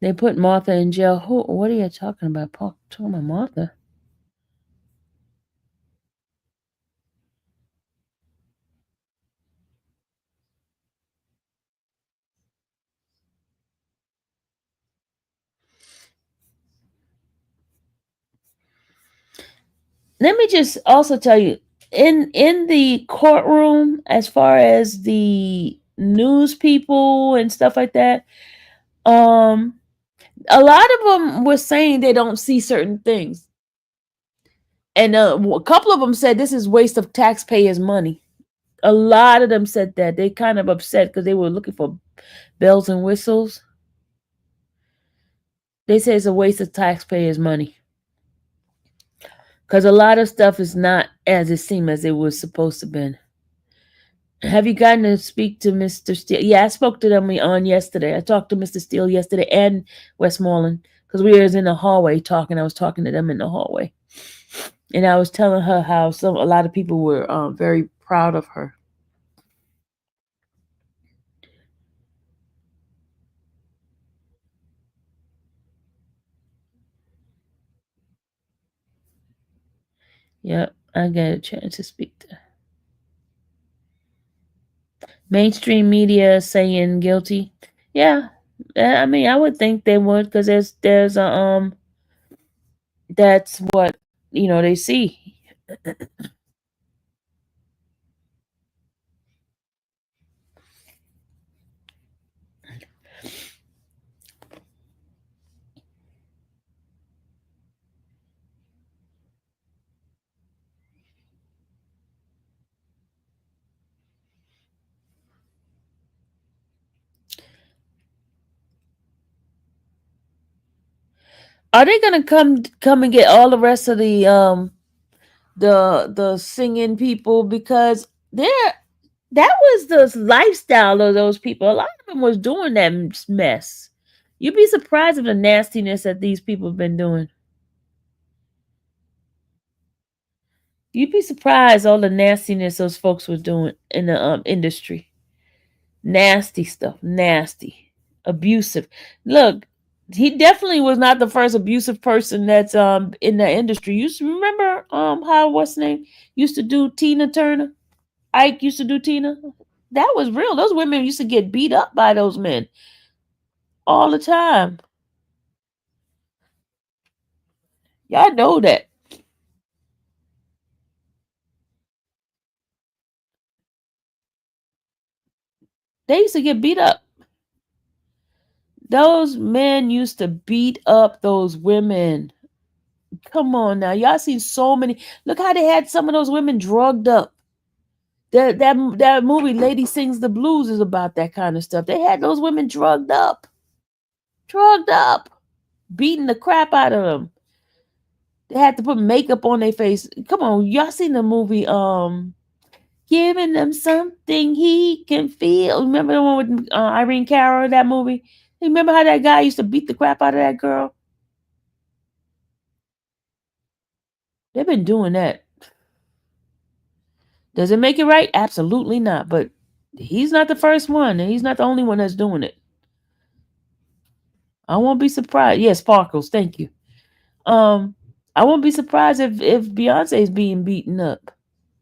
They put Martha in jail. Who? What are you talking about? Talking about Martha? Let me just also tell you, in the courtroom, as far as the news people and stuff like that, um, a lot of them were saying they don't see certain things, and a couple of them said this is waste of taxpayers' money. A lot of them said that they kind of upset because they were looking for bells and whistles. They say it's a waste of taxpayers' money because a lot of stuff is not as it seemed as it was supposed to be. Have you gotten to speak to Mr. Steele? Yeah, I spoke to them on yesterday. I talked to Mr. Steele yesterday and Westmoreland because we was in the hallway talking. I was talking to them in the hallway, and I was telling her how a lot of people were very proud of her. Yep, I got a chance to speak to her. Mainstream media saying guilty. Yeah, I mean, I would think they would because there's a that's what they see. Are they gonna come and get all the rest of the singing people because they're that was the lifestyle of those people. A lot of them was doing that mess. You'd be surprised at the nastiness that these people have been doing. You'd be surprised all the nastiness those folks were doing in the industry. Nasty stuff, nasty, abusive. Look, he definitely was not the first abusive person that's in the industry. You remember how what's his name used to do Tina Turner? Ike used to do Tina. That was real. Those women used to get beat up by those men all the time. Y'all know that. They used to get beat up. Those men used to beat up those women. Come on now. Y'all seen so many. Look how they had some of those women drugged up. That movie Lady Sings the Blues is about that kind of stuff. They had those women drugged up, beating the crap out of them. They had to put makeup on their face. Come on, y'all seen the movie Giving Them Something He Can Feel. Remember the one with Irene Cara, that movie? Remember how that guy used to beat the crap out of that girl? They've been doing that. Does it make it right? Absolutely not. But He's not the first one, and he's not the only one that's doing it. I won't be surprised. Yes, Sparkles, thank you. Um, I won't be surprised if Beyonce is being beaten up.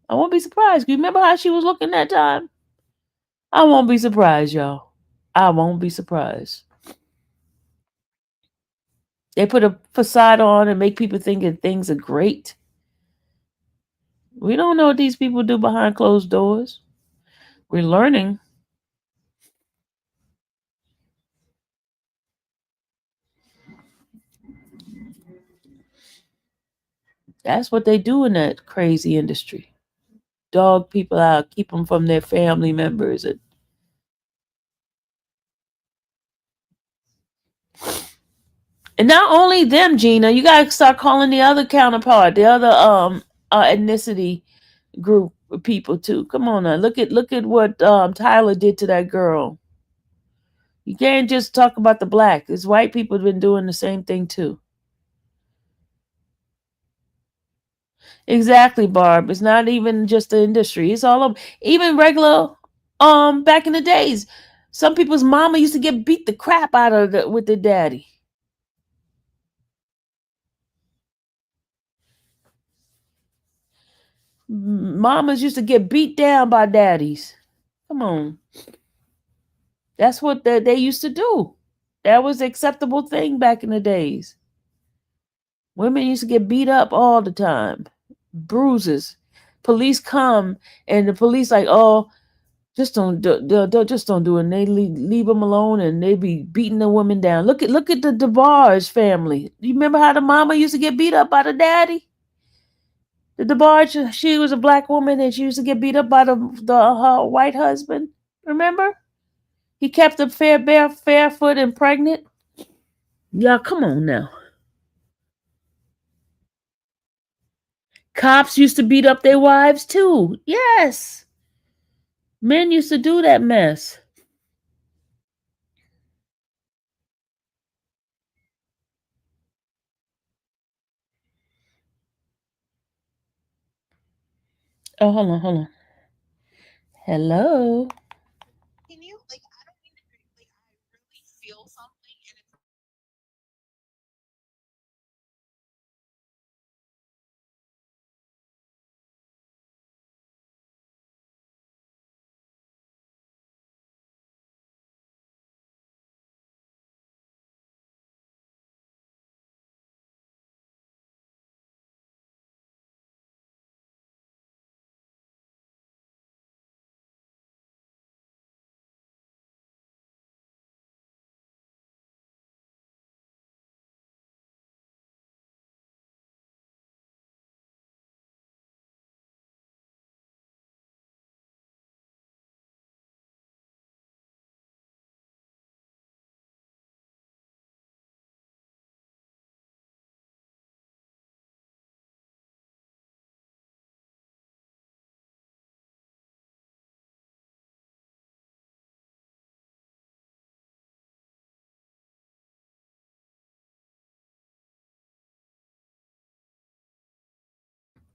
I won't be surprised. You remember how she was looking that time? I won't be surprised, y'all. I won't be surprised. They put a facade on and make people think that things are great. We don't know what these people do behind closed doors. We're learning. That's what they do in that crazy industry. Dog people out, keep them from their family members. And not only them, Gina, you gotta start calling the other counterpart, the other ethnicity group of people too. Come on now. Look at what Tyler did to that girl. You can't just talk about the black. It's white people have been doing the same thing too. Exactly, Barb. It's not even just the industry. It's all of even regular back in the days. Some people's mama used to get beat the crap out of with their daddy. Mamas used to get beat down by daddies. Come on. That's what they used to do. That was the acceptable thing back in the days. Women used to get beat up all the time. Bruises. Police come and the police like, oh, just don't do it. And they leave them alone, and they be beating the women down. Look at the DeBarge family. You remember how the mama used to get beat up by the daddy? The DeBarge, she was a black woman, and she used to get beat up by the her white husband. Remember? He kept her barefoot and pregnant. Yeah, come on now. Cops used to beat up their wives too. Yes. Men used to do that mess. Oh, hold on. Hello.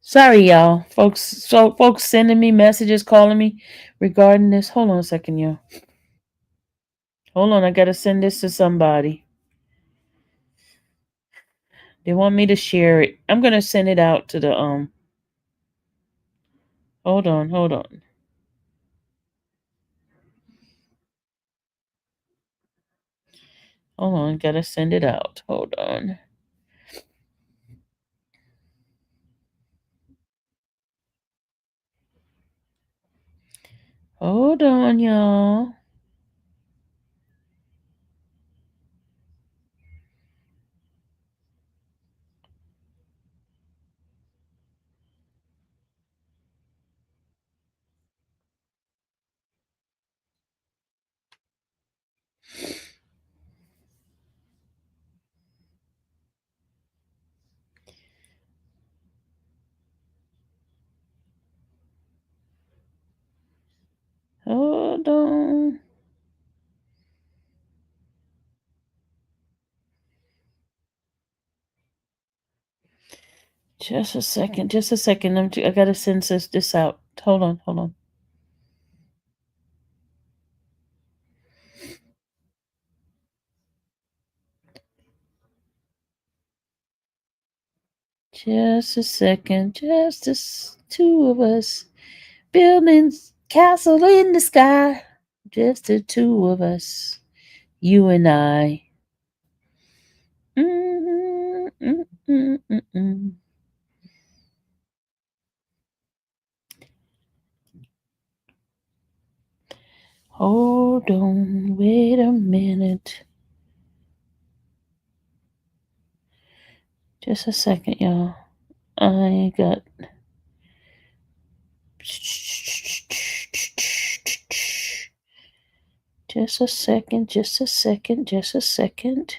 Sorry, y'all. Folks sending me messages, calling me regarding this. Hold on a second, y'all. Hold on, I gotta send this to somebody. They want me to share it. I'm gonna send it out to the hold on. Hold on, gotta send it out. Hold on. Hold on, y'all. Hold on. Just a second. Just a second. I gotta send this out. Hold on. Hold on. Just a second. Just two of us. Building castle in the sky. Just the two of us. You and I. Hold on, wait a minute. Just a second, y'all. I got. Just a second, just a second, just a second.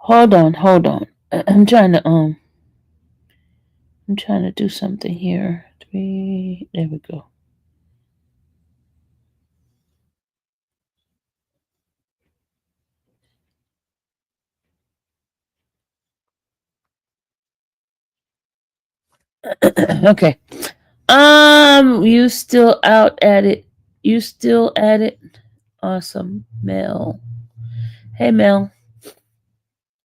Hold on. I'm trying to do something here. There we go. Okay. You still out at it. You still at it. Awesome. Mel. Hey Mel.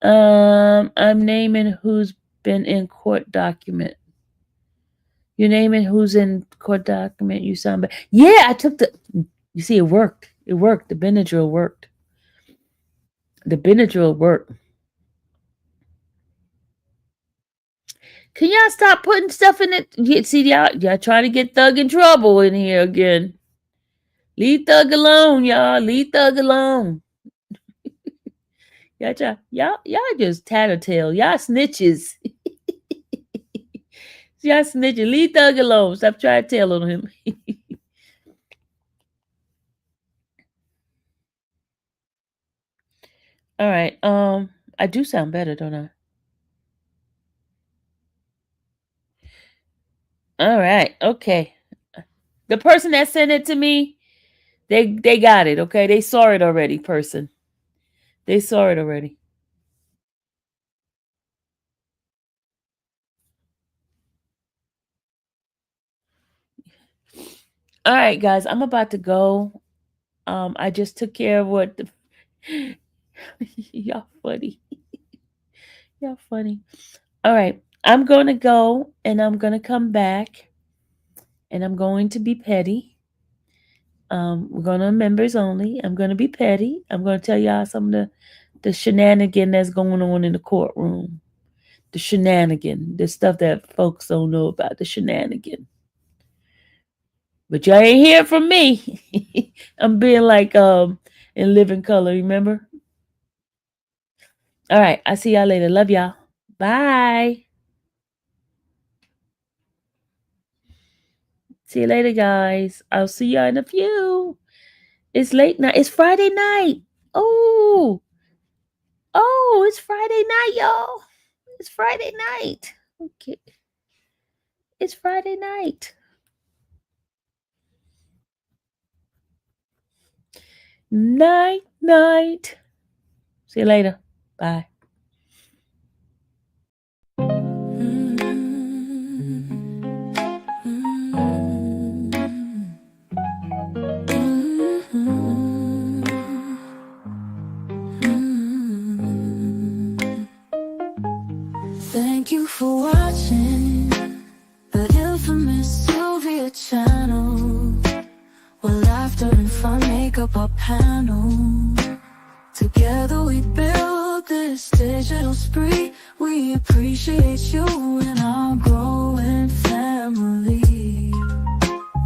I'm naming who's been in court document. You're naming who's in court document. You sound bad. Yeah, I took the. You see, it worked. It worked. The Benadryl worked. The Benadryl worked. Can y'all stop putting stuff in it? See, y'all trying to get Thug in trouble in here again. Leave Thug alone, y'all. Leave Thug alone. Y'all just tattletale. Y'all snitches. Y'all snitching. Leave Thug alone. Stop trying to tell on him. All right. I do sound better, don't I? All right. Okay. The person that sent it to me, they got it. Okay. They saw it already. Person. They saw it already. All right, guys. I'm about to go. I just took care of what the y'all funny. Y'all funny. All right. I'm going to go and I'm going to come back and I'm going to be petty. We're going to members only. I'm going to be petty. I'm going to tell y'all some of the shenanigan that's going on in the courtroom. The shenanigan. The stuff that folks don't know about. The shenanigan. But y'all ain't hear from me. I'm being like in living color, remember? All right. I'll see y'all later. Love y'all. Bye. See you later, guys. I'll see y'all in a few. It's late night. It's Friday night. Oh, it's Friday night, y'all. It's Friday night. Okay. It's Friday night. Night. See you later. Bye. Thank you for watching the infamous Sylvia channel, where laughter and fun make up our panel. Together we build this digital spree. We appreciate you and our growing family.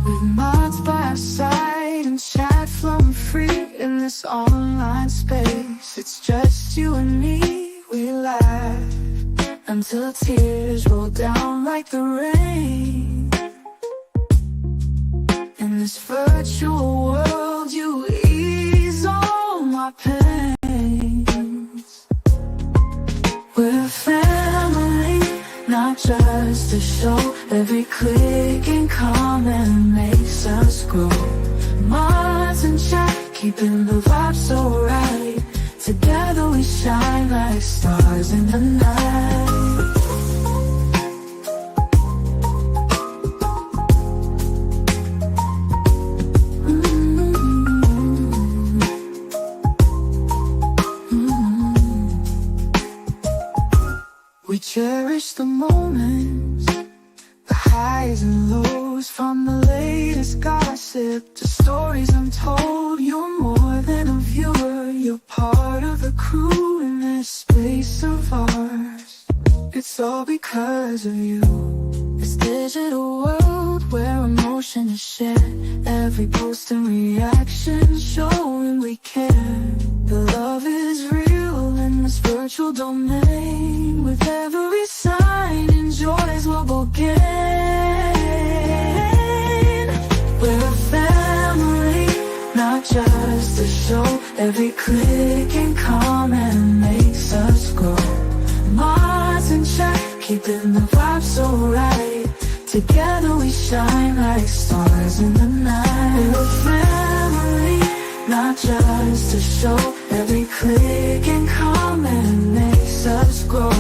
With mods by our side and chat flowing free in this online space. It's just you and me, we laugh until tears roll down like the rain. In this virtual world, you ease all my pains. We're a family, not just a show. Every click and comment makes us grow. Mods and chat keeping the vibe so right. Together we shine like stars in the night. We cherish the moments, the highs and lows, from the latest gossip to stories untold. You're more than a viewer, you're part of the crew in this space of ours. It's all because of you. This digital world where emotion is shared, every post and reaction showing we care. The love is real in this virtual domain. With every sign and joys we'll both gain. We're a family, not just a show. Every click and comment makes us grow. Mars in check, keeping the vibe so right. Together we shine like stars in the night. We're a family, not just a show. Every click and comment makes us grow.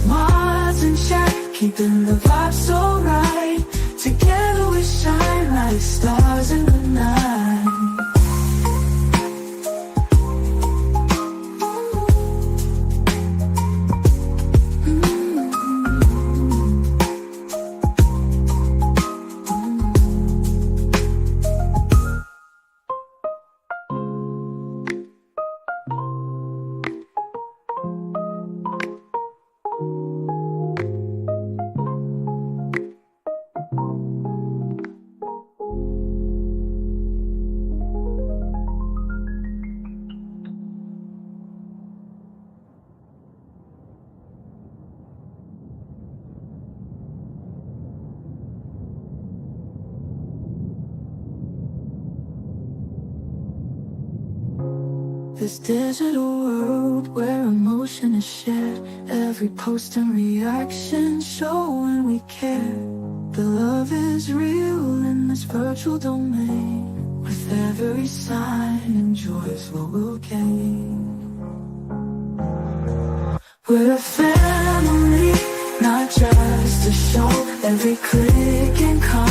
Mars in check, keeping the vibe so right. Together we shine like stars in the night. This digital world where emotion is shared, every post and reaction showing we care. The love is real in this virtual domain. With every sign and joys what we'll gain. We're a family, not just a show. Every click and comment